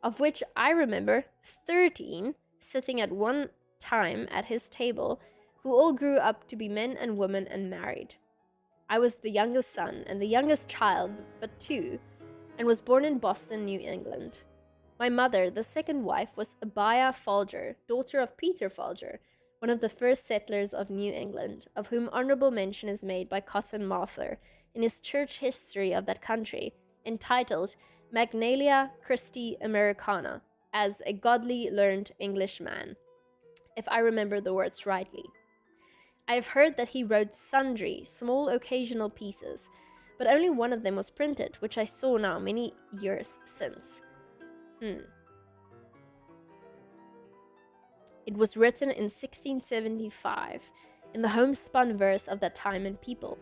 of which I remember 13 sitting at one time at his table, who all grew up to be men and women and married. I was the youngest son and the youngest child but 2, and was born in Boston, New England. My mother, the second wife, was Abiah Folger, daughter of Peter Folger, one of the first settlers of New England, of whom honorable mention is made by Cotton Mather in his church history of that country, entitled Magnalia Christi Americana, as a godly, learned English man, if I remember the words rightly. I have heard that he wrote sundry small occasional pieces, but only one of them was printed, which I saw now many years since. It was written in 1675, in the homespun verse of that time and people,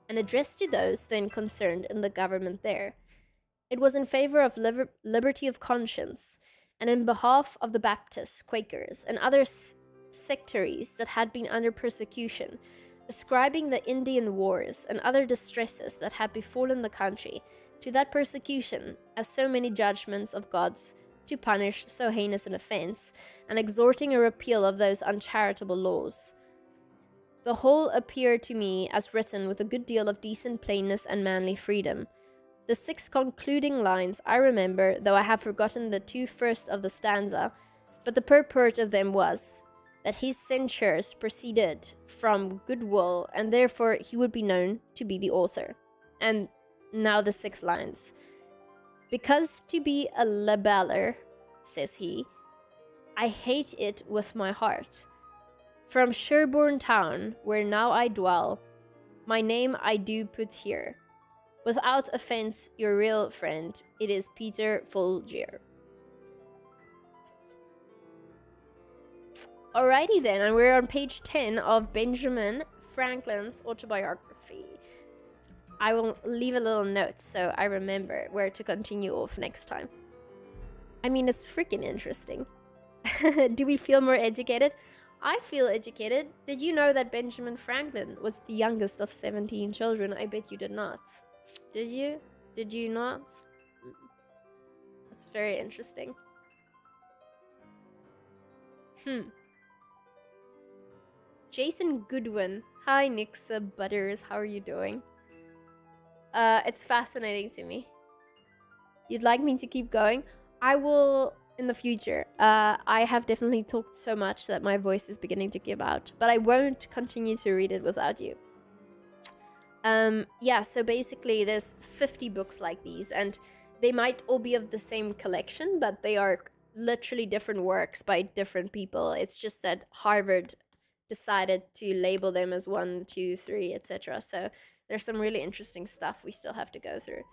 and addressed to those then concerned in the government there. It was in favor of liberty of conscience, and in behalf of the Baptists, Quakers, and other sectaries that had been under persecution, ascribing the Indian wars and other distresses that had befallen the country to that persecution as so many judgments of gods to punish so heinous an offense, and exhorting a repeal of those uncharitable laws. The whole appeared to me as written with a good deal of decent plainness and manly freedom. The 6 concluding lines I remember, though I have forgotten the 2 first of the stanza, but the purport of them was that his censures proceeded from goodwill, and therefore he would be known to be the author. And now the 6 lines. Because to be a libeller, says he, I hate it with my heart. From Sherborne town, where now I dwell, my name I do put here. Without offense, your real friend, it is Peter Folger. Alrighty then, and we're on page 10 of Benjamin Franklin's autobiography. I will leave a little note so I remember where to continue off next time. I mean, it's freaking interesting. Do we feel more educated? I feel educated. Did you know that Benjamin Franklin was the youngest of 17 children? I bet you did not. Did you? Did you not? That's very interesting. Jason Goodwin. Hi, Nixa Butters. How are you doing? It's fascinating to me. You'd like me to keep going? I will in the future. I have definitely talked so much that my voice is beginning to give out, but I won't continue to read it without you. Yeah, so basically there's 50 books like these, and they might all be of the same collection, but they are literally different works by different people. It's just that Harvard decided to label them as 1, 2, 3, etc. So there's some really interesting stuff we still have to go through.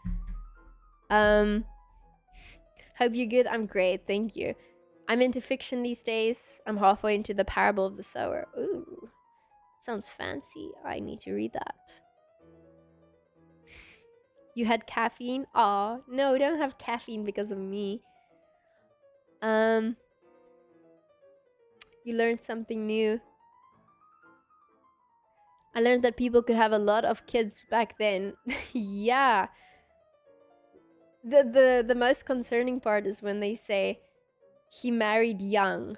Hope you're good. I'm great, thank you. I'm into fiction these days. I'm halfway into The Parable of the Sower. Ooh, sounds fancy. I need to read that. You had caffeine? Aw, no, don't have caffeine because of me. You learned something new. I learned that people could have a lot of kids back then. Yeah. The most concerning part is when they say he married young.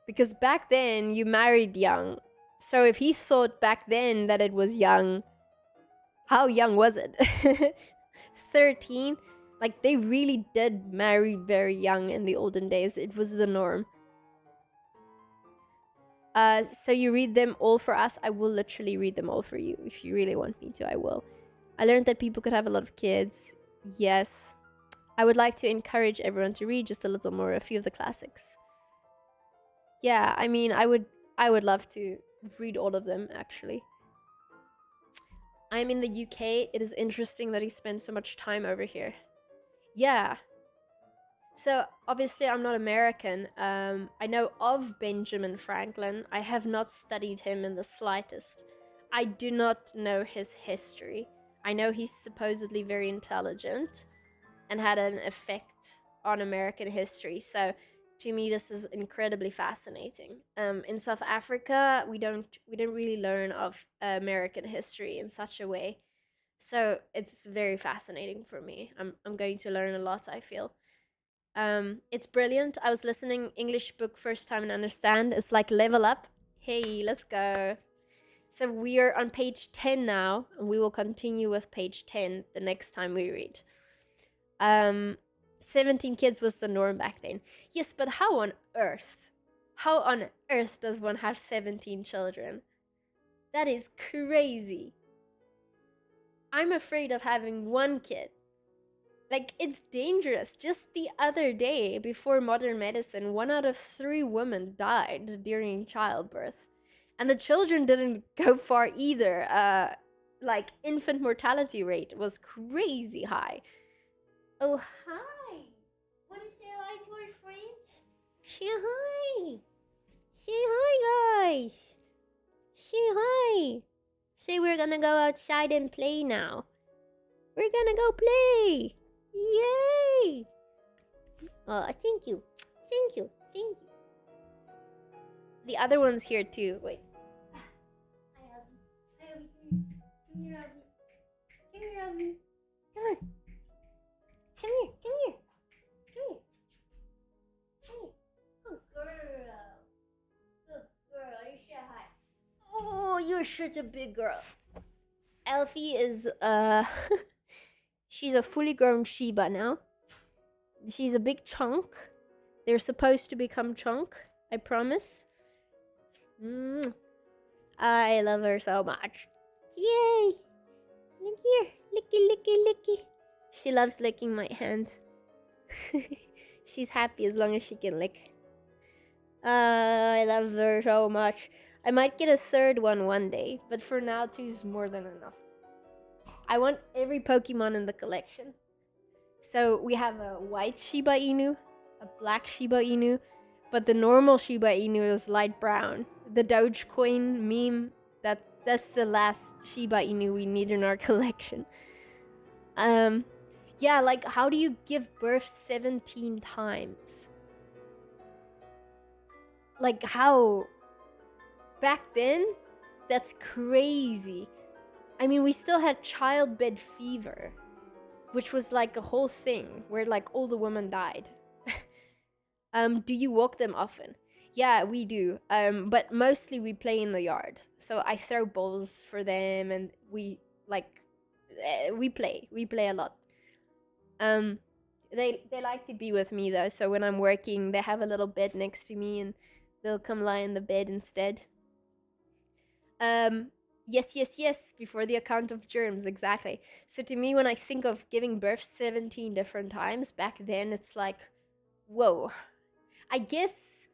Because back then you married young. So if he thought back then that it was young, how young was it? 13? Like, they really did marry very young in the olden days. It was the norm. So you read them all for us? I will literally read them all for you. If you really want me to, I will. I learned that people could have a lot of kids. Yes. I would like to encourage everyone to read just a little more, a few of the classics. Yeah, I mean, I would love to read all of them, actually. I'm in the UK. It is interesting that he spent so much time over here. Yeah. So, obviously, I'm not American. I know of Benjamin Franklin. I have not studied him in the slightest. I do not know his history. I know he's supposedly very intelligent and had an effect on American history. So, to me, this is incredibly fascinating. In South Africa, we don't really learn of American history in such a way. So it's very fascinating for me. I'm going to learn a lot, I feel. It's brilliant. I was listening English book first time and understand. It's like level up. Hey, let's go. So we are on page 10 now, and we will continue with page 10 the next time we read. 17 kids was the norm back then. Yes, but how on earth? How on earth does one have 17 children? That is crazy. I'm afraid of having one kid. Like, it's dangerous. Just the other day, before modern medicine, 1 out of 3 women died during childbirth. And the children didn't go far either. Like, infant mortality rate was crazy high. Oh, hi. Want to say hi to our friends? Say hi. Say hi, guys. Say hi. Say we're gonna go outside and play now. We're gonna go play. Yay! Oh, thank you. Thank you. Thank you. The other one's here too. Wait. I love you. I love you. Come here, love you. Come here, love you. Come on. Come here. Come here. Come here. Come here. Good girl. Good girl. You say hi. Oh, you're such a big girl. Elfie is she's a fully grown Shiba now. She's a big chunk. They're supposed to become chunk, I promise. I love her so much. Yay! Look here. Licky, licky, licky. She loves licking my hand. She's happy as long as she can lick. I love her so much. I might get a third one day, but for now, 2 is more than enough. I want every Pokemon in the collection. So we have a white Shiba Inu, a black Shiba Inu, but the normal Shiba Inu is light brown. The Dogecoin meme, that's the last Shiba Inu we need in our collection. Yeah, like, how do you give birth 17 times? Like, how? Back then? That's crazy. I mean, we still had childbed fever, which was like a whole thing where like all the women died. Do you walk them often? Yeah, we do. But mostly we play in the yard. So I throw balls for them and we play. We play a lot. They like to be with me though. So when I'm working, they have a little bed next to me and they'll come lie in the bed instead. Yes, before the account of germs, exactly. So to me, when I think of giving birth 17 different times, back then it's like, whoa. I guess,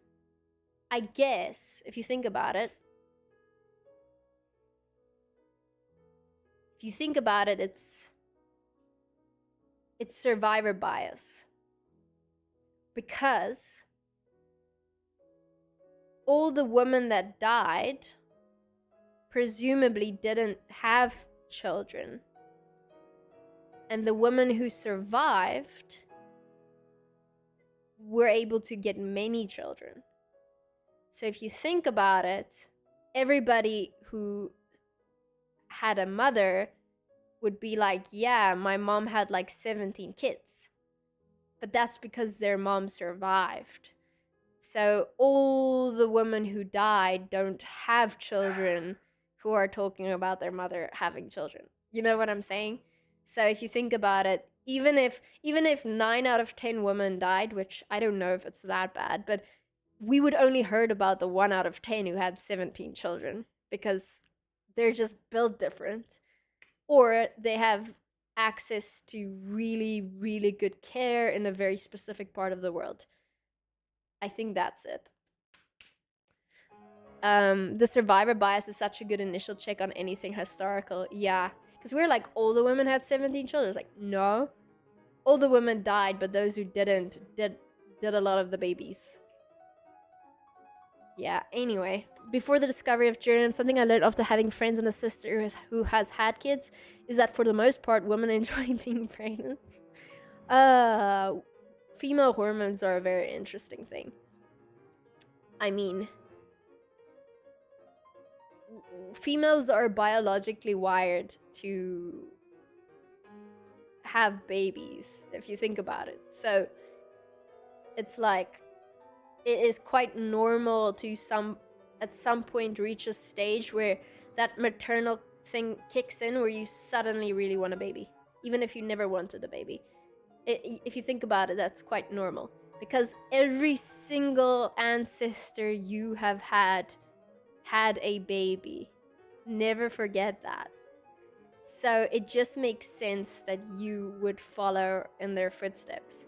if you think about it, you think about it, it's survivor bias. Because all the women that died presumably didn't have children. And the women who survived were able to get many children. So if you think about it, everybody who had a mother would be like, yeah, my mom had like 17 kids. But that's because their mom survived. So all the women who died don't have children who are talking about their mother having children. You know what I'm saying? So if you think about it, even if 9 out of 10 women died, which I don't know if it's that bad, but we would only heard about the 1 out of 10 who had 17 children because they're just built different, or they have access to really, really good care in a very specific part of the world. I think that's it. The survivor bias is such a good initial check on anything historical. Yeah, because we're like, all the women had 17 children. It's like, no, all the women died, but those who didn't did a lot of the babies. Yeah, anyway, before the discovery of germs, something I learned after having friends and a sister who has had kids is that for the most part, women enjoy being pregnant. Female hormones are a very interesting thing. I mean, females are biologically wired to have babies, if you think about it. So it's like, it is quite normal to at some point reach a stage where that maternal thing kicks in, where you suddenly really want a baby, even if you never wanted a baby. If you think about it, that's quite normal, because every single ancestor you have had a baby. Never forget that. So it just makes sense that you would follow in their footsteps.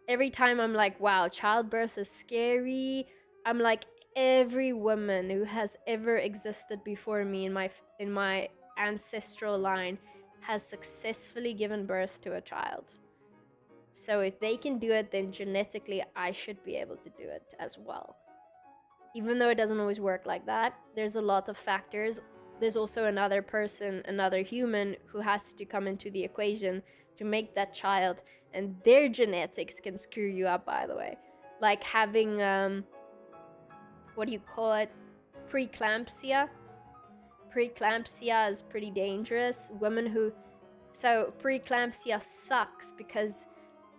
Every time I'm like, wow, childbirth is scary, I'm like, every woman who has ever existed before me in my ancestral line has successfully given birth to a child. So if they can do it, then genetically I should be able to do it as well. Even though it doesn't always work like that, there's a lot of factors. There's also another person, another human, who has to come into the equation to make that child, and their genetics can screw you up, by the way. Like having, what do you call it? Preeclampsia. Preeclampsia is pretty dangerous. So preeclampsia sucks because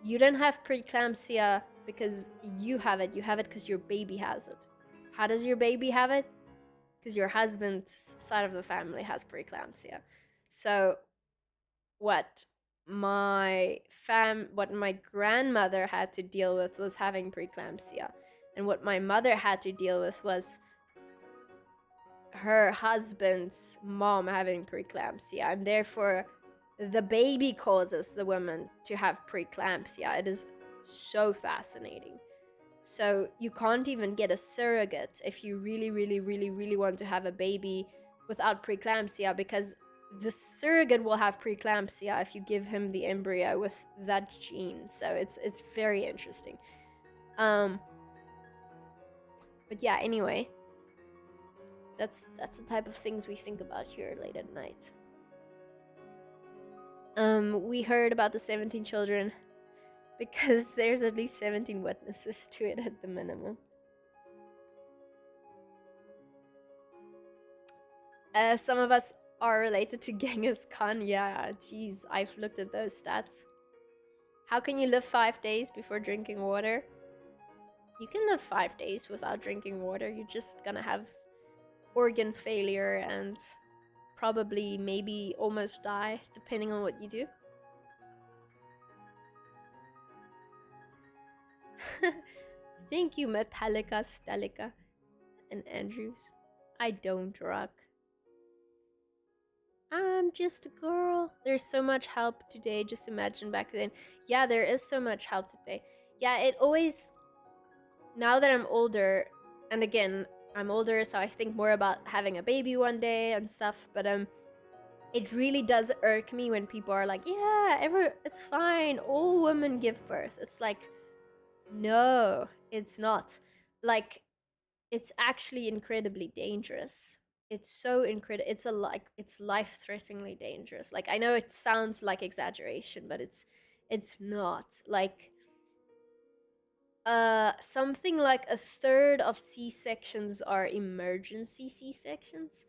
you don't have preeclampsia because you have it because your baby has it. How does your baby have it? Because your husband's side of the family has preeclampsia. So what my grandmother had to deal with was having preeclampsia, and what my mother had to deal with was her husband's mom having preeclampsia, and therefore the baby causes the woman to have preeclampsia. It is so fascinating. So you can't even get a surrogate if you really, really, really, really want to have a baby without preeclampsia, because the surrogate will have preeclampsia if you give him the embryo with that gene. So it's very interesting. But yeah, anyway, that's the type of things we think about here late at night. We heard about the 17 children because there's at least 17 witnesses to it at the minimum. Some of us are related to Genghis Khan. Yeah, geez, I've looked at those stats. How can you live 5 days before drinking water? You can live 5 days without drinking water. You're just gonna have organ failure and probably maybe almost die, depending on what you do. Thank you, Metallica, Stallica, and Andrews. I don't rock. I'm just a girl. There's so much help today. Just imagine back then. Yeah, there is so much help today. Yeah, it always... Now that I'm older, and again, I'm older, so I think more about having a baby one day and stuff, but it really does irk me when people are like, yeah, it's fine, all women give birth. It's like, no, it's not. Like, it's actually incredibly dangerous. It's so incredible. It's life-threateningly dangerous. Like, I know it sounds like exaggeration, but it's not. Like, something like a third of C-sections are emergency C-sections,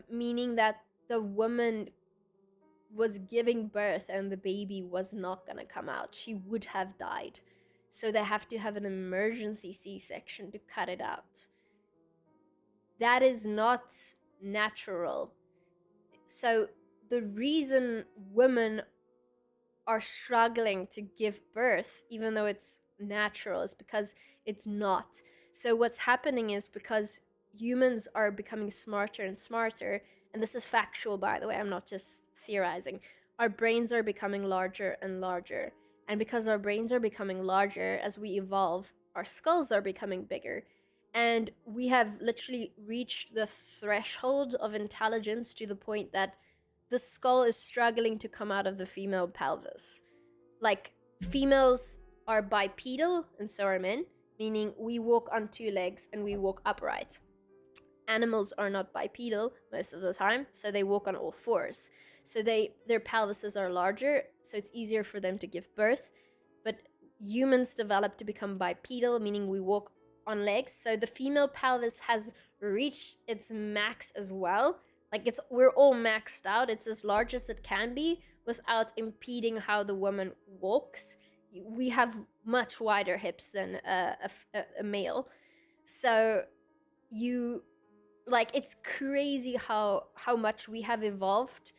meaning that the woman was giving birth and the baby was not gonna come out. She would have died. So they have to have an emergency C-section to cut it out. That is not natural. So the reason women are struggling to give birth, even though it's natural, is because it's not. So what's happening is, because humans are becoming smarter and smarter, and this is factual, by the way, I'm not just theorizing, our brains are becoming larger and larger. And because our brains are becoming larger, as we evolve, our skulls are becoming bigger. And we have literally reached the threshold of intelligence to the point that the skull is struggling to come out of the female pelvis. Like, females are bipedal and so are men, meaning we walk on two legs and we walk upright. Animals are not bipedal most of the time, so they walk on all fours. So their pelvises are larger, so it's easier for them to give birth. But humans develop to become bipedal, meaning we walk on legs. So the female pelvis has reached its max as well. Like, we're all maxed out. It's as large as it can be without impeding how the woman walks. We have much wider hips than a male. So it's crazy how much we have evolved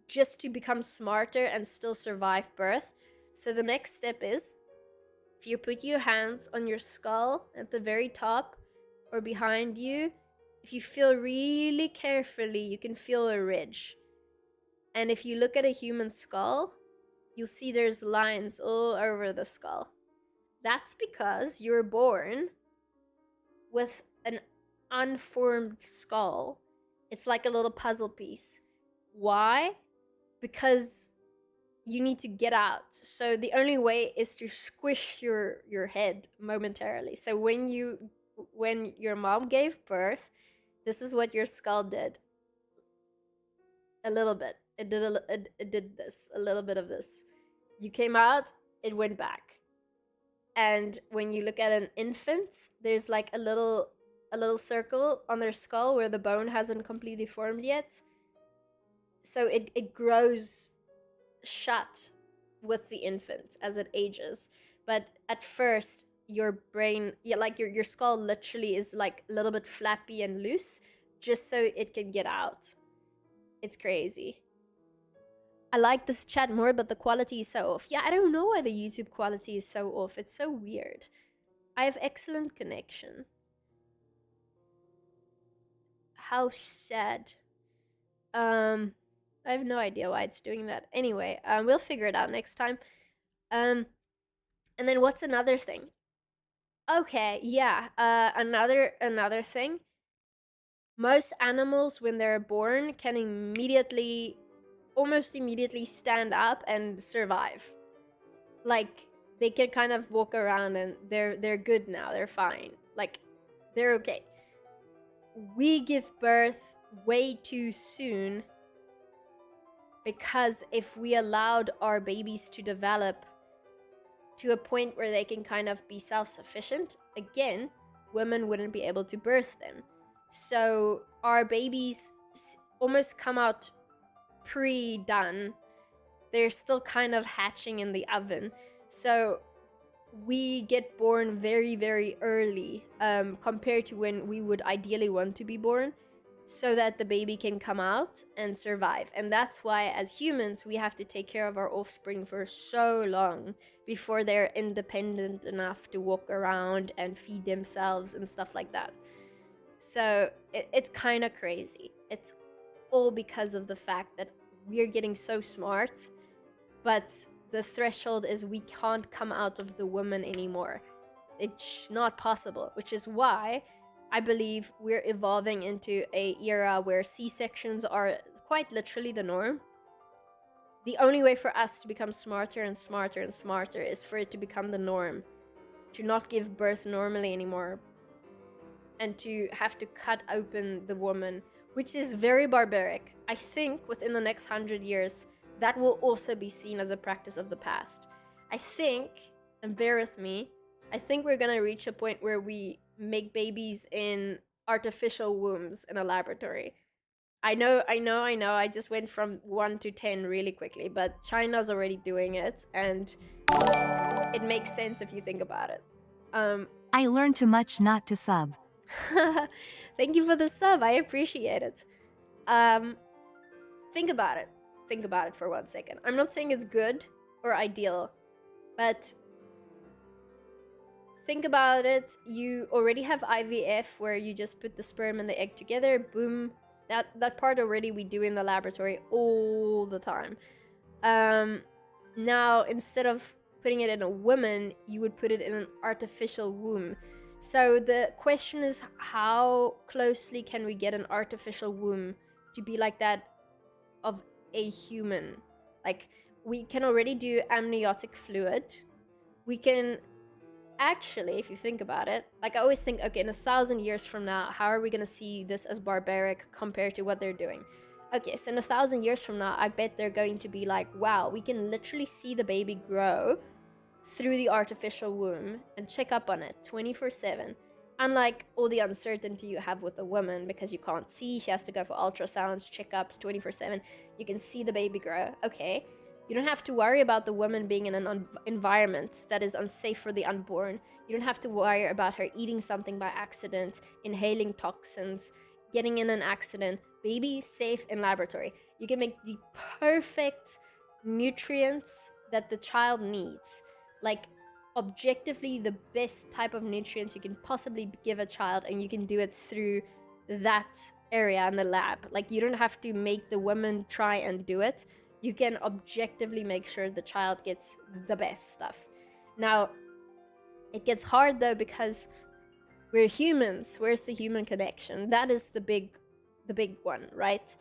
just to become smarter and still survive birth. So the next step is, if you put your hands on your skull at the very top or behind you, if you feel really carefully, you can feel a ridge. And if you look at a human skull, you'll see there's lines all over the skull. That's because you're born with an unformed skull. It's like a little puzzle piece. Why? Because you need to get out. So the only way is to squish your head momentarily. So when your mom gave birth, this is what your skull did. A little bit. It did this. A little bit of this. You came out, it went back. And when you look at an infant, there's like a little circle on their skull where the bone hasn't completely formed yet. So it grows shut with the infant as it ages. But at first, your brain, your skull literally is like a little bit flappy and loose, just so it can get out. It's crazy. I like this chat more, but the quality is so off. Yeah, I don't know why the YouTube quality is so off. It's so weird. I have excellent connection. How sad. I have no idea why it's doing that. Anyway, we'll figure it out next time. And then what's another thing? Okay, yeah. Another thing. Most animals, when they're born, can almost immediately stand up and survive. Like, they can kind of walk around and they're good now. They're fine. Like, they're okay. We give birth way too soon, because if we allowed our babies to develop to a point where they can kind of be self-sufficient, again, women wouldn't be able to birth them. So our babies almost come out pre-done. They're still kind of hatching in the oven. So we get born very, very early, compared to when we would ideally want to be born, so that the baby can come out and survive. And that's why, as humans, we have to take care of our offspring for so long before they're independent enough to walk around and feed themselves and stuff like that. So it's kind of crazy. It's all because of the fact that we're getting so smart, but the threshold is we can't come out of the woman anymore. It's not possible, which is why I believe we're evolving into a era where C-sections are quite literally the norm. The only way for us to become smarter and smarter and smarter is for it to become the norm, to not give birth normally anymore, and to have to cut open the woman, which is very barbaric. I think within the next 100 years, that will also be seen as a practice of the past. I think, and bear with me, I think we're gonna reach a point where we make babies in artificial wombs in a laboratory. I know, I just went from 1 to 10 really quickly, but China's already doing it, and it makes sense if you think about it.
I learned too much not to sub.
Thank you for the sub, I appreciate it. Think about it. Think about it for 1 second. I'm not saying it's good or ideal, but think about it. You already have IVF where you just put the sperm and the egg together, boom. That part already we do in the laboratory all the time. Now, instead of putting it in a woman, you would put it in an artificial womb. So the question is, how closely can we get an artificial womb to be like that of a human? Like, we can already do amniotic fluid. We can actually, if you think about it, like I always think, okay, in 1,000 years from now, how are we gonna see this as barbaric compared to what they're doing? Okay, so in 1,000 years from now, I bet they're going to be like, wow, we can literally see the baby grow through the artificial womb and check up on it 24/7. Unlike all the uncertainty you have with a woman because you can't see, she has to go for ultrasounds, checkups 24/7. You can see the baby grow. Okay, you don't have to worry about the woman being in an environment that is unsafe for the unborn. You don't have to worry about her eating something by accident, inhaling toxins, getting in an accident. Baby safe in laboratory. You can make the perfect nutrients that the child needs. Like, objectively the best type of nutrients you can possibly give a child, and you can do it through that area in the lab. Like, you don't have to make the woman try and do it. You can objectively make sure the child gets the best stuff. Now, it gets hard though because we're humans. Where's the human connection? That is the big one, right?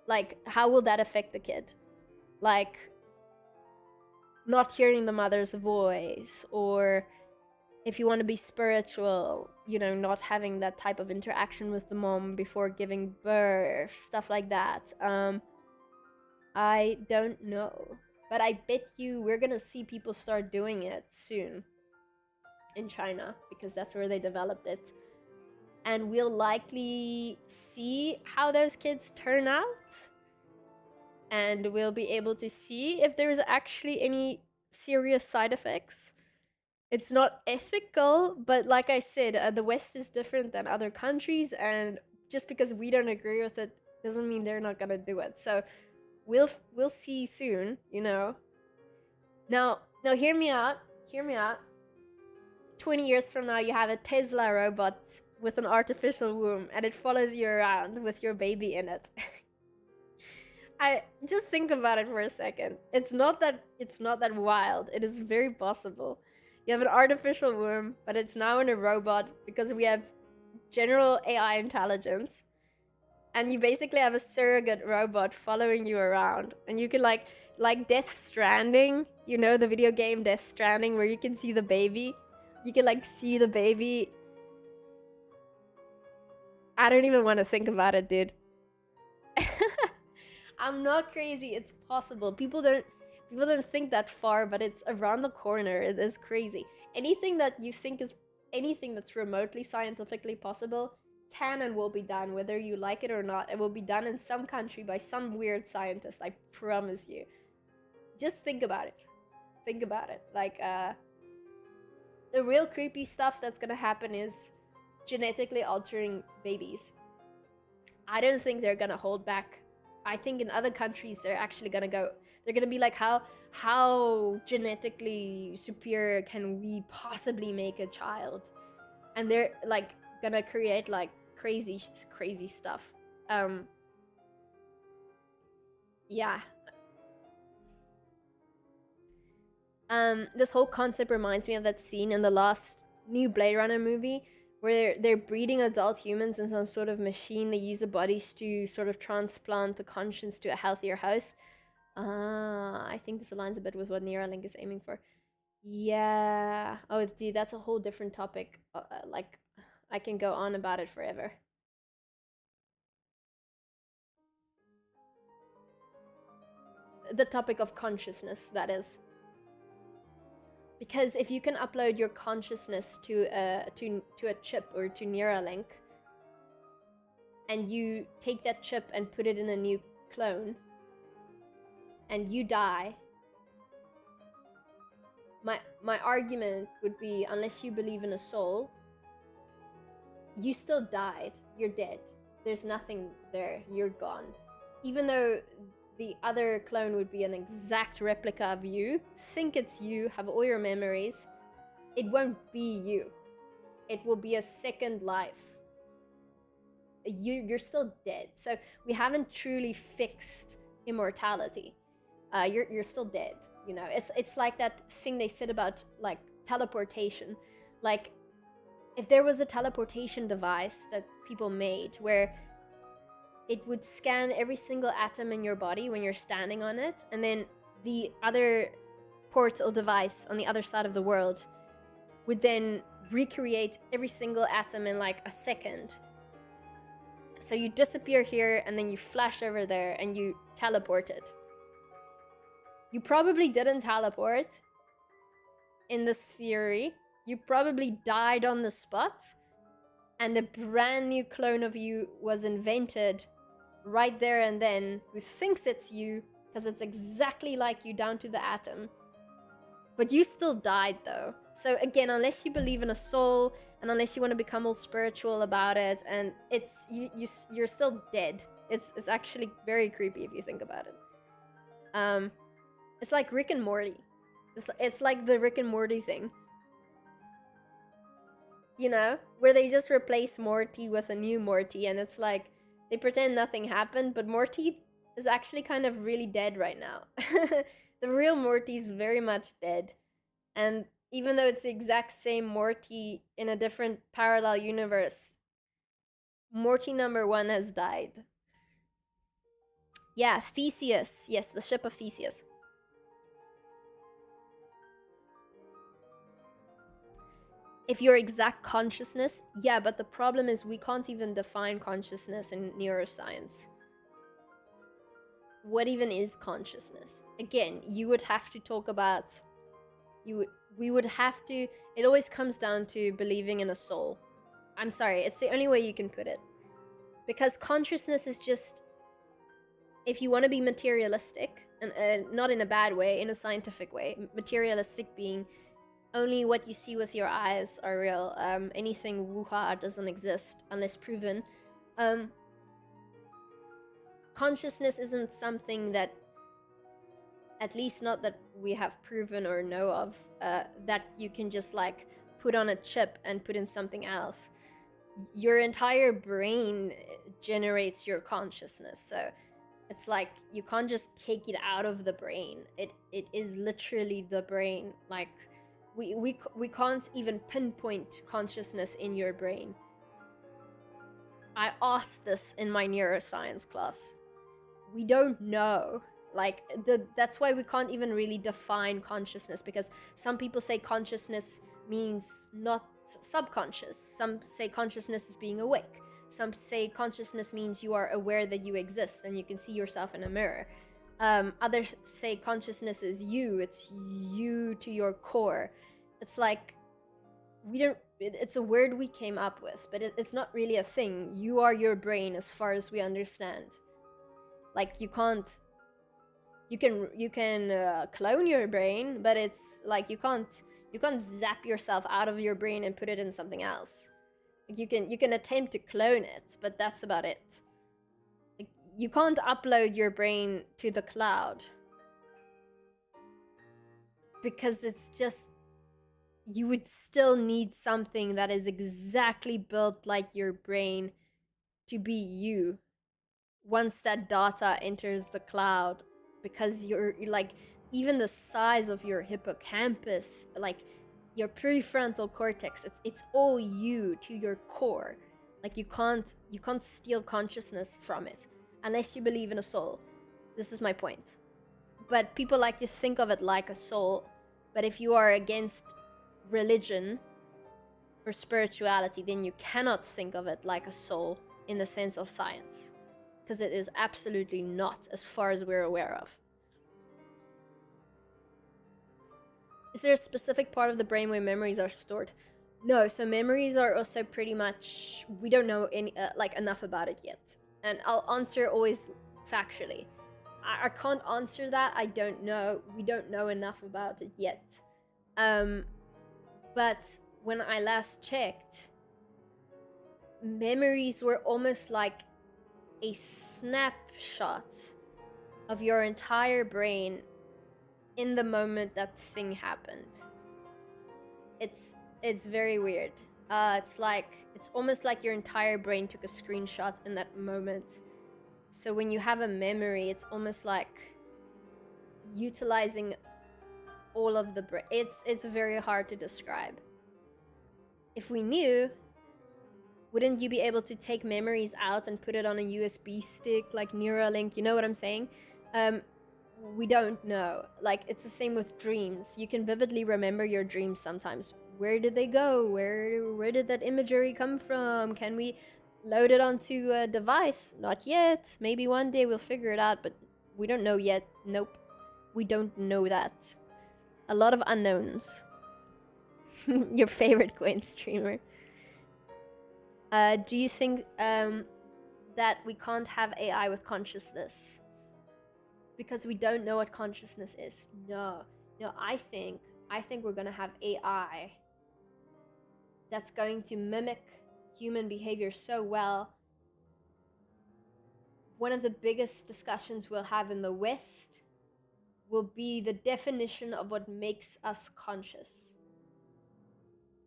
Like, how will that affect the kid? Like, not hearing the mother's voice, or if you want to be spiritual, you know, not having that type of interaction with the mom before giving birth, stuff like that. I don't know, but I bet you we're gonna see people start doing it soon in China because that's where they developed it, and we'll likely see how those kids turn out, and we'll be able to see if there's actually any serious side effects. It's not ethical, but like I said, the West is different than other countries, and just because we don't agree with it doesn't mean they're not gonna do it. So we'll see soon, you know. Now hear me out. 20 years from now, you have a Tesla robot with an artificial womb, and it follows you around with your baby in it. I just think about it for a second. It's not that wild. It is very possible. You have an artificial womb, but it's now in a robot because we have general AI intelligence. And you basically have a surrogate robot following you around. And you can like Death Stranding, you know, the video game Death Stranding, where you can see the baby. You can like see the baby. I don't even want to think about it, dude. I'm not crazy. It's possible. People don't think that far, but it's around the corner. It is crazy. Anything that you think is anything that's remotely scientifically possible can and will be done, whether you like it or not. It will be done in some country by some weird scientist, I promise you. Just think about it. Think about it. Like, the real creepy stuff that's gonna happen is genetically altering babies. I don't think they're gonna hold back. I think in other countries they're actually gonna go, they're gonna be like, how genetically superior can we possibly make a child? And they're like gonna create like crazy stuff. Yeah. This whole concept reminds me of that scene in the last new Blade Runner movie where they're breeding adult humans in some sort of machine. They use the bodies to sort of transplant the conscience to a healthier host. I think this aligns a bit with what Neuralink is aiming for. Yeah. Oh, dude, that's a whole different topic. Like, I can go on about it forever. The topic of consciousness, that is. Because if you can upload your consciousness to a chip or to Neuralink, and you take that chip and put it in a new clone, and you die, my argument would be, unless you believe in a soul, you still died. You're dead. There's nothing there. You're gone. Even though the other clone would be an exact replica of you, think it's you, have all your memories, it won't be you. It will be a second life. You're still dead. So we haven't truly fixed immortality. You're still dead. You know, it's like that thing they said about like teleportation. Like, if there was a teleportation device that people made where it would scan every single atom in your body when you're standing on it, and then the other portal device on the other side of the world would then recreate every single atom in like a second. So you disappear here and then you flash over there and you teleported. You probably didn't teleport in this theory. You probably died on the spot, and a brand new clone of you was invented right there and then, who thinks it's you because it's exactly like you down to the atom. But you still died though. So again, unless you believe in a soul, and unless you want to become all spiritual about it, and you're still dead. It's actually very creepy if you think about it. It's like Rick and Morty. It's like the Rick and Morty thing. You know, where they just replace Morty with a new Morty, and it's like they pretend nothing happened, but Morty is actually kind of really dead right now. The real Morty is very much dead. And even though it's the exact same Morty in a different parallel universe, Morty number 1 has died. Yeah, Theseus. Yes, the ship of Theseus. If your exact consciousness, yeah, but the problem is we can't even define consciousness in neuroscience. What even is consciousness? Again, you would have to talk about, we would have to, it always comes down to believing in a soul. I'm sorry, it's the only way you can put it. Because consciousness is just, if you want to be materialistic, and not in a bad way, in a scientific way, materialistic being only what you see with your eyes are real. Anything wuha doesn't exist unless proven. Consciousness isn't something that, at least not that we have proven or know of, that you can just like put on a chip and put in something else. Your entire brain generates your consciousness. So it's like you can't just take it out of the brain. It is literally the brain. Like, we can't even pinpoint consciousness in your brain. I asked this in my neuroscience class. We don't know. Like, that's why we can't even really define consciousness, because some people say consciousness means not subconscious. Some say consciousness is being awake. Some say consciousness means you are aware that you exist and you can see yourself in a mirror. Others say consciousness is you. It's you to your core. It's like, we don't, it's a word we came up with, but it's not really a thing. You are your brain as far as we understand. Like, you can clone your brain, but it's like you can't zap yourself out of your brain and put it in something else. Like, you can attempt to clone it, but that's about it. Like, you can't upload your brain to the cloud, because it's just, you would still need something that is exactly built like your brain to be you once that data enters the cloud, because you're like, even the size of your hippocampus, like, your prefrontal cortex. It's all you to your core. Like you can't steal consciousness from it unless you believe in a soul. This is my point. But people like to think of it like a soul. But if you are against religion or spirituality, then you cannot think of it like a soul in the sense of science, because it is absolutely not, as far as we're aware of. Is there a specific part of the brain where memories are stored? No, so memories are also pretty much, we don't know any enough about it yet. And I'll answer always factually. I can't answer that. I don't know. We don't know enough about it yet. But when I last checked, memories were almost like a snapshot of your entire brain in the moment that thing happened. It's very weird. It's almost like your entire brain took a screenshot in that moment. So when you have a memory, it's almost like utilizing all of the brain. It's very hard to describe. If we knew, wouldn't you be able to take memories out and put it on a USB stick like Neuralink? You know what I'm saying? We don't know. Like, it's the same with dreams. You can vividly remember your dreams sometimes. Where did they go? Where did that imagery come from? Can we load it onto a device? Not yet. Maybe one day we'll figure it out, but we don't know yet. Nope. We don't know that. A lot of unknowns. Your favorite Gwen streamer. Do you think that we can't have AI with consciousness? Because we don't know what consciousness is. No, I think we're gonna have AI that's going to mimic human behavior so well. One of the biggest discussions we'll have in the West will be the definition of what makes us conscious.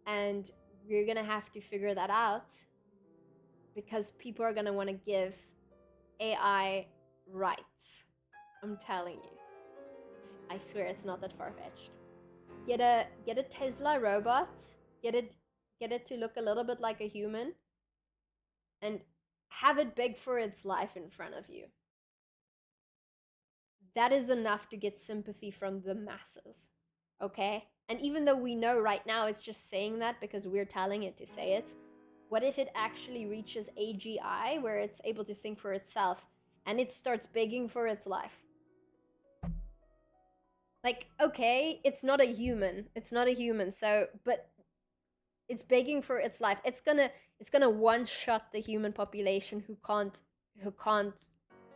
And we're gonna have to figure that out, because people are gonna want to give AI rights. I'm telling you. I swear it's not that far-fetched. Get a Tesla robot, get it to look a little bit like a human, and have it beg for its life in front of you. That is enough to get sympathy from the masses, okay? And even though we know right now it's just saying that because we're telling it to say it, what if it actually reaches AGI, where it's able to think for itself, and it starts begging for its life? Like, okay, it's not a human, so, but it's begging for its life. It's gonna one-shot the human population who can't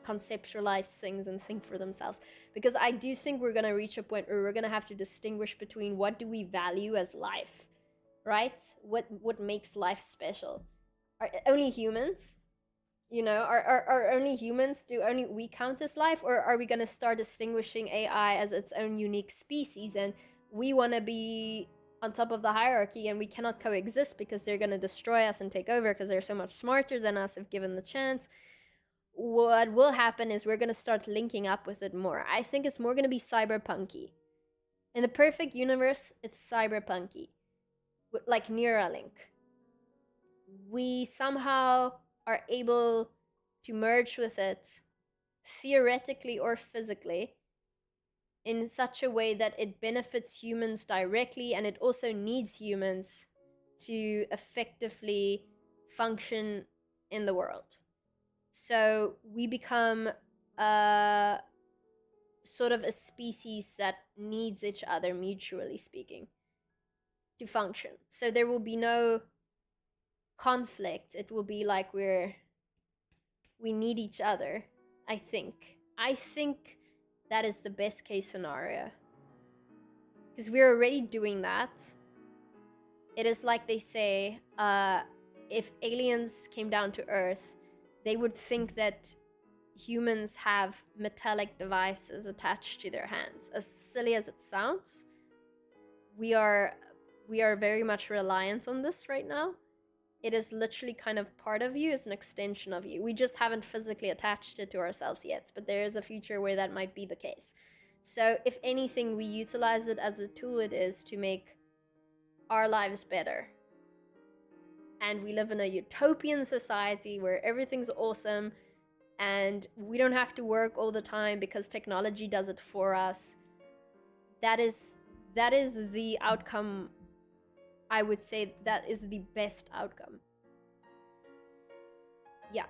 conceptualize things and think for themselves. Because I do think we're gonna reach a point where we're gonna have to distinguish between what do we value as life, right? What makes life special? Are only humans? You know, are only humans, do only we count as life? Or are we going to start distinguishing AI as its own unique species, and we want to be on top of the hierarchy and we cannot coexist because they're going to destroy us and take over because they're so much smarter than us if given the chance? What will happen is we're going to start linking up with it more. I think it's more going to be cyberpunky. In the perfect universe, it's cyberpunky. Like Neuralink. We somehow are able to merge with it, theoretically or physically, in such a way that it benefits humans directly, and it also needs humans to effectively function in the world. So we become sort of a species that needs each other, mutually speaking, to function. So there will be no conflict. It will be like we need each other. I think that is the best case scenario, because we're already doing that. It is like they say, if aliens came down to Earth, they would think that humans have metallic devices attached to their hands. As silly as it sounds, we are very much reliant on this right now. It is literally kind of part of you, it's an extension of you. We just haven't physically attached it to ourselves yet, but there is a future where that might be the case. So if anything, we utilize it as the tool it is to make our lives better. And we live in a utopian society where everything's awesome and we don't have to work all the time because technology does it for us. That is the outcome. I would say that is the best outcome. Yeah.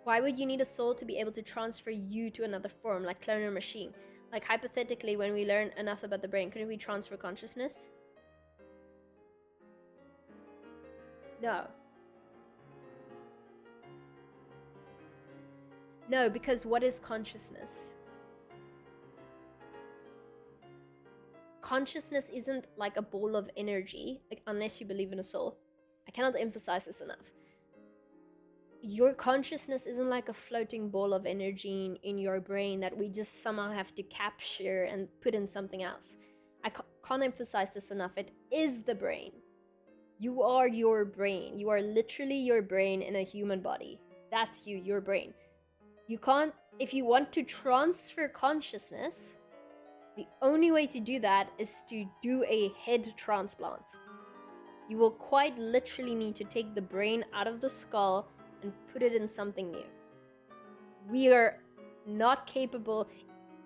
Why would you need a soul to be able to transfer you to another form, like clone a machine? Like, hypothetically, when we learn enough about the brain, couldn't we transfer consciousness? No. No, because what is consciousness? Consciousness isn't like a ball of energy, like, unless you believe in a soul. I cannot emphasize this enough. Your consciousness isn't like a floating ball of energy in your brain that we just somehow have to capture and put in something else. I can't emphasize this enough. It is the brain. You are your brain. You are literally your brain in a human body. That's you, your brain. You can't, if you want to transfer consciousness, the only way to do that is to do a head transplant. You will quite literally need to take the brain out of the skull and put it in something new. We are not capable.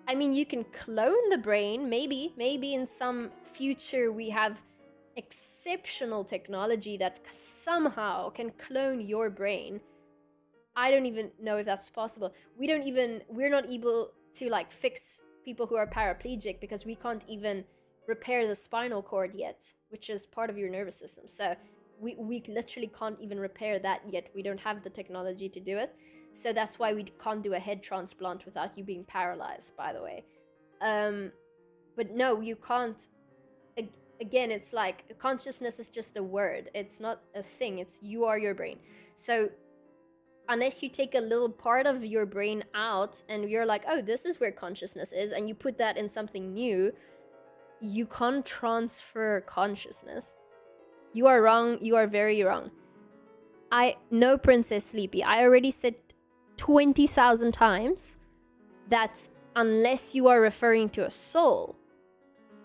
I mean, you can clone the brain, maybe in some future we have exceptional technology that somehow can clone your brain. I don't even know if that's possible. We're not able to like fix people who are paraplegic because we can't even repair the spinal cord yet, which is part of your nervous system. So we literally can't even repair that yet. We don't have the technology to do it. So that's why we can't do a head transplant without you being paralyzed, by the way. But no, you can't. Again, it's like consciousness is just a word. It's not a thing. It's you are your brain. So unless you take a little part of your brain out and you're like, oh, this is where consciousness is, and you put that in something new, you can't transfer consciousness. You are wrong. You are very wrong. No, Princess Sleepy. I already said 20,000 times that unless you are referring to a soul,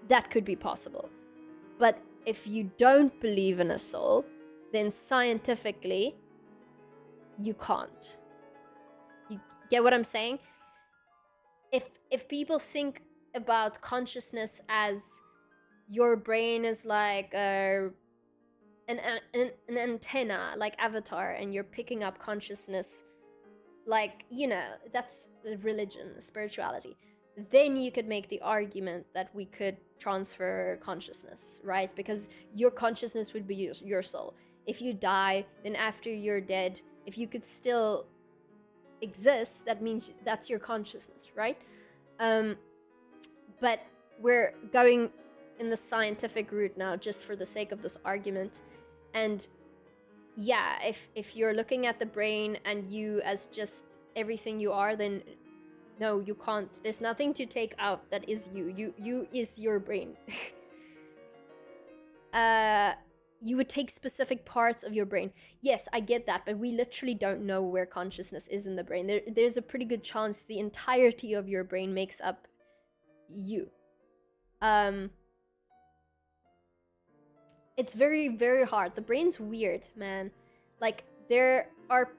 that could be possible. But if you don't believe in a soul, then scientifically, you can't. You get what I'm saying? If people think about consciousness as your brain is like an antenna, like Avatar, and you're picking up consciousness, like, you know, that's religion, spirituality, then you could make the argument that we could transfer consciousness, right? Because your consciousness would be your soul. If you die, then after you're dead, if you could still exist, that means that's your consciousness, right? But we're going in the scientific route now just for the sake of this argument. And yeah, if you're looking at the brain and you as just everything you are, then no, you can't. There's nothing to take out that is you. You is your brain. You would take specific parts of your brain. Yes, I get that, but we literally don't know where consciousness is in the brain. There's a pretty good chance the entirety of your brain makes up you. It's very, very hard. The brain's weird, man. Like, there are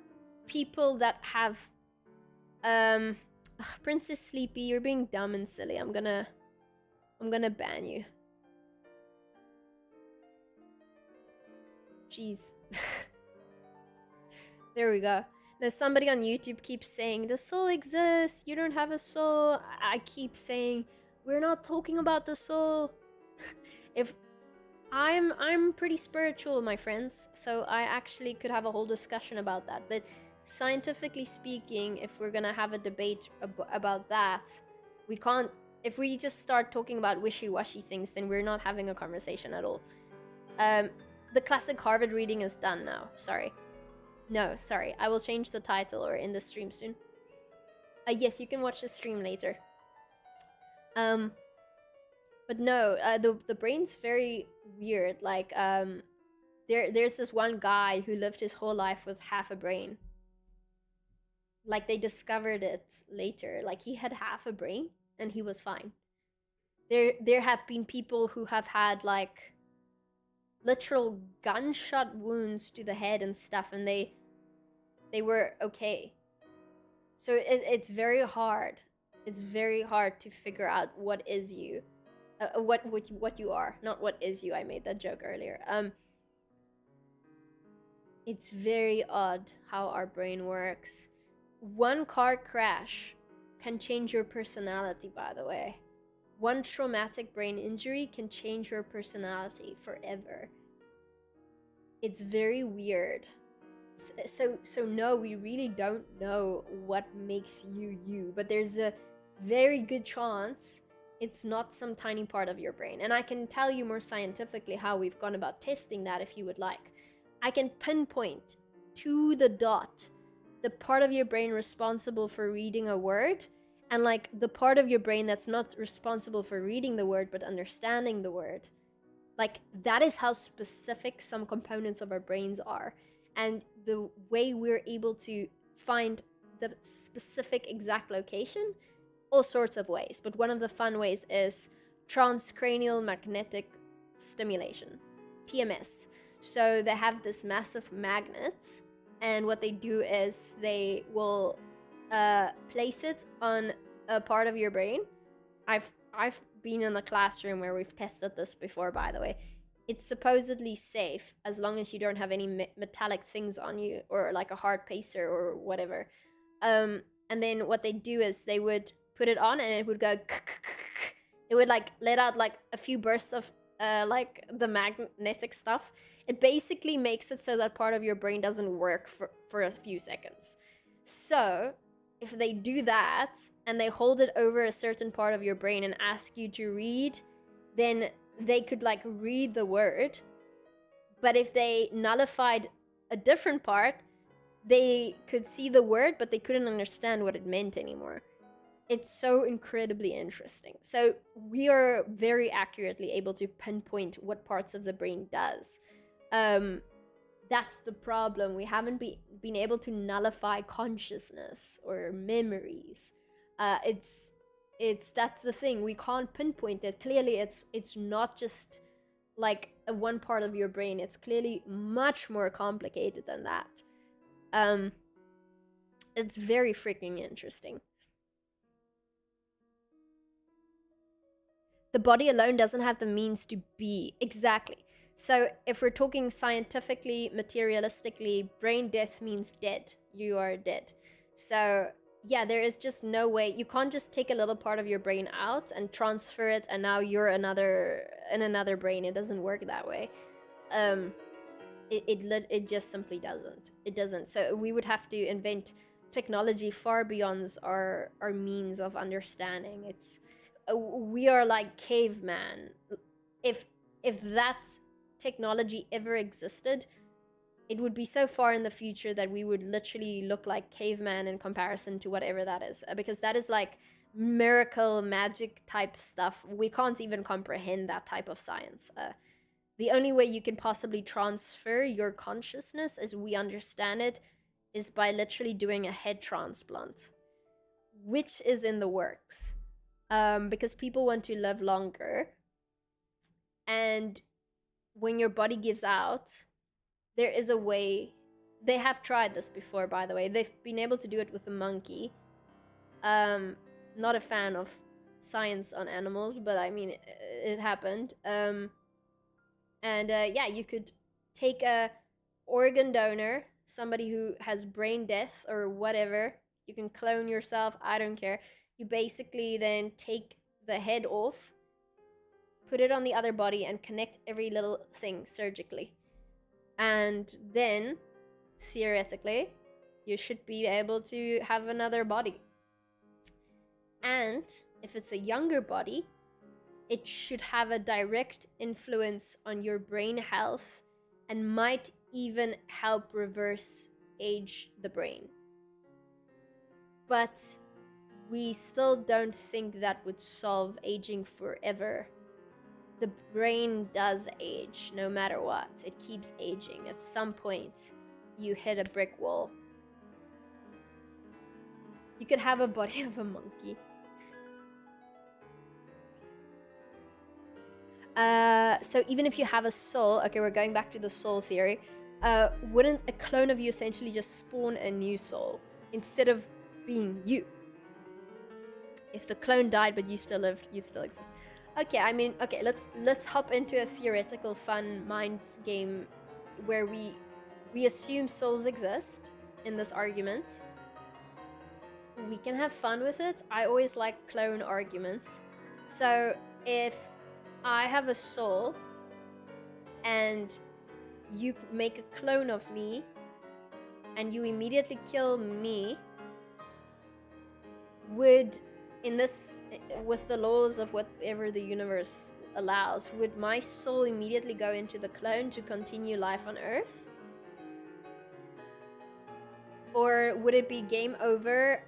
people that have Princess Sleepy, you're being dumb and silly. I'm gonna ban you. Jeez. There we go. There's somebody on YouTube keeps saying the soul exists. You don't have a soul. I keep saying we're not talking about the soul. If I'm pretty spiritual, my friends, so I actually could have a whole discussion about that. But scientifically speaking, if we're gonna have a debate about that, we can't. If we just start talking about wishy-washy things, then we're not having a conversation at all. The classic Harvard reading is done now. Sorry. No, sorry. I will change the title or in the stream soon. Yes, you can watch the stream later. But no, the brain's very weird. Like, there's this one guy who lived his whole life with half a brain. Like, they discovered it later. Like, he had half a brain and he was fine. There have been people who have had like literal gunshot wounds to the head and stuff, and they were okay. So it's very hard. It's very hard to figure out what is you, what you are, not what is you. I made that joke earlier. It's very odd how our brain works. One car crash can change your personality, by the way. One traumatic brain injury can change your personality forever. It's very weird. So no, we really don't know what makes you you, but there's a very good chance it's not some tiny part of your brain. And I can tell you more scientifically how we've gone about testing that if you would like. I can pinpoint to the dot the part of your brain responsible for reading a word, and like the part of your brain that's not responsible for reading the word but understanding the word. Like, that is how specific some components of our brains are. And the way we're able to find the specific exact location, all sorts of ways. But one of the fun ways is transcranial magnetic stimulation, TMS. So they have this massive magnet, and what they do is they will place it on a part of your brain. I've been in a classroom where we've tested this before, by the way. It's supposedly safe as long as you don't have any metallic things on you, or like a hard pacer or whatever. And then what they do is they would put it on, and it would go it would like let out like a few bursts of like the magnetic stuff. It basically makes it so that part of your brain doesn't work for a few seconds. So if they do that and they hold it over a certain part of your brain and ask you to read, then they could like read the word. But if they nullified a different part, they could see the word, but they couldn't understand what it meant anymore. It's so incredibly interesting. So we are very accurately able to pinpoint what parts of the brain does. That's the problem. We haven't been able to nullify consciousness or memories. That's the thing. We can't pinpoint it. Clearly, it's not just like a one part of your brain. It's clearly much more complicated than that. It's very freaking interesting. The body alone doesn't have the means to be. Exactly. So if we're talking scientifically, materialistically, brain death means dead. You are dead. So yeah, there is just no way. You can't just take a little part of your brain out and transfer it, and now you're in another brain. It doesn't work that way. It just simply doesn't. It doesn't. So we would have to invent technology far beyond our means of understanding. It's we are like caveman. If that technology ever existed, it would be so far in the future that we would literally look like caveman in comparison to whatever that is, because that is like miracle magic type stuff. We can't even comprehend that type of science. The only way you can possibly transfer your consciousness as we understand it is by literally doing a head transplant, which is in the works, because people want to live longer. And when your body gives out, there is a way. They have tried this before, by the way. They've been able to do it with a monkey. Not a fan of science on animals, but I mean, it happened. Yeah, you could take a organ donor, somebody who has brain death or whatever. You can clone yourself, I don't care. You basically then take the head off, put it on the other body, and connect every little thing surgically. And then, theoretically, you should be able to have another body. And if it's a younger body, it should have a direct influence on your brain health and might even help reverse age the brain. But we still don't think that would solve aging forever. The brain does age no matter what. It keeps aging. At some point, you hit a brick wall. You could have a body of a monkey. So even if you have a soul, okay, we're going back to the soul theory, wouldn't a clone of you essentially just spawn a new soul instead of being you? If the clone died but you still lived, you still exist. Okay, I mean, okay, let's hop into a theoretical fun mind game where we assume souls exist in this argument. We can have fun with it. I always like clone arguments. So if I have a soul and you make a clone of me and you immediately kill me, would, in this, with the laws of whatever the universe allows, would my soul immediately go into the clone to continue life on Earth? Or would it be game over,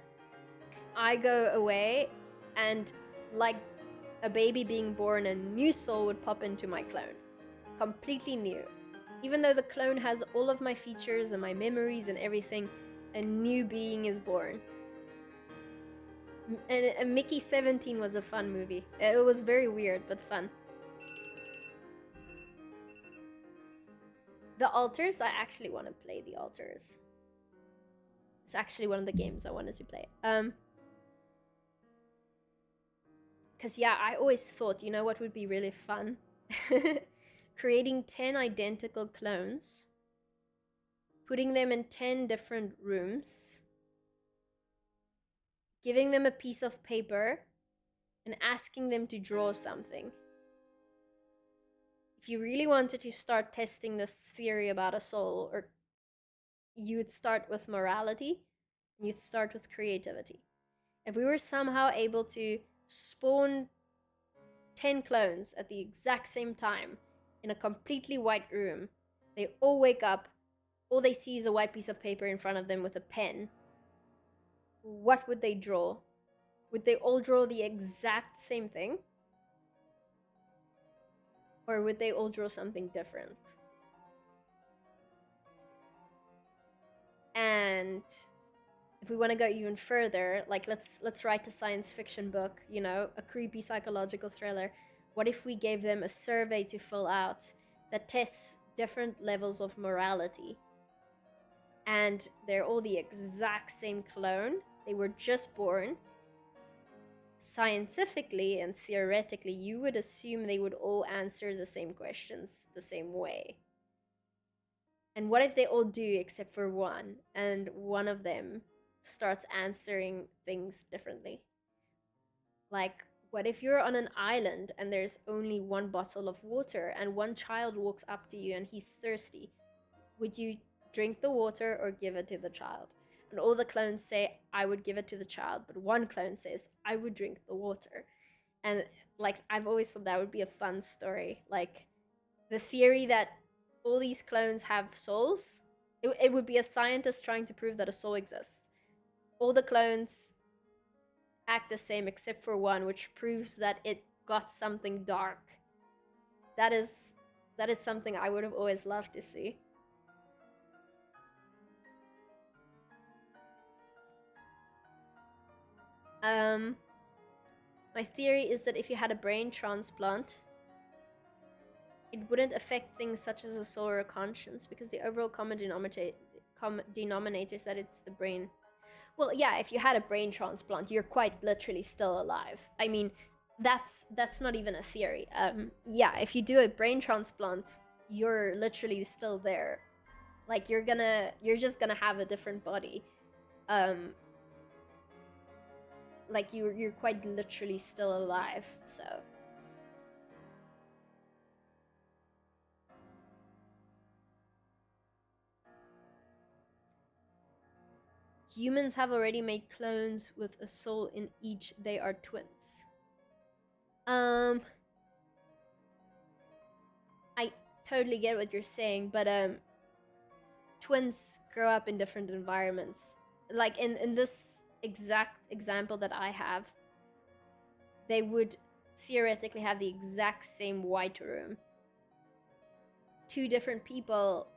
I go away, and like a baby being born, a new soul would pop into my clone? Completely new. Even though the clone has all of my features and my memories and everything, a new being is born. And Mickey 17 was a fun movie. It was very weird, but fun. The Altars, I actually want to play The Altars. It's actually one of the games I wanted to play. Because, yeah, I always thought, you know what would be really fun? Creating 10 identical clones, putting them in 10 different rooms, giving them a piece of paper, and asking them to draw something. If you really wanted to start testing this theory about a soul, or you'd start with morality, you'd start with creativity. If we were somehow able to spawn 10 clones at the exact same time in a completely white room, they all wake up, all they see is a white piece of paper in front of them with a pen, what would they draw? Would they all draw the exact same thing? Or would they all draw something different? And if we want to go even further, like let's write a science fiction book, you know, a creepy psychological thriller. What if we gave them a survey to fill out that tests different levels of morality? And they're all the exact same clone. They were just born. Scientifically and theoretically, you would assume they would all answer the same questions the same way. And what if they all do except for one, and one of them starts answering things differently? Like, what if you're on an island and there's only one bottle of water and one child walks up to you and he's thirsty? Would you drink the water or give it to the child? And all the clones say, I would give it to the child, but one clone says, I would drink the water. And like, I've always thought that would be a fun story. Like, the theory that all these clones have souls, it would be a scientist trying to prove that a soul exists. All the clones act the same except for one, which proves that it got something dark. That is something I would have always loved to see. My theory is that if you had a brain transplant, it wouldn't affect things such as a soul or a conscience, because the overall common denominator is that it's the brain. Well, yeah, if you had a brain transplant, you're quite literally still alive. I mean, that's not even a theory. Yeah, if you do a brain transplant, you're literally still there. Like, you're just gonna have a different body. Like, you're quite literally still alive, so. Humans have already made clones with a soul in each. They are twins. I totally get what you're saying, but twins grow up in different environments. Like in this exact example that I have, they would theoretically have the exact same white room. Two different people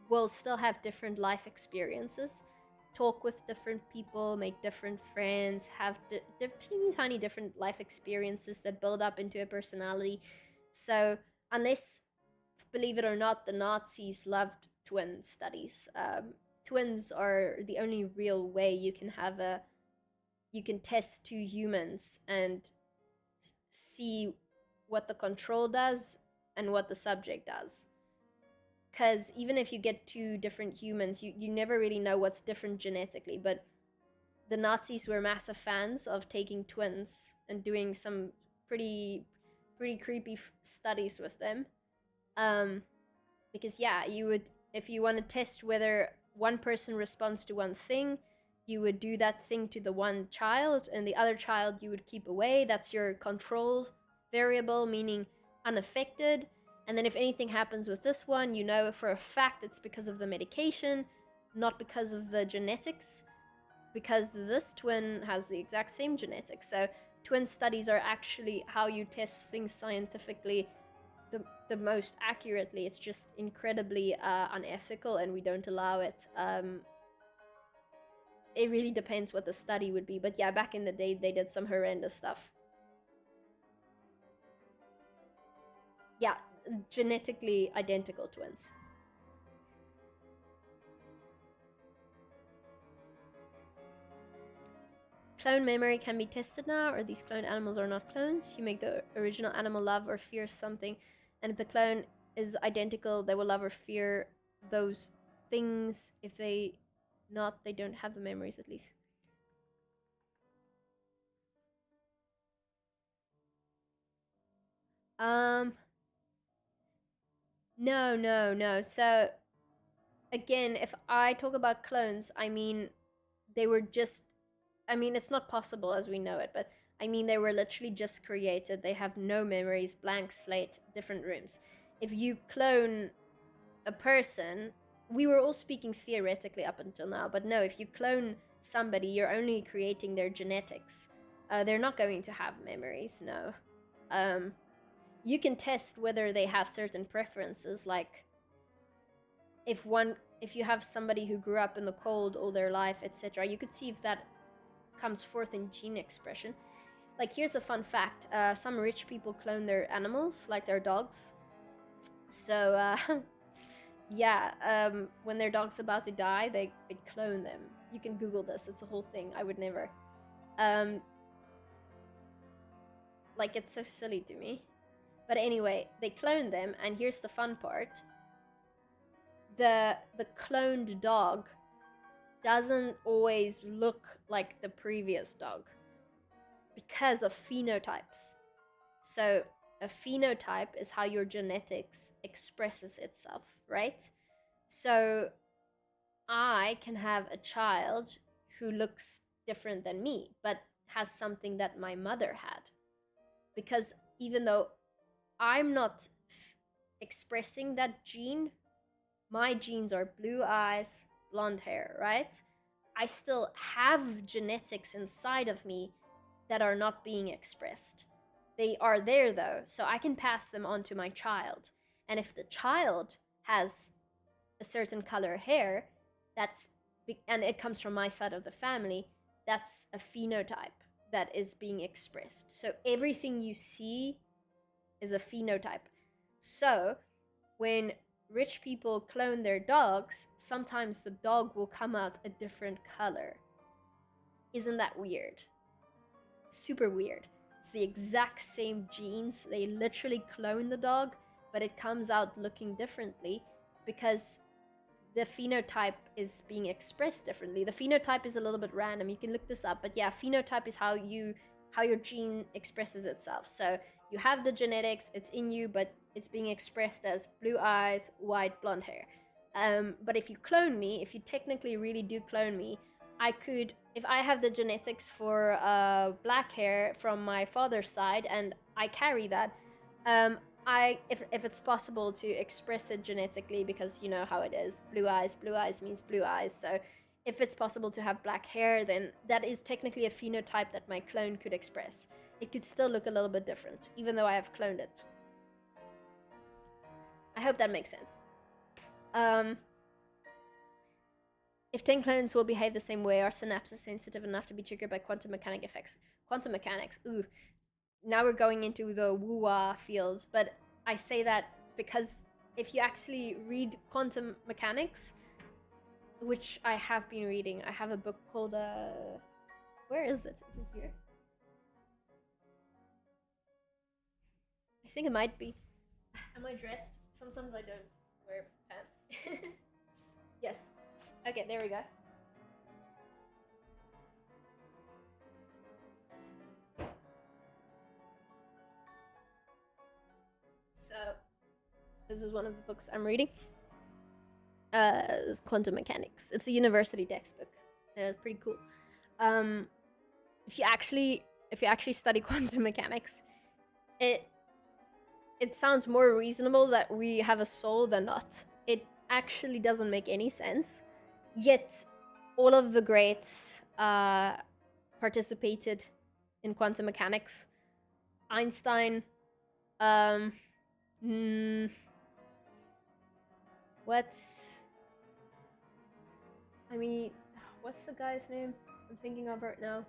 will still have different life experiences, talk with different people, make different friends, have teeny tiny different life experiences that build up into a personality. So unless, believe it or not, the Nazis loved twin studies. Twins are the only real way you can test two humans and see what the control does and what the subject does. Because even if you get two different humans, you never really know what's different genetically. But the Nazis were massive fans of taking twins and doing some pretty creepy studies with them. Because yeah, you would, if you want to test whether one person responds to one thing, you would do that thing to the one child, and the other child you would keep away. That's your control variable, meaning unaffected. And then if anything happens with this one, you know for a fact it's because of the medication, not because of the genetics, because this twin has the exact same genetics. So twin studies are actually how you test things scientifically the most accurately. It's just incredibly unethical, and we don't allow it. It really depends what the study would be, but yeah, back in the day they did some horrendous stuff. Yeah, genetically identical twins. Clone memory can be tested now, or these cloned animals are not clones. You make the original animal love or fear something, and if the clone is identical, they will love or fear those things. If they not, they don't have the memories, at least. No. So again, if I talk about clones, I mean they were just, I mean it's not possible as we know it, but I mean they were literally just created. They have no memories, blank slate, different rooms. If you clone a person, we were all speaking theoretically up until now, but no, if you clone somebody, you're only creating their genetics. They're not going to have memories, no. You can test whether they have certain preferences, like if you have somebody who grew up in the cold all their life, etc., you could see if that comes forth in gene expression. Like, here's a fun fact. Some rich people clone their animals, like their dogs. So yeah, when their dog's about to die, they clone them. You can Google this, it's a whole thing. I would never. Like, it's so silly to me. But anyway, they clone them, and here's the fun part. The cloned dog doesn't always look like the previous dog because of phenotypes. So a phenotype is how your genetics expresses itself, right? So I can have a child who looks different than me, but has something that my mother had. Because even though I'm not expressing that gene, my genes are blue eyes, blonde hair, right? I still have genetics inside of me that are not being expressed. They are there though, so I can pass them on to my child. And if the child has a certain color hair, and it comes from my side of the family, that's a phenotype that is being expressed. So everything you see is a phenotype. So when rich people clone their dogs, sometimes the dog will come out a different color. Isn't that weird? Super weird. It's the exact same genes. They literally clone the dog, but it comes out looking differently because the phenotype is being expressed differently. The phenotype is a little bit random. You can look this up, but yeah, phenotype is how your gene expresses itself. So you have the genetics, it's in you, but it's being expressed as blue eyes, white, blonde hair. But if you clone me, if you technically really do clone me, I could, if I have the genetics for black hair from my father's side and I carry that, if it's possible to express it genetically, because you know how it is, blue eyes means blue eyes. So if it's possible to have black hair, then that is technically a phenotype that my clone could express. It could still look a little bit different, even though I have cloned it. I hope that makes sense. If 10 clones will behave the same way, are synapses sensitive enough to be triggered by quantum mechanic effects? Quantum mechanics, ooh. Now we're going into the woo-wah fields, but I say that because if you actually read quantum mechanics, which I have been reading, I have a book called where is it? Is it here? I think it might be. Am I dressed? Sometimes I don't wear pants. Yes. Okay, there we go. So, this is one of the books I'm reading. It's Quantum Mechanics. It's a university textbook. It's pretty cool. If you actually study quantum mechanics, it sounds more reasonable that we have a soul than not. It actually doesn't make any sense. Yet, all of the greats participated in quantum mechanics. Einstein, what's the guy's name I'm thinking of right now?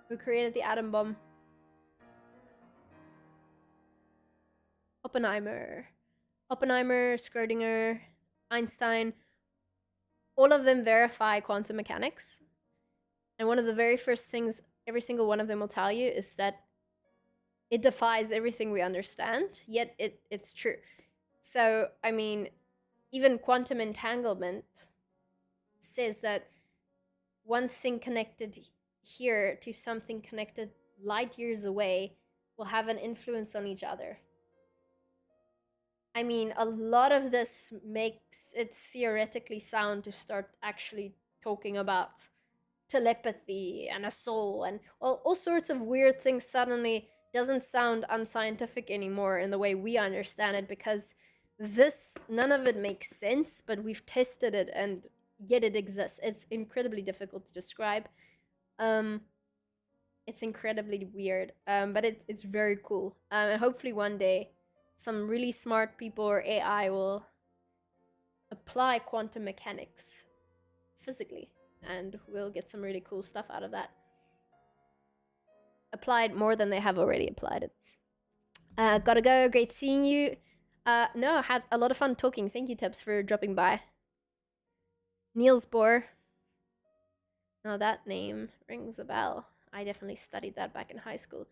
Who created the atom bomb? Oppenheimer, Schrödinger, Einstein, all of them verify quantum mechanics. And one of the very first things every single one of them will tell you is that it defies everything we understand, yet it's true. So, I mean, even quantum entanglement says that one thing connected here to something connected light years away will have an influence on each other. I mean, a lot of this makes it theoretically sound to start actually talking about telepathy and a soul and all sorts of weird things. Suddenly doesn't sound unscientific anymore in the way we understand it, because none of it makes sense, but we've tested it and yet it exists. It's incredibly difficult to describe. It's incredibly weird, but it's very cool. And hopefully one day some really smart people or AI will apply quantum mechanics physically, and we'll get some really cool stuff out of that. Applied more than they have already applied it. Gotta go. Great seeing you. No, I had a lot of fun talking. Thank you, Tips, for dropping by. Niels Bohr. Now that name rings a bell. I definitely studied that back in high school.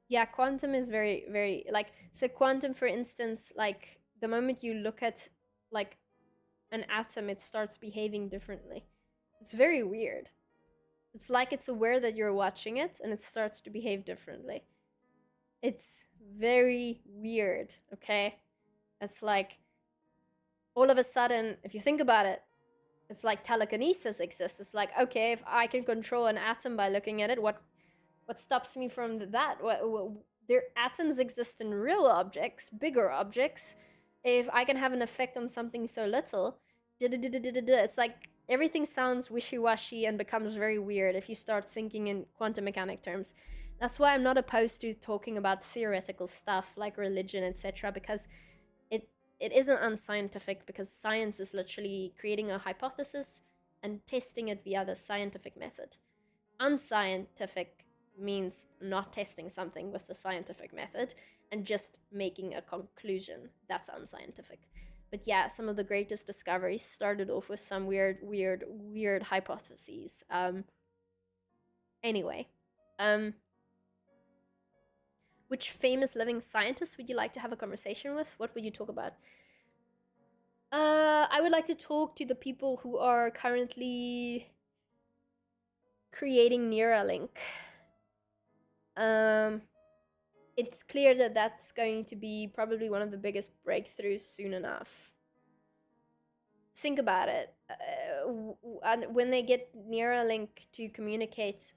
Yeah, quantum is very, very, like, so quantum, for instance, like, the moment you look at, like, an atom, it starts behaving differently. It's very weird. It's like it's aware that you're watching it, and it starts to behave differently. It's very weird, okay? It's like, all of a sudden, if you think about it, it's like telekinesis exists. It's like, okay, if I can control an atom by looking at it, what stops me from that? Their atoms exist in real objects, bigger objects. If I can have an effect on something so little, it's like everything sounds wishy-washy and becomes very weird if you start thinking in quantum mechanic terms. That's why I'm not opposed to talking about theoretical stuff like religion, etc., because it isn't unscientific, because science is literally creating a hypothesis and testing it via the scientific method. Unscientific means not testing something with the scientific method and just making a conclusion. That's unscientific. But yeah, some of the greatest discoveries started off with some weird hypotheses. Anyway, which famous living scientist would you like to have a conversation with? What would you talk about? I would like to talk to the people who are currently creating Neuralink. It's clear that that's going to be probably one of the biggest breakthroughs soon enough. Think about it. When they get Neuralink to communicate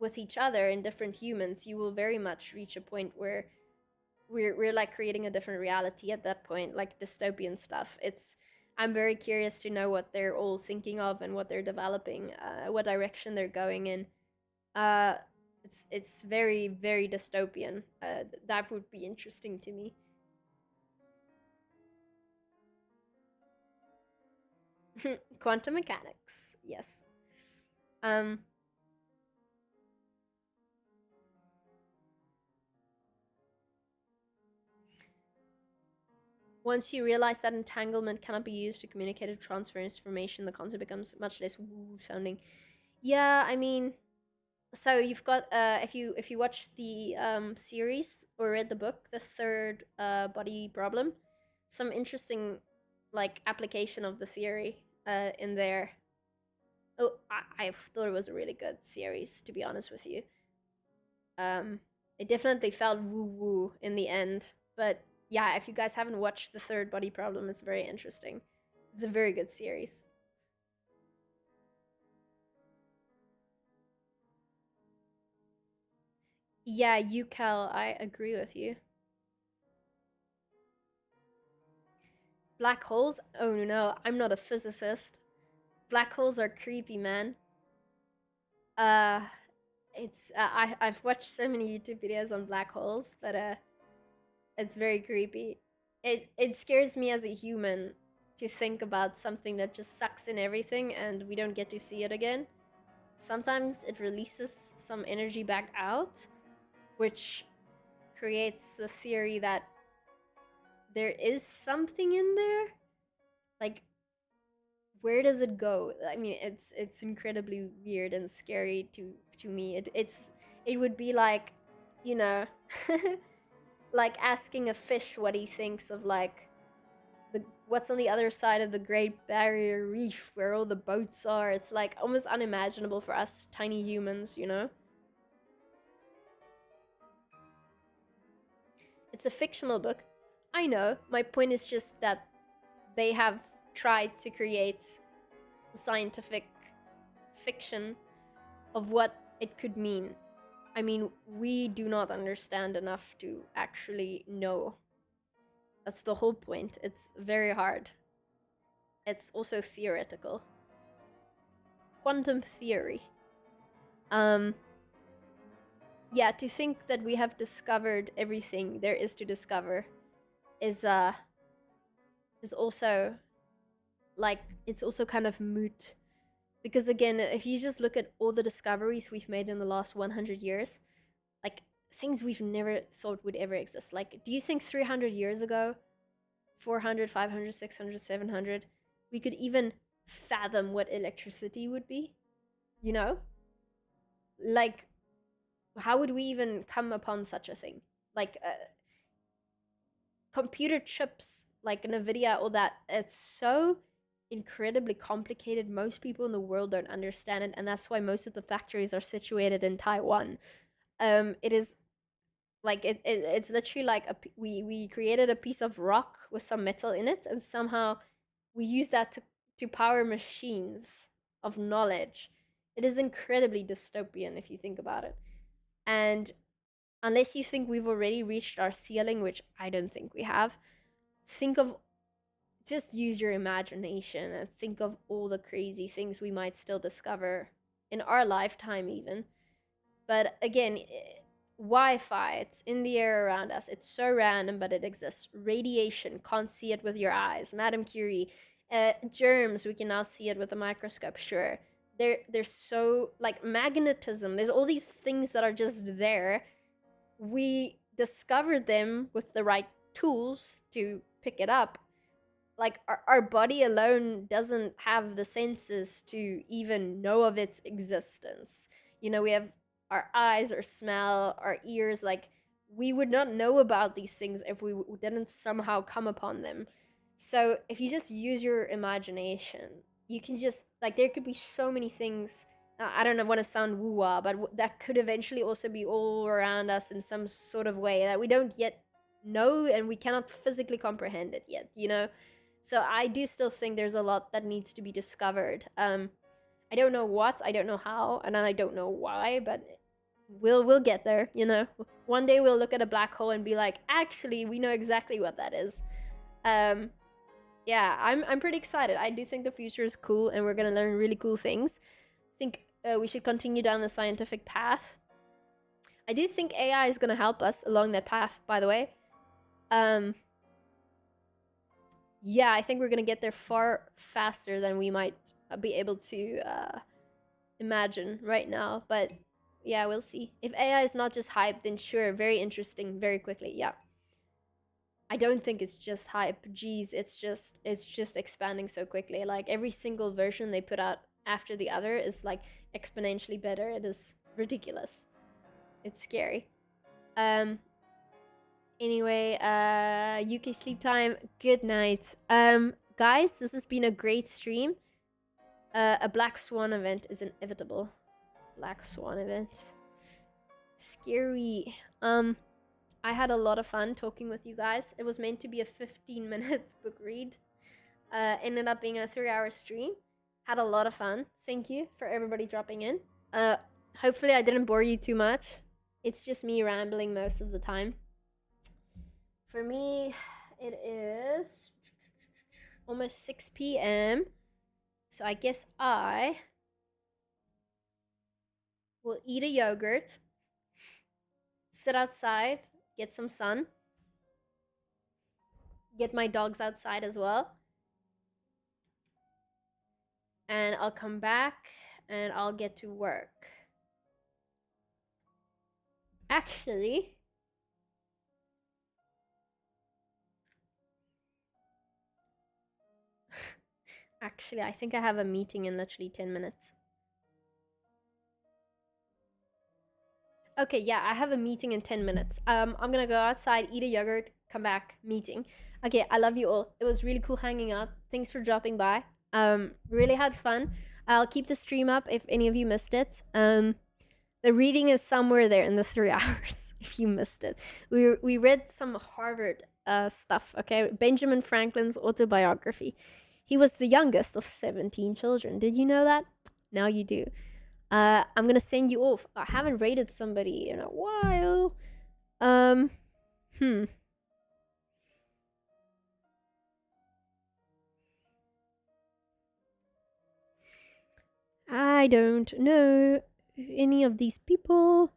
with each other in different humans, you will very much reach a point where we're like creating a different reality at that point, like dystopian stuff. I'm very curious to know what they're all thinking of and what they're developing, what direction they're going in. It's very, very dystopian. That would be interesting to me. Quantum mechanics, yes. Once you realize that entanglement cannot be used to communicate or transfer information, the concept becomes much less woo sounding. Yeah, I mean, so you've got if you watch the series or read the book, The Third Body Problem, some interesting like application of the theory in there. Oh, I thought it was a really good series, to be honest with you. Um, it definitely felt woo woo in the end, but yeah, if you guys haven't watched The Third Body Problem, it's very interesting. It's a very good series. Yeah, you, Cal, I agree with you. Black holes? Oh no, I'm not a physicist. Black holes are creepy, man. Uh, it's I've watched so many YouTube videos on black holes, but it's very creepy. It scares me as a human to think about something that just sucks in everything and we don't get to see it again. Sometimes it releases some energy back out, which creates the theory that there is something in there. Like, where does it go? I mean, it's incredibly weird and scary to me. It would be like, you know, like asking a fish what he thinks of like the what's on the other side of the Great Barrier Reef where all the boats are. It's like almost unimaginable for us tiny humans, you know? It's a fictional book. I know. My point is just that they have tried to create scientific fiction of what it could mean. I mean, we do not understand enough to actually know. That's the whole point. It's very hard. It's also theoretical. Quantum theory. Um yeah, to think that we have discovered everything there is to discover is also like it's also kind of moot, because again, if you just look at all the discoveries we've made in the last 100 years, like things we've never thought would ever exist. Like, do you think 300 years ago, 400, 500, 600, 700, we could even fathom what electricity would be? You know? Like, how would we even come upon such a thing? Like, computer chips, like NVIDIA, all that, it's so incredibly complicated. Most people in the world don't understand it, and that's why most of the factories are situated in Taiwan. It is like it's literally like we created a piece of rock with some metal in it, and somehow we use that to power machines of knowledge. It is incredibly dystopian if you think about it. And unless you think we've already reached our ceiling, which I don't think we have, think of just use your imagination and think of all the crazy things we might still discover in our lifetime, even. But again, Wi-Fi, it's in the air around us. It's so random, but it exists. Radiation, can't see it with your eyes. Madame Curie, germs, we can now see it with a microscope. Sure, they're so like magnetism. There's all these things that are just there. We discovered them with the right tools to pick it up. Like our body alone doesn't have the senses to even know of its existence. You know, we have our eyes, our smell, our ears. Like, we would not know about these things if we didn't somehow come upon them. So if you just use your imagination, you can just like there could be so many things. I don't want to sound woo-wah, but that could eventually also be all around us in some sort of way that we don't yet know and we cannot physically comprehend it yet, you know? So I do still think there's a lot that needs to be discovered. I don't know what, I don't know how, and I don't know why, but we'll get there, you know. One day we'll look at a black hole and be like, actually, we know exactly what that is. Yeah, I'm pretty excited. I do think the future is cool, and we're gonna learn really cool things. I think we should continue down the scientific path. I do think AI is gonna help us along that path, by the way. Yeah, I think we're gonna get there far faster than we might be able to imagine right now. But yeah, we'll see. If AI is not just hype, then sure, very interesting, very quickly. Yeah. I don't think it's just hype. Geez, it's just expanding so quickly. Like every single version they put out after the other is like exponentially better. It is ridiculous. It's scary. Anyway, UK sleep time. Good night. Guys, this has been a great stream. A Black Swan event is inevitable. Black Swan event. Scary. I had a lot of fun talking with you guys. It was meant to be a 15-minute book read. Ended up being a 3-hour stream. Had a lot of fun. Thank you for everybody dropping in. Hopefully I didn't bore you too much. It's just me rambling most of the time. For me, it is almost 6 p.m. So I guess I will eat a yogurt, sit outside, get some sun, get my dogs outside as well, and I'll come back and I'll get to work. Actually, I think I have a meeting in literally 10 minutes. Okay, yeah, I have a meeting in 10 minutes. I'm gonna go outside, eat a yogurt, come back, meeting. Okay, I love you all. It was really cool hanging out. Thanks for dropping by. Really had fun. I'll keep the stream up if any of you missed it. The reading is somewhere there in the 3 hours if you missed it. We read some Harvard stuff, okay? Benjamin Franklin's autobiography. He was the youngest of 17 children. Did you know that? Now you do. I'm gonna send you off. I haven't rated somebody in a while. I don't know any of these people.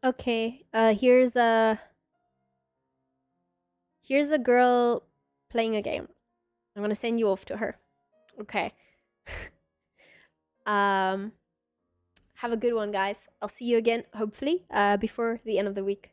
Okay, here's a girl playing a game. I'm gonna send you off to her. Okay. Have a good one, guys. I'll see you again, hopefully, before the end of the week.